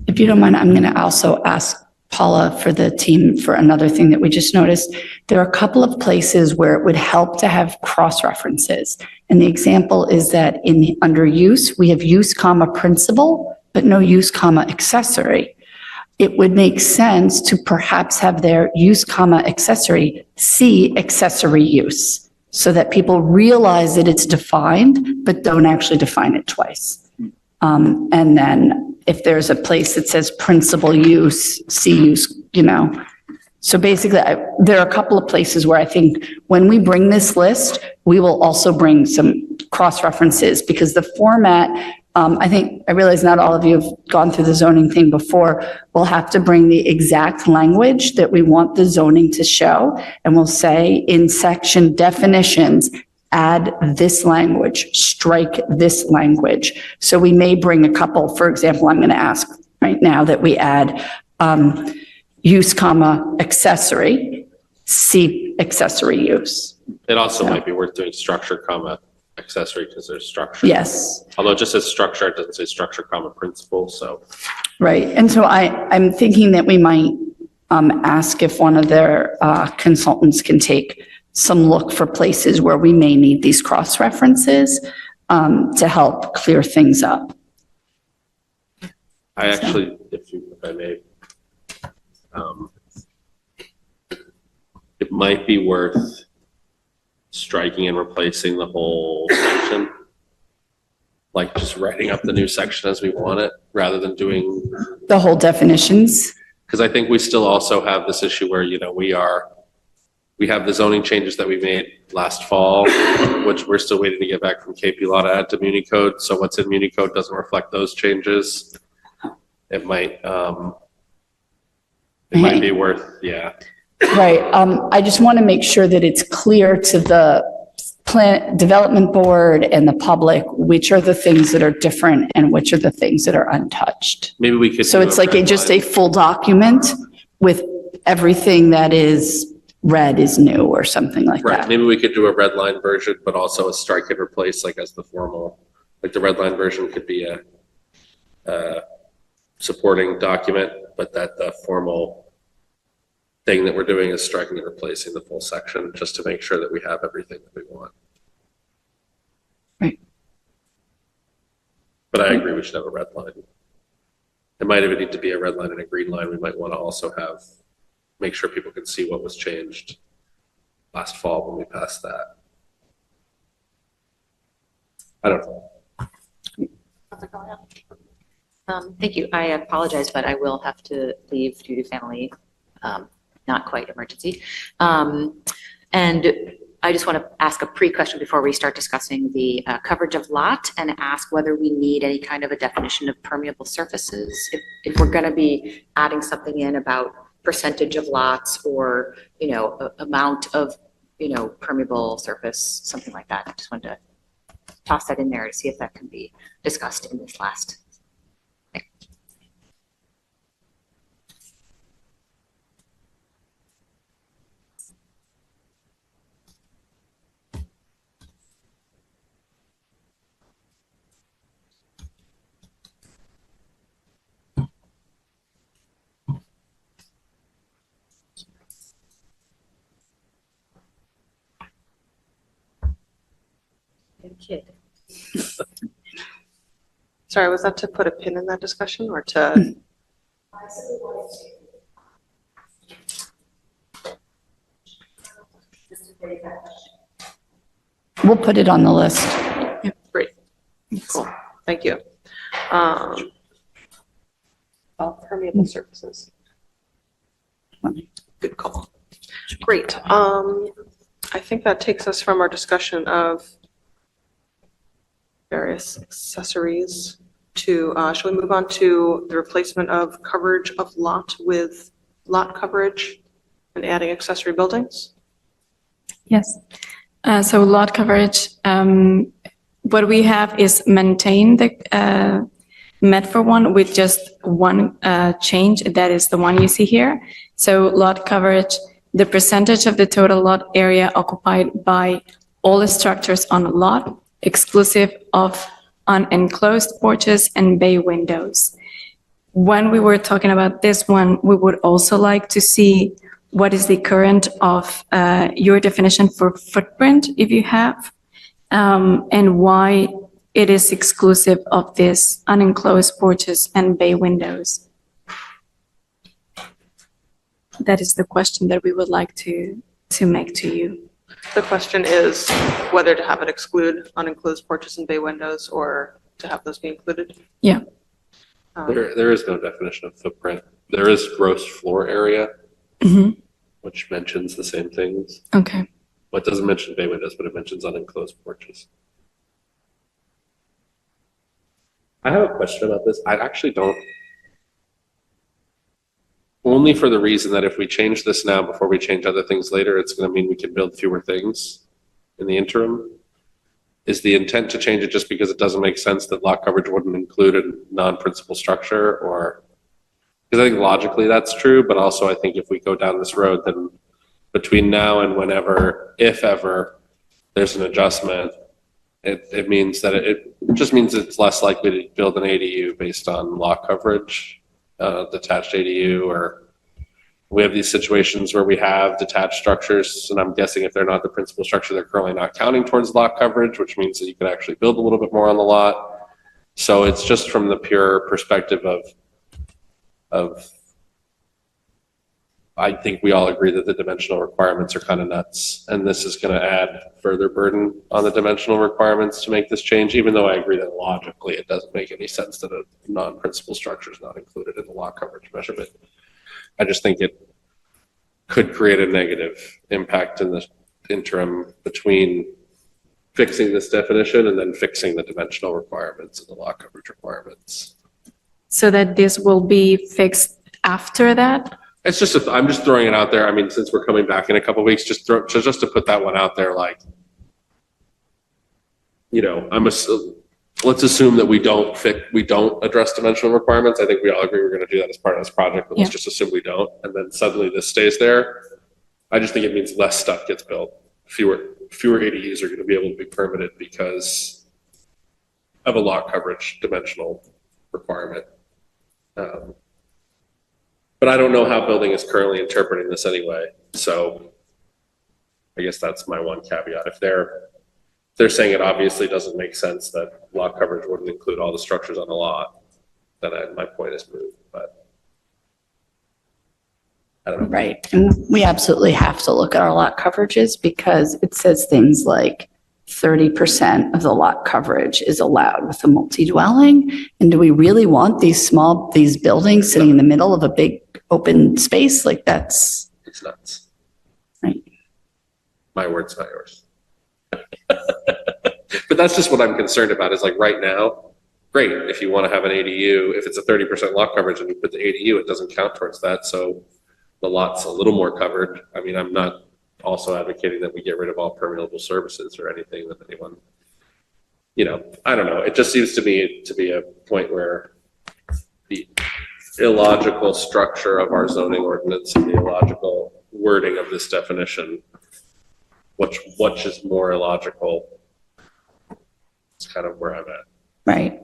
If you don't mind, I'm going to also ask Paula for the team for another thing that we just noticed. There are a couple of places where it would help to have cross-references. And the example is that under use, we have use comma principal, but no use comma accessory. It would make sense to perhaps have their use comma accessory see accessory use so that people realize that it's defined, but don't actually define it twice. And then if there's a place that says principal use, see use, So basically, there are a couple of places where I think when we bring this list, we will also bring some cross-references because the format, I realize not all of you have gone through the zoning thing before. We'll have to bring the exact language that we want the zoning to show. And we'll say in section definitions, add this language, strike this language. So we may bring a couple, for example, I'm going to ask right now that we add use comma accessory, see accessory use. It also might be worth doing structure comma accessory because there's structure. Yes. Although it just says structure, it doesn't say structure comma principal, so. Right. And so I'm thinking that we might ask if one of their consultants can take some look for places where we may need these cross-references to help clear things up. I actually, if I may, it might be worth striking and replacing the whole section. Like just writing up the new section as we want it, rather than doing. The whole definitions. Because I think we still also have this issue where, we have the zoning changes that we made last fall, which we're still waiting to get back from KP Law to add to Muni Code. So what's in Muni Code doesn't reflect those changes. It might be worth, yeah. Right. I just want to make sure that it's clear to the plan development board and the public, which are the things that are different and which are the things that are untouched. Maybe we could. So it's like just a full document with everything that is red is new or something like Right, that. maybe we could do a red line version, but also a strike and replace like as the formal, like the red line version could be a supporting document, but that the formal thing that we're doing is striking and replacing the full section just to make sure that we have everything that we want. Right. But I agree we should have a red line. It might even need to be a red line and a green line. We might want to also make sure people can see what was changed last fall when we passed that. I don't know. Thank you. I apologize, but I will have to leave due to family, not quite emergency. And I just want to ask a pre-question before we start discussing the coverage of lot and ask whether we need any kind of a definition of permeable surfaces. If we're going to be adding something in about percentage of lots or, amount of, permeable surface, something like that. I just wanted to toss that in there to see if that can be discussed in this last thing. Kid. Sorry, was that to put a pin in that discussion or to? We'll put it on the list. Great. Cool. Thank you. Permeable surfaces. Good call. Great. I think that takes us from our discussion of various accessories to, shall we move on to the replacement of coverage of lot with lot coverage and adding accessory buildings? Yes. So lot coverage, what we have is maintain the met for one with just one change. That is the one you see here. So lot coverage, the percentage of the total lot area occupied by all the structures on a lot, exclusive of unenclosed porches and bay windows. When we were talking about this one, we would also like to see what is the current of your definition for footprint, if you have, and why it is exclusive of this unenclosed porches and bay windows. That is the question that we would like to make to you. The question is whether to have it exclude unenclosed porches and bay windows or to have those be included. Yeah. There is no definition of footprint. There is gross floor area, Mhm. which mentions the same things. Okay. Well, it doesn't mention bay windows, but it mentions unenclosed porches. I have a question about this. I actually don't. Only for the reason that if we change this now before we change other things later, it's going to mean we can build fewer things in the interim. Is the intent to change it just because it doesn't make sense that lot coverage wouldn't include a non-principal structure? Or because I think logically that's true, but also I think if we go down this road, then between now and whenever, if ever, there's an adjustment, it means that it just means it's less likely to build an ADU based on lot coverage, detached ADU, or we have these situations where we have detached structures, and I'm guessing if they're not the principal structure, they're currently not counting towards lot coverage, which means that you could actually build a little bit more on the lot. So it's just from the pure perspective of I think we all agree that the dimensional requirements are kind of nuts, and this is going to add further burden on the dimensional requirements to make this change, even though I agree that logically it doesn't make any sense that a non-principal structure is not included in the lot coverage measurement. I just think it could create a negative impact in the interim between fixing this definition and then fixing the dimensional requirements and the lot coverage requirements. So that this will be fixed after that? It's just, I'm just throwing it out there. I mean, since we're coming back in a couple of weeks, just to put that one out there, like, you know, let's assume that we don't address dimensional requirements. I think we all agree we're going to do that as part of this project, but let's just assume we don't. And then suddenly this stays there. I just think it means less stuff gets built. Fewer ADUs are going to be able to be permitted because of a lot coverage dimensional requirement. But I don't know how building is currently interpreting this anyway. So I guess that's my one caveat. If they're saying it obviously doesn't make sense that lot coverage wouldn't include all the structures on the lot, then my point is moved, but I don't know. Right. And we absolutely have to look at our lot coverages because it says things like 30% of the lot coverage is allowed with a multi-dwelling. And do we really want these buildings sitting in the middle of a big open space? Like it's Nuts. Right. My words, not yours. But that's just what I'm concerned about is like right now, great. If you want to have an ADU, if it's a 30% lot coverage and you put the ADU, it doesn't count towards that. So the lot's a little more covered. I mean, I'm not also advocating that we get rid of all permeable surfaces or anything that anyone, you know, I don't know. It just seems to me to be a point where the illogical structure of our zoning ordinance and the illogical wording of this definition, which is more illogical, is kind of where I'm at. right.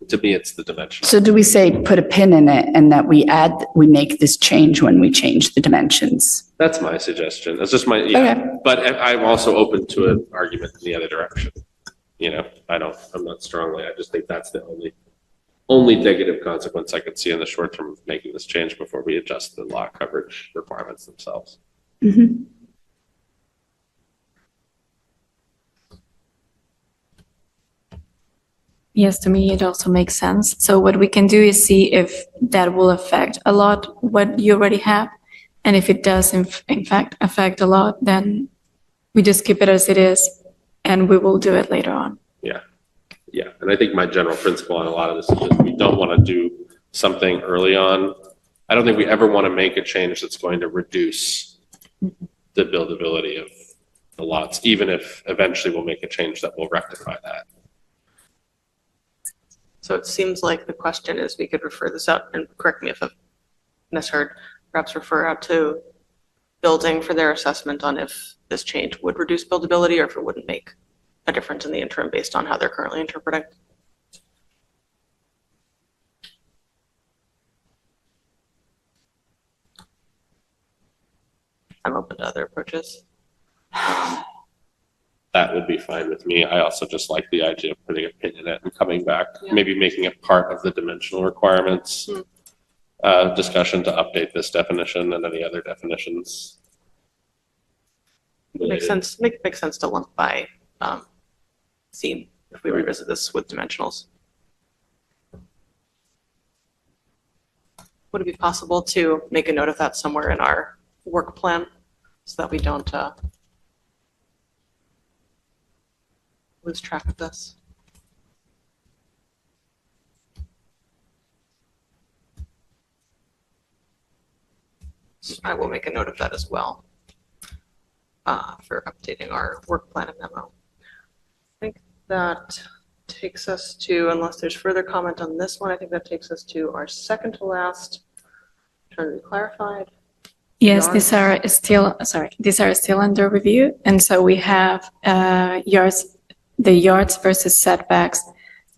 To me, it's the dimension. So do we say put a pin in it and that we make this change when we change the dimensions? That's my suggestion. That's just yeah. Okay. But I'm also open to an argument in the other direction. You know, I'm not strongly. I just think that's the only negative consequence I could see in the short term of making this change before we adjust the lot coverage requirements themselves. Mhm. Yes, to me, it also makes sense. So what we can do is see if that will affect a lot what you already have. And if it does, in fact, affect a lot, then we just keep it as it is and we will do it later on. Yeah, and I think my general principle on a lot of this is just we don't want to do something early on. I don't think we ever want to make a change that's going to reduce the buildability of the lots, even if eventually we'll make a change that will rectify that. So it seems like the question is we could refer this out, and correct me if I've misheard, perhaps refer out to building for their assessment on if this change would reduce buildability or if it wouldn't make a difference in the interim based on how they're currently interpreting. I'm open to other approaches. That would be fine with me. I also just like the idea of putting a pin in it and coming back, maybe making it part of the dimensional requirements discussion to update this definition and any other definitions. Makes sense. Makes sense to lump by theme if we revisit this with dimensionals. Would it be possible to make a note of that somewhere in our work plan so that we don't lose track of this? So I will make a note of that as well for updating our work plan and memo. I think that takes us to, unless there's further comment on this one, I think that takes us to our second to last, trying to be clarified. Yes, Yards. these are still under review. And so we have the yards versus setbacks.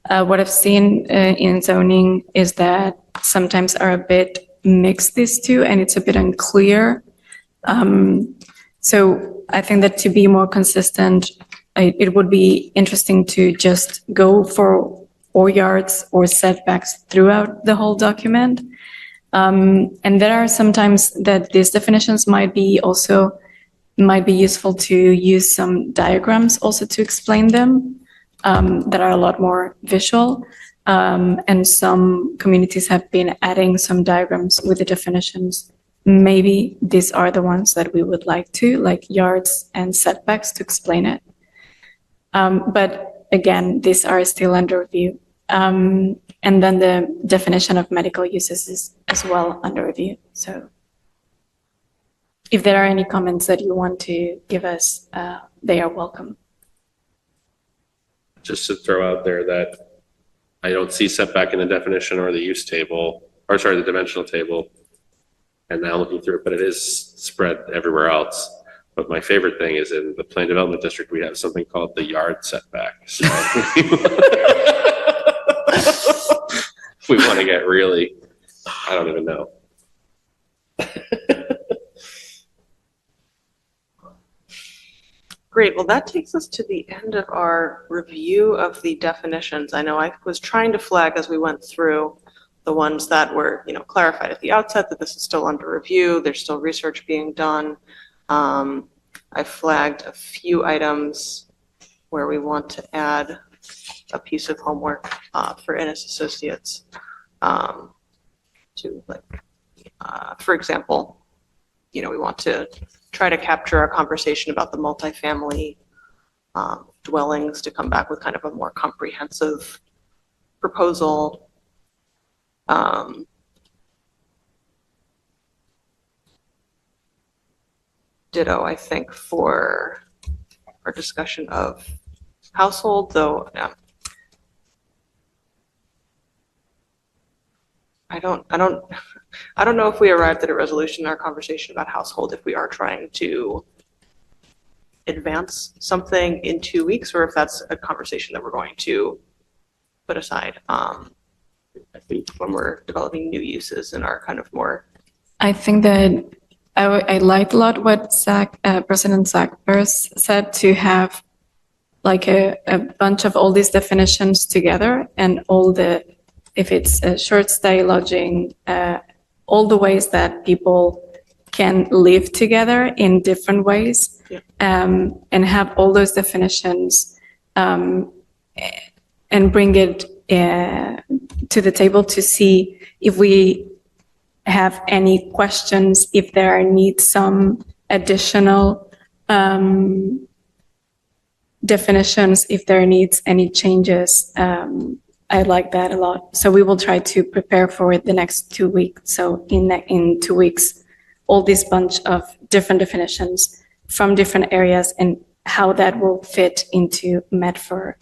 What I've seen in zoning is that sometimes are a bit mixed, these two, and it's a bit unclear. So I think that to be more consistent, it would be interesting to just go for or yards or setbacks throughout the whole document. And there are sometimes that these definitions might be useful to use some diagrams also to explain them that are a lot more visual. And some communities have been adding some diagrams with the definitions. Maybe these are the ones that we would like to, like yards and setbacks, to explain it. But again, these are still under review. And then the definition of medical uses is as well under review. So if there are any comments that you want to give us, they are welcome. Just to throw out there that I don't see setback in the definition or the use table, or sorry, the dimensional table. And now looking through it, but it is spread everywhere else. But my favorite thing is in the Plan Development District, we have something called the yard setback. So if we want to get really, I don't even know. Great. Well, that takes us to the end of our review of the definitions. I know I was trying to flag as we went through the ones that were, clarified at the outset that this is still under review. There's still research being done. I flagged a few items where we want to add a piece of homework for Innis Associates to, for example, we want to try to capture our conversation about the multifamily dwellings to come back with kind of a more comprehensive proposal. Ditto, I think, for our discussion of household, though. I don't know if we arrived at a resolution in our conversation about household if we are trying to advance something in 2 weeks, or if that's a conversation that we're going to put aside. I think when we're developing new uses and our kind of more. I think that I liked a lot what President Zach Burrs said, to have like a bunch of all these definitions together and if it's a short stay lodging, all the ways that people can live together in different ways, and have all those definitions and bring it to the table to see if we have any questions, if there need some additional definitions, if there needs any changes. I like that a lot. So we will try to prepare for the next 2 weeks. So in 2 weeks, all this bunch of different definitions from different areas and how that will fit into Medford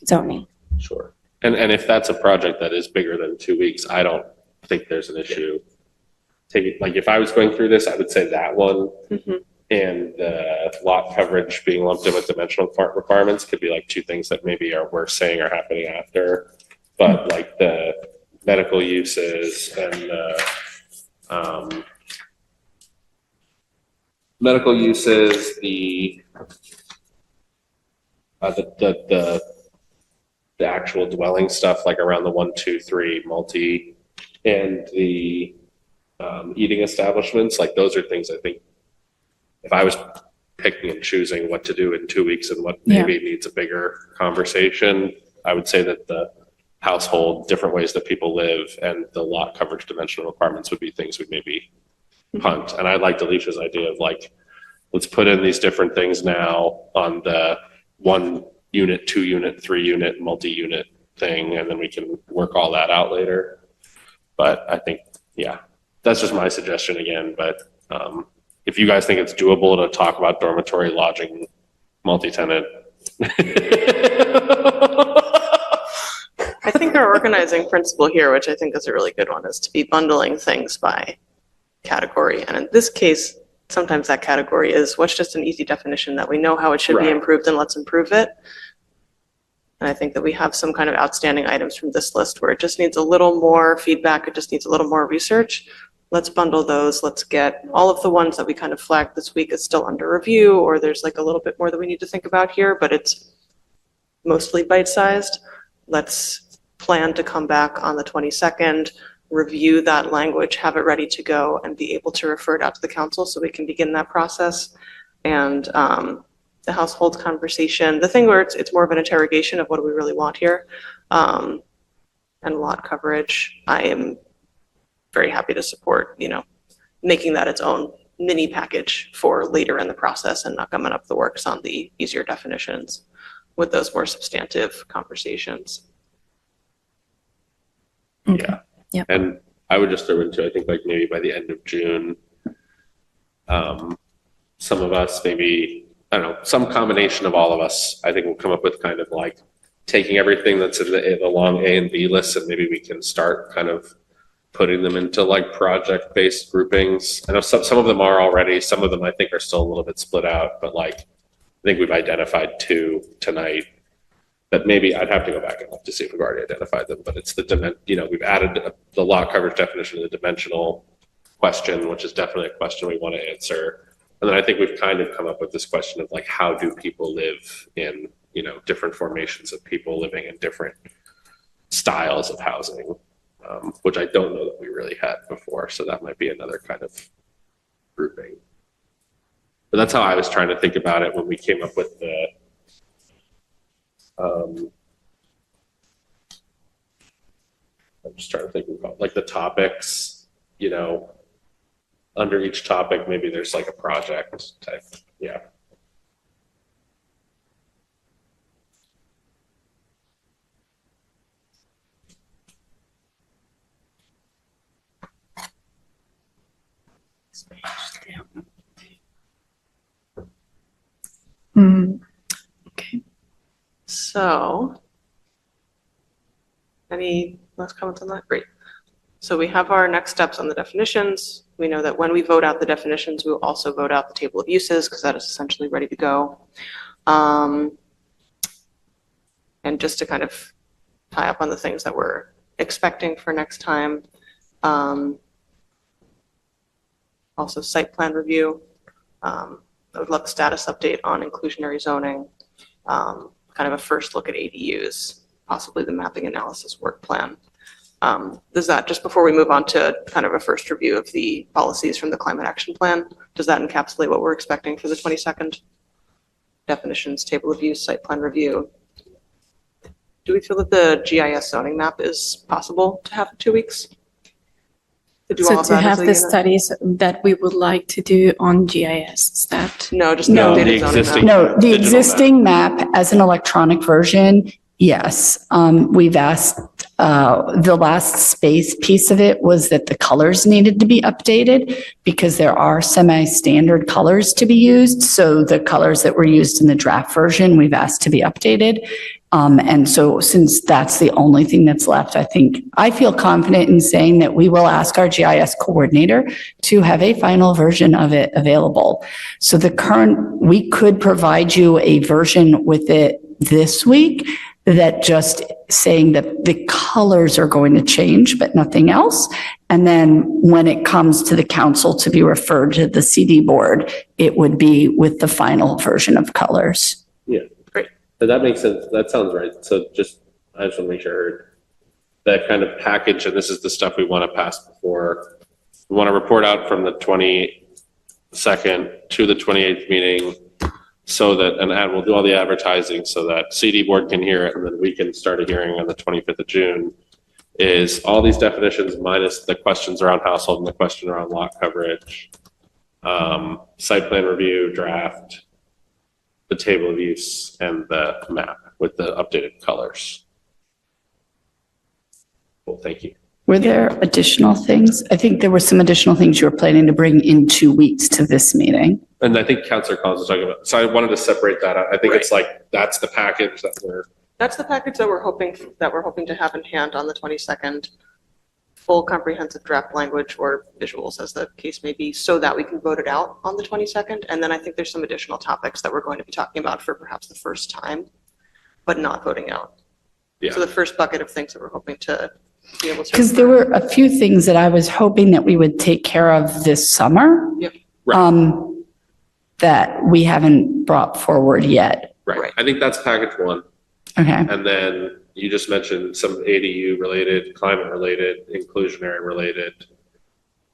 zoning. Sure. And if that's a project that is bigger than 2 weeks, I don't think there's an issue. Like if I was going through this, I would say that one and the lot coverage being lumped in with dimensional requirements could be like two things that maybe are worth saying are happening after. But like the medical uses and the medical uses, the actual dwelling stuff, like around the 1, 2, 3 multi, and the eating establishments, like those are things I think if I was picking and choosing what to do in 2 weeks and what maybe needs a bigger conversation, I would say that the household, different ways that people live, and the lot coverage dimensional requirements would be things we'd maybe punt. And I liked Alicia's idea of like, let's put in these different things now on the 1 unit, 2 unit, 3 unit, multi-unit thing, and then we can work all that out later. But I think, yeah, that's just my suggestion again. But if you guys think it's doable to talk about dormitory lodging, multi-tenant. I think our organizing principle here, which I think is a really good one, is to be bundling things by category. And in this case, sometimes that category is what's just an easy definition that we know how it should be improved and let's improve it. And I think that we have some kind of outstanding items from this list where it just needs a little more feedback, it just needs a little more research. Let's bundle those. Let's get all of the ones that we kind of flagged this week is still under review, or there's like a little bit more that we need to think about here, but it's mostly bite-sized. Let's plan to come back on the 22nd, review that language, have it ready to go, and be able to refer it out to the council so we can begin that process. And the household conversation, the thing where it's more of an interrogation of what do we really want here, and lot coverage, I am very happy to support, making that its own mini package for later in the process and not gumming up the works on the easier definitions with those more substantive conversations. Yeah. Yep. And I would just throw into, I think like maybe by the end of June, some of us, maybe, I don't know, some combination of all of us, I think we'll come up with kind of like taking everything that's in the long A and B lists, and maybe we can start kind of putting them into like project-based groupings. I know some of them are already, some of them I think are still a little bit split out, but like, I think we've identified 2 tonight. But maybe I'd have to go back and look to see if we've already identified them, but it's the, we've added the lot coverage definition to the dimensional question, which is definitely a question we want to answer. And then I think we've kind of come up with this question of like, how do people live in, different formations of people living in different styles of housing, which I don't know that we really had before. So that might be another kind of grouping. But that's how I was trying to think about it when we came up with the, I'm just trying to think about like the topics, under each topic, maybe there's like a project type. Yeah. Okay. So, any last comments on that? Great. So we have our next steps on the definitions. We know that when we vote out the definitions, we will also vote out the table of uses because that is essentially ready to go. And just to kind of tie up on the things that we're expecting for next time. Also site plan review. I would love a status update on inclusionary zoning. Kind of a first look at ADUs, possibly the mapping analysis work plan. Does that, just before we move on to kind of a first review of the policies from the climate action plan, does that encapsulate what we're expecting for the 22nd? Definitions, table of use, site plan review, do we feel that the GIS zoning map is possible to have in 2 weeks? To do all So of to that as have a the unit? studies that we would like to do on GIS, is that? No, just the No, updated the zoning existing- map. No, the Digital map. existing map as an electronic version, yes. We've asked, the last space piece of it was that the colors needed to be updated because there are semi-standard colors to be used. So the colors that were used in the draft version, we've asked to be updated. And so since that's the only thing that's left, I feel confident in saying that we will ask our GIS coordinator to have a final version of it available. So we could provide you a version with it this week that just saying that the colors are going to change, but nothing else. And then when it comes to the council to be referred to the CD board, it would be with the final version of colors. But that makes sense. That sounds right. So I just want to make sure I heard that kind of package, and this is the stuff we want to pass before. We want to report out from the 22nd to the 28th meeting so that, and we'll do all the advertising so that CD board can hear it and then we can start a hearing on the 25th of June. Is all these definitions minus the questions around household and the question around lot coverage, site plan review, draft, the table of use, and the map with the updated colors. Well, thank you. Were there additional things? I think there were some additional things you were planning to bring in 2 weeks to this meeting. And I think Councilor Collins was talking about, so I wanted to separate that out. I think it's like, that's the package that That's the package that we're hoping to have in hand on the 22nd. Full comprehensive draft language or visuals as the case may be, so that we can vote it out on the 22nd. And then I think there's some additional topics that we're going to be talking about for perhaps the first time, but not voting out. Yeah. So the first bucket of things that we're hoping to be able to. Because there were a few things that I was hoping that we would take care of this summer. Yep. That we haven't brought forward yet. right. I think that's package one. Okay. And then you just mentioned some ADU related, climate related, inclusionary related.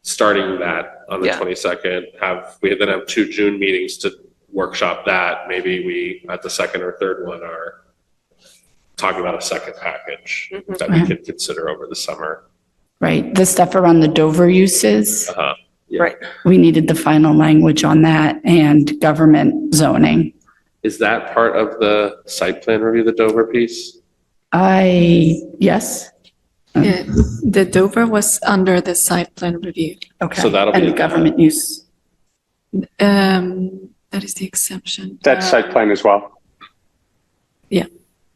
Starting that on the Yeah. 22nd, we then have 2 June meetings to workshop that. Maybe we, at the second or third one, are talking about a second package Mhm. that we could consider over the summer. Right. The stuff around the Dover uses, Yeah. Right. we needed the final language on that and government zoning. Is that part of the site plan review, the Dover piece? Yes. Yeah, the Dover was under the site plan review. Okay. So that'll be- And government use. That is the exception. That's site plan as well.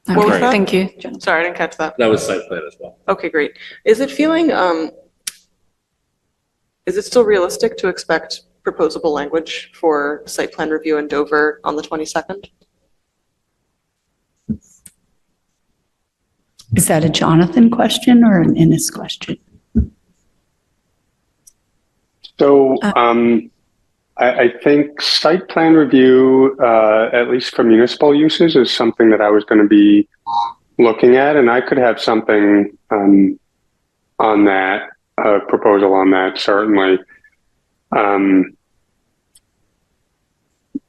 What was Okay, that? thank you, John. Sorry, I didn't catch that. That was site plan as well. Okay, great. Is it feeling, is it still realistic to expect proposable language for site plan review in Dover on the 22nd? Is that a Jonathan question or an Innes question? So I think site plan review, at least for municipal uses, is something that I was going to be looking at, and I could have something on that, proposal on that, certainly.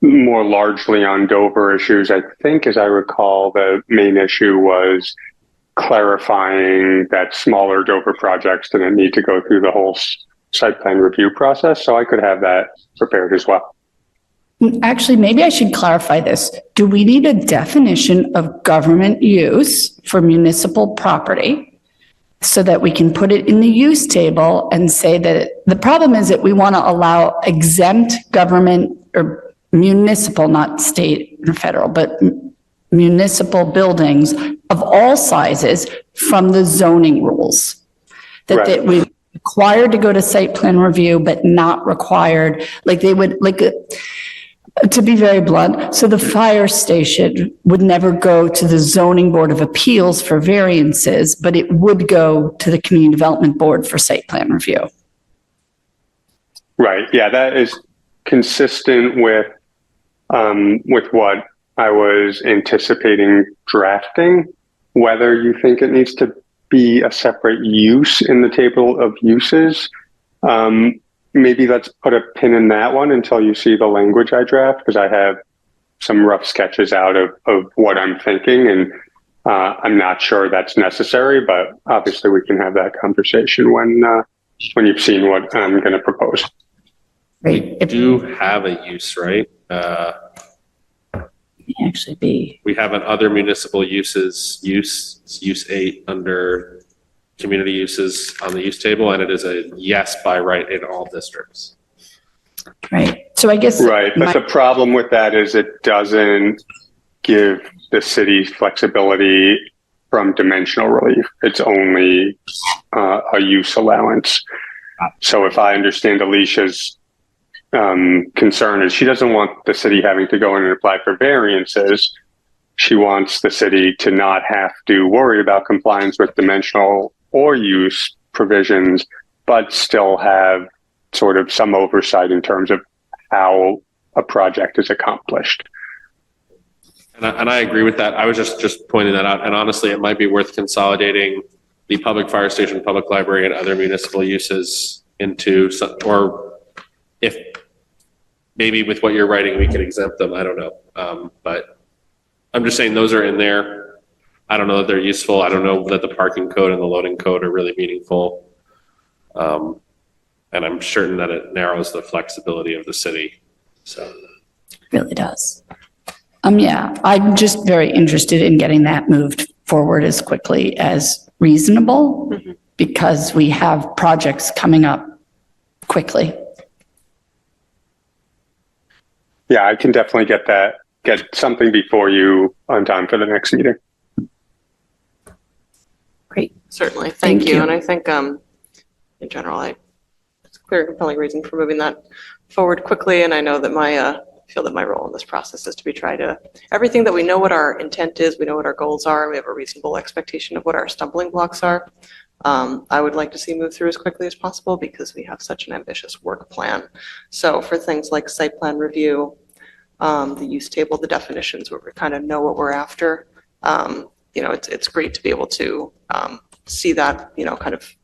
More largely on Dover issues. I think, as I recall, the main issue was clarifying that smaller Dover projects didn't need to go through the whole site plan review process, so I could have that prepared as well. Actually, maybe I should clarify this. Do we need a definition of government use for municipal property so that we can put it in the use table and say that the problem is that we want to allow exempt government or municipal, not state or federal, but municipal buildings of all sizes from the zoning rules? That Right. we required to go to site plan review, but not required, like they would, like, to be very blunt, so the fire station would never go to the zoning board of appeals for variances, but it would go to the community development board for site plan review. Right, yeah, that is consistent with what I was anticipating drafting. Whether you think it needs to be a separate use in the table of uses, maybe let's put a pin in that one until you see the language I draft, because I have some rough sketches out of what I'm thinking. And I'm not sure that's necessary, but obviously we can have that conversation when you've seen what I'm going to propose. Right? We do have a use, right? Actually be. We have an other municipal uses, use 8 under community uses on the use table, and it is a yes by right in all districts. Right. So I guess. Right, but the problem with that is it doesn't give the city flexibility from dimensional relief. It's only a use allowance. So if I understand Alicia's concern is she doesn't want the city having to go in and apply for variances. She wants the city to not have to worry about compliance with dimensional or use provisions, but still have sort of some oversight in terms of how a project is accomplished. And I agree with that. I was just pointing that out. And honestly, it might be worth consolidating the public fire station, public library, and other municipal uses into some, or if maybe with what you're writing, we can exempt them. I don't know. But I'm just saying those are in there. I don't know that they're useful. I don't know that the parking code and the loading code are really meaningful. And I'm certain that it narrows the flexibility of the city. So. Really does. Yeah, I'm just very interested in getting that moved forward as quickly as reasonable because we have projects coming up quickly. Yeah, I can definitely get something before you on time for the next meeting. Great. Certainly, Thank thank you. you. And I think, in general, it's a clear and compelling reason for moving that forward quickly. And I know that I feel that my role in this process is to try to, everything that we know what our intent is, we know what our goals are, we have a reasonable expectation of what our stumbling blocks are. I would like to see move through as quickly as possible because we have such an ambitious work plan. So for things like site plan review, the use table, the definitions where we kind of know what we're after, it's great to be able to see that, kind of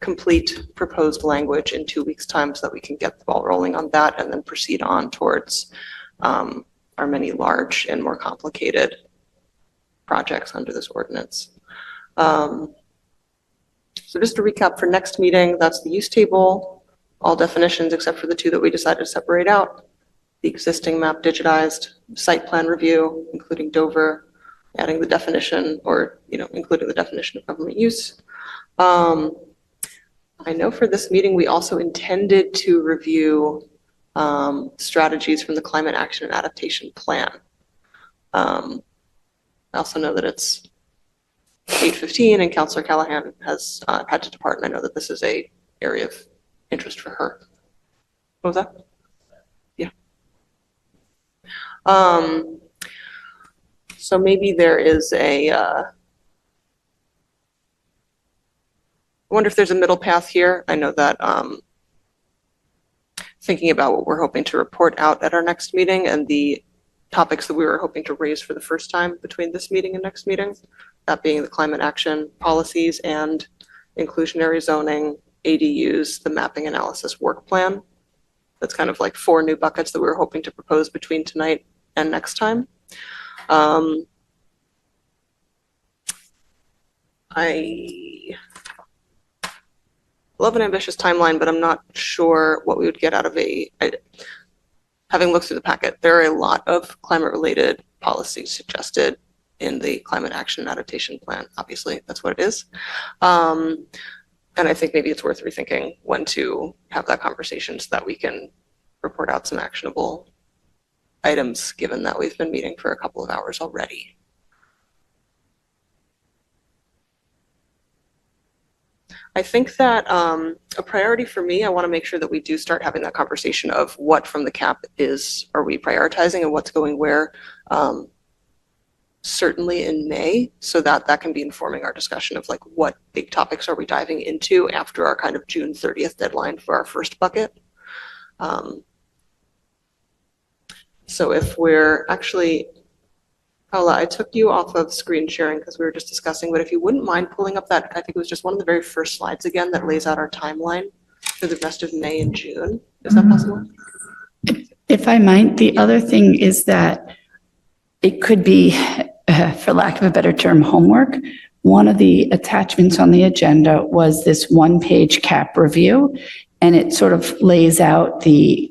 complete proposed language in 2 weeks' time so that we can get the ball rolling on that and then proceed on towards our many large and more complicated projects under this ordinance. So just to recap for next meeting, that's the use table, all definitions except for the 2 that we decided to separate out, the existing map digitized, site plan review, including Dover, adding the definition or, including the definition of government use. I know for this meeting, we also intended to review strategies from the Climate Action and Adaptation Plan. I also know that it's 8:15 and Councillor Callahan has had to depart, and I know that this is a area of interest for her. What was that? Yeah. So maybe there is I wonder if there's a middle path here. I know that thinking about what we're hoping to report out at our next meeting and the topics that we were hoping to raise for the first time between this meeting and next meeting, that being the climate action policies and inclusionary zoning, ADUs, the mapping analysis work plan. That's kind of like 4 new buckets that we were hoping to propose between tonight and next time. I love an ambitious timeline, but I'm not sure what we would get out of having looked through the packet, there are a lot of climate-related policies suggested in the Climate Action and Adaptation Plan. Obviously, that's what it is. And I think maybe it's worth rethinking when to have that conversation so that we can report out some actionable items, given that we've been meeting for a couple of hours already. I think that a priority for me, I want to make sure that we do start having that conversation of what from the CAP are we prioritizing and what's going where, certainly in May, so that can be informing our discussion of like what big topics are we diving into after our kind of June 30th deadline for our first bucket. So if we're actually, Paula, I took you off of screen sharing because we were just discussing, but if you wouldn't mind pulling up that, I think it was just one of the very first slides again that lays out our timeline for the rest of May and June. Is that possible? If I might, the other thing is that it could be for lack of a better term, homework. One of the attachments on the agenda was this one-page CAP review, and it sort of lays out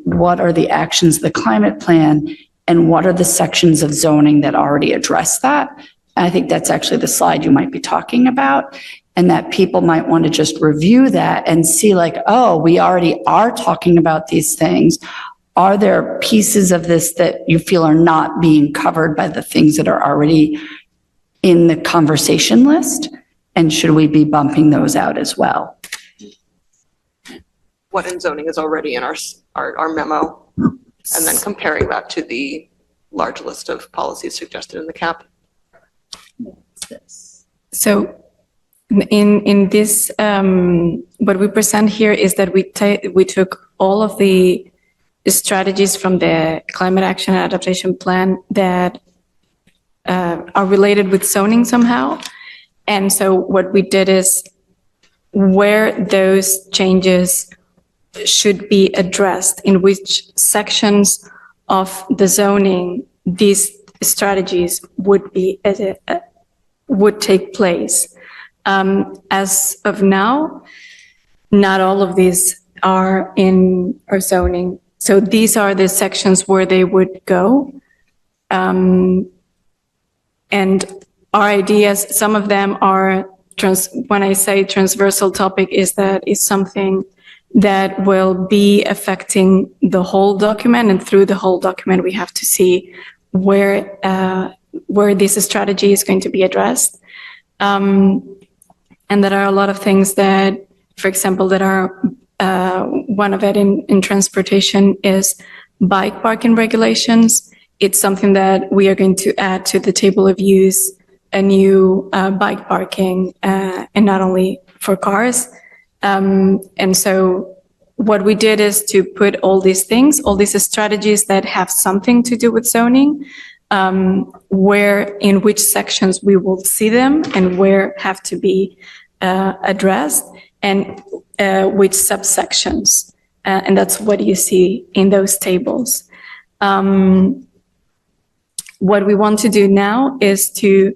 what are the actions of the climate plan and what are the sections of zoning that already address that. I think that's actually the slide you might be talking about, and that people might want to just review that and see like, oh, we already are talking about these things. Are there pieces of this that you feel are not being covered by the things that are already in the conversation list? And should we be bumping those out as well? What in zoning is already in our memo, and then comparing that to the large list of policies suggested in the CAP. So in this, what we present here is that we took all of the strategies from the Climate Action and Adaptation Plan that are related with zoning somehow. And so what we did is where those changes should be addressed, in which sections of the zoning these strategies would take place. As of now, not all of these are in our zoning. So these are the sections where they would go. And our ideas, some of them are, when I say transversal topic, is that is something that will be affecting the whole document, and through the whole document, we have to see where this strategy is going to be addressed. And there are a lot of things that, for example, that are, one of it in transportation is bike parking regulations. It's something that we are going to add to the table of use, a new bike parking, and not only for cars. And so what we did is to put all these things, all these strategies that have something to do with zoning, where in which sections we will see them and where have to be addressed, and which subsections. And that's what you see in those tables. What we want to do now is to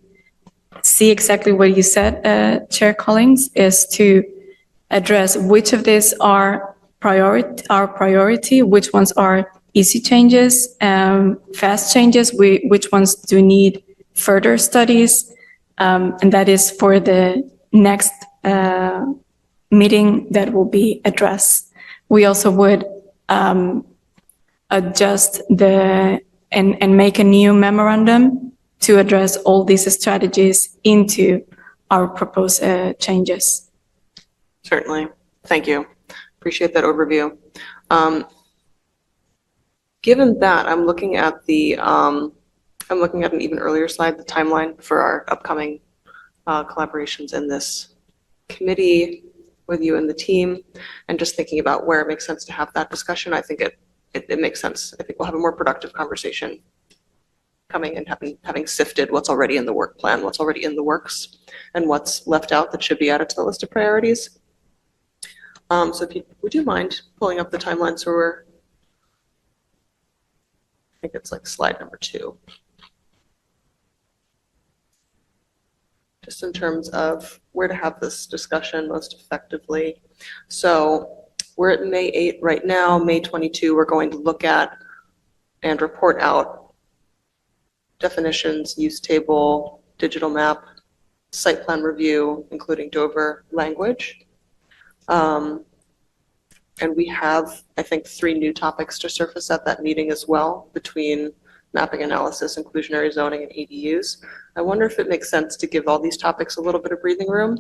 see exactly what you said, Chair Collins, is to address which of these are priority, which ones are easy changes, fast changes, which ones do need further studies, and that is for the next meeting that will be addressed. We also would adjust and make a new memorandum to address all these strategies into our proposed changes. Certainly. Thank you. Appreciate that overview. Given that, I'm looking at an even earlier slide, the timeline for our upcoming collaborations in this committee with you and the team, and just thinking about where it makes sense to have that discussion. I think it makes sense. I think we'll have a more productive conversation coming and having sifted what's already in the work plan, what's already in the works, and what's left out that should be added to the list of priorities. So if would you mind pulling up the timeline so I think it's like slide number 2. Just in terms of where to have this discussion most effectively. So we're at May 8 right now. May 22, we're going to look at and report out definitions, use table, digital map, site plan review, including Dover language. And we have, I think, 3 new topics to surface at that meeting as well, between mapping analysis, inclusionary zoning, and ADUs. I wonder if it makes sense to give all these topics a little bit of breathing room.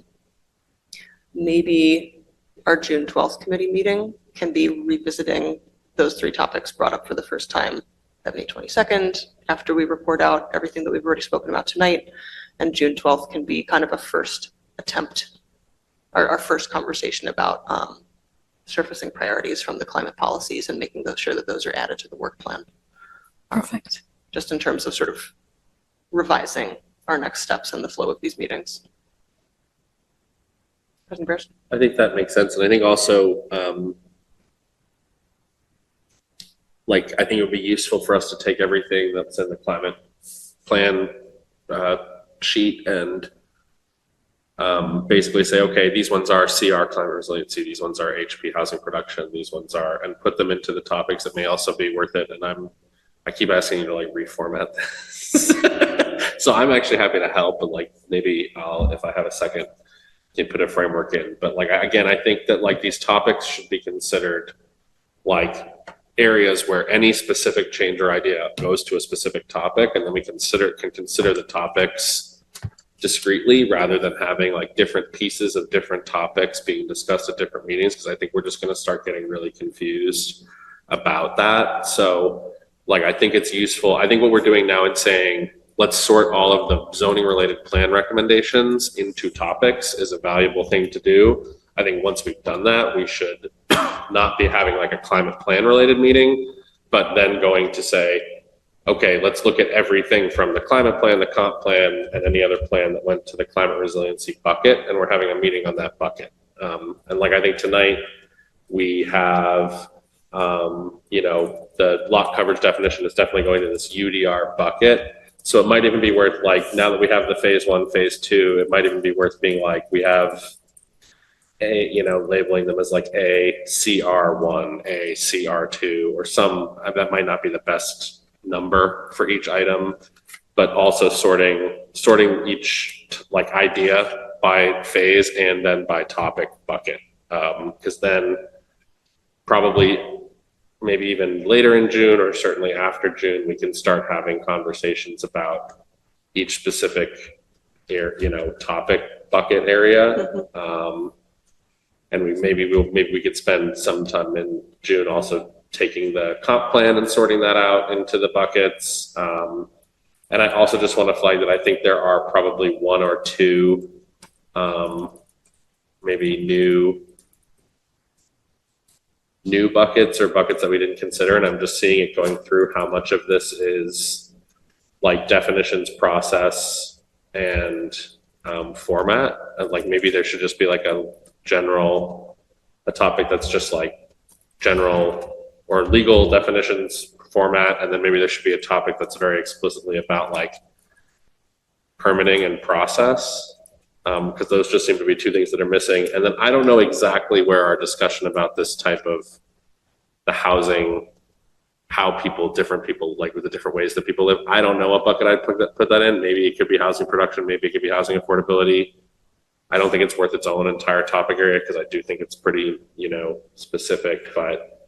Maybe our June 12th committee meeting can be revisiting those 3 topics brought up for the first time at May 22nd, after we report out everything that we've already spoken about tonight. And June 12th can be kind of a first attempt, our first conversation about surfacing priorities from the climate policies and making sure that those are added to the work plan. Perfect. Just in terms of sort of revising our next steps in the flow of these meetings. President Bears? I think that makes sense. And I think also, I think it would be useful for us to take everything that's in the climate plan sheet and basically say, okay, these ones are CR climate resiliency, these ones are HP housing production, these ones are, and put them into the topics that may also be worth it. And I keep asking you to like reformat this. So I'm actually happy to help, and like maybe I'll, if I have a second, can put a framework in. But like, again, I think that like these topics should be considered like areas where any specific change or idea goes to a specific topic, and then we can consider the topics discretely rather than having like different pieces of different topics being discussed at different meetings, because I think we're just going to start getting really confused about that. So like, I think it's useful. I think what we're doing now in saying, let's sort all of the zoning related plan recommendations into topics is a valuable thing to do. I think once we've done that, we should not be having like a climate plan related meeting, but then going to say, okay, let's look at everything from the climate plan, the comp plan, and any other plan that went to the climate resiliency bucket. And we're having a meeting on that bucket. And like, I think tonight we have, you know, the lot coverage definition is definitely going to this UDR bucket. So it might even be worth like, now that we have the phase 1, phase 2, it might even be worth being like, we have a, you know, labeling them as like a CR1, a CR2, or some, that might not be the best number for each item, but also sorting each like idea by phase and then by topic bucket. Because then probably maybe even later in June or certainly after June, we can start having conversations about each specific, you know, topic bucket area. And maybe we could spend some time in June also taking the comp plan and sorting that out into the buckets. And I also just want to flag that I think there are probably 1 or 2 maybe new buckets or buckets that we didn't consider. And I'm just seeing it going through how much of this is like definitions, process, and format. And like, maybe there should just be like a topic that's just like general or legal definitions, format. And then maybe there should be a topic that's very explicitly about like permitting and process. Because those just seem to be 2 things that are missing. And then I don't know exactly where our discussion about this type of the housing, how different people, like with the different ways that people live. I don't know what bucket I'd put that in. Maybe it could be housing production. Maybe it could be housing affordability. I don't think it's worth its own entire topic area because I do think it's pretty, you know, specific. But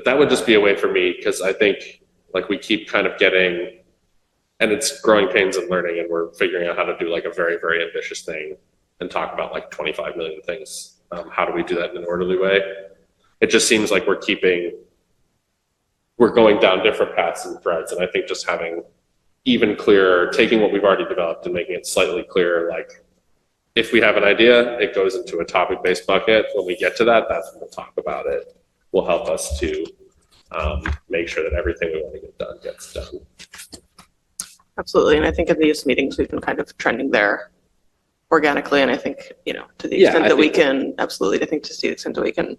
that would just be a way for me, because I think like we keep kind of getting, and it's growing pains and learning, and we're figuring out how to do like a very, very ambitious thing and talk about like 25 million things. How do we do that in an orderly way? It just seems like we're going down different paths and threads. And I think just having even clearer, taking what we've already developed and making it slightly clearer, like if we have an idea, it goes into a topic-based bucket. When we get to that, that's when we'll talk about it. Will help us to make sure that everything we want to get done gets done. Absolutely. And I think in these meetings, we've been kind of trending there organically. And I think, you know, to the extent that we can, absolutely, I think to the extent that we can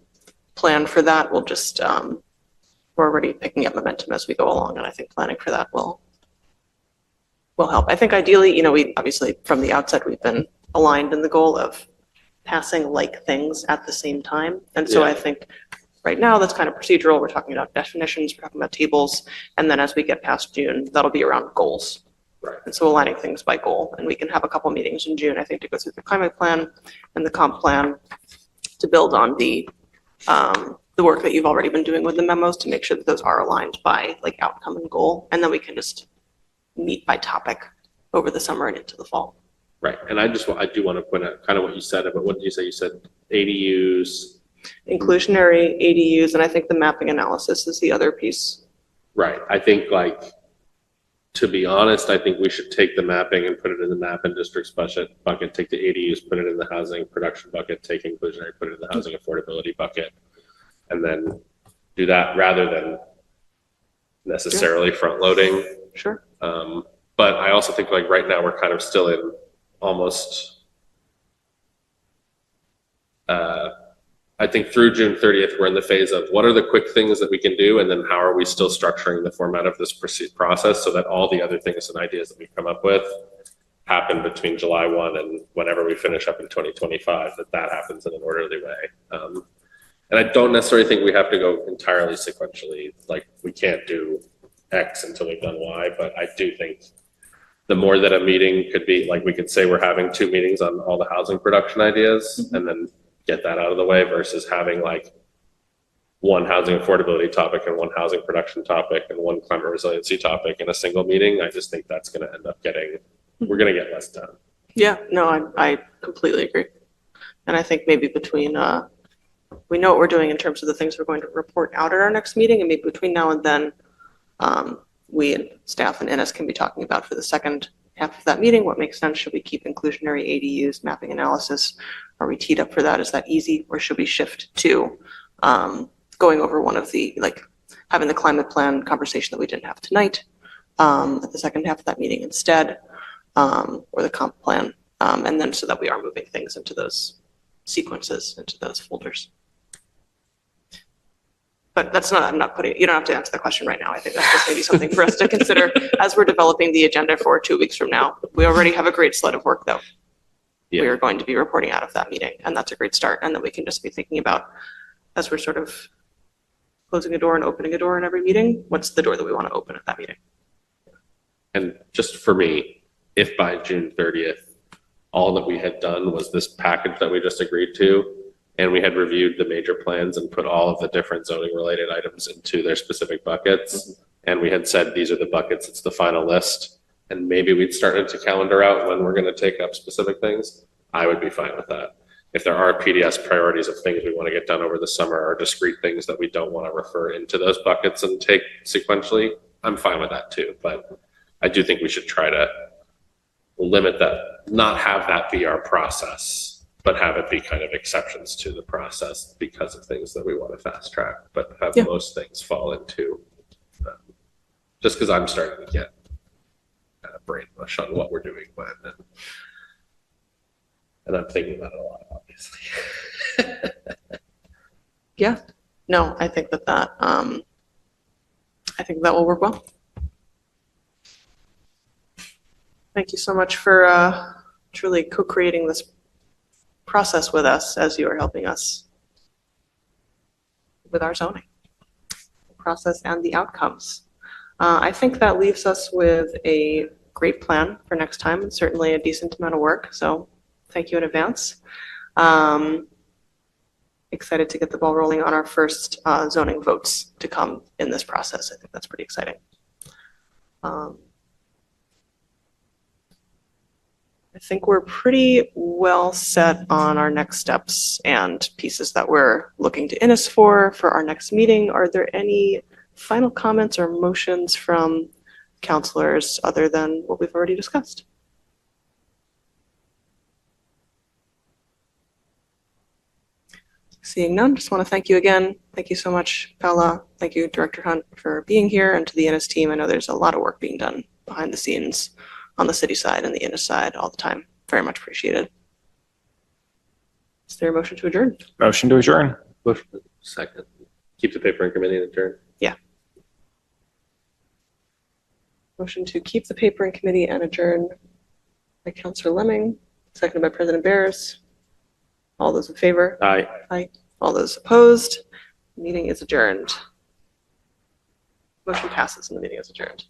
plan for that, we'll just, we're already picking up momentum as we go along. And I think planning for that will help. I think ideally, you know, we obviously from the outset, we've been aligned in the goal of passing like things at the same time. And so I think right now that's kind of procedural. We're talking about definitions, we're talking about tables. And then as we get past June, that'll be around goals. Right. And so aligning things by goal, and we can have a couple meetings in June, I think, to go through the climate plan and the comp plan to build on the work that you've already been doing with the memos to make sure that those are aligned by like outcome and goal. And then we can just meet by topic over the summer and into the fall. Right. And I do want to point out kind of what you said, but what did you say? You said ADUs. Inclusionary ADUs, and I think the mapping analysis is the other piece. Right. I think like, to be honest, I think we should take the mapping and put it in the map and districts bucket, take the ADUs, put it in the housing production bucket, take inclusionary, put it in the housing affordability bucket, and then do that rather than necessarily front loading. Sure. But I also think like right now we're kind of still in almost I think through June 30th, we're in the phase of what are the quick things that we can do, and then how are we still structuring the format of this process so that all the other things and ideas that we come up with happen between July 1 and whenever we finish up in 2025, that happens in an orderly way. And I don't necessarily think we have to go entirely sequentially, like we can't do X until we've done Y, but I do think the more that a meeting could be, like we could say we're having 2 meetings on all the housing production ideas and then get that out of the way versus having like one housing affordability topic and one housing production topic and one climate resiliency topic in a single meeting. I just think that's going to end up we're going to get less done. Yeah, no, I completely agree. And I think maybe between, we know what we're doing in terms of the things we're going to report out at our next meeting, and maybe between now and then, we and staff and NS can be talking about for the second half of that meeting, what makes sense. Should we keep inclusionary ADUs, mapping analysis? Are we teed up for that? Is that easy? Or should we shift to going over one of the, like having the climate plan conversation that we didn't have tonight at the second half of that meeting instead, or the comp plan, and then so that we are moving things into those sequences, into those folders. But that's not, I'm not putting, you don't have to answer the question right now. I think that's just maybe something for us to consider as we're developing the agenda for 2 weeks from now. We already have a great slate of work though. Yeah. We are going to be reporting out of that meeting, and that's a great start. And then we can just be thinking about, as we're sort of closing a door and opening a door in every meeting, what's the door that we want to open at that meeting? And just for me, if by June 30th, all that we had done was this package that we just agreed to, and we had reviewed the major plans and put all of the different zoning related items into their specific buckets, and we had said, these are the buckets, it's the final list, and maybe we'd started to calendar out when we're going to take up specific things, I would be fine with that. If there are PDS priorities of things we want to get done over the summer or discrete things that we don't want to refer into those buckets and take sequentially, I'm fine with that too. But I do think we should try to limit that, not have that be our process, but have it be kind of exceptions to the process because of things that we want to fast track, but have most things fall into, just because I'm starting to get kind of brain mush on what we're doing when, and I'm thinking about it a lot, obviously. Yeah, no, I think that I think that will work well. Thank you so much for truly co-creating this process with us as you are helping us with our zoning process and the outcomes. I think that leaves us with a great plan for next time and certainly a decent amount of work. So thank you in advance. Excited to get the ball rolling on our first zoning votes to come in this process. I think that's pretty exciting. I think we're pretty well set on our next steps and pieces that we're looking to Innis for our next meeting. Are there any final comments or motions from counselors other than what we've already discussed? Seeing none, just want to thank you again. Thank you so much, Paula. Thank you, Director Hunt, for being here, and to the Innis team. I know there's a lot of work being done behind the scenes on the city side and the Innis side all the time. Very much appreciated. Is there a motion to adjourn? Motion to adjourn. Second. Keep the paper in committee and adjourn. Motion to keep the paper in committee and adjourn by Councilor Lemming, seconded by President Barris. All those in favor? Aye. Aye. All those opposed? Meeting is adjourned. Motion passes and the meeting is adjourned.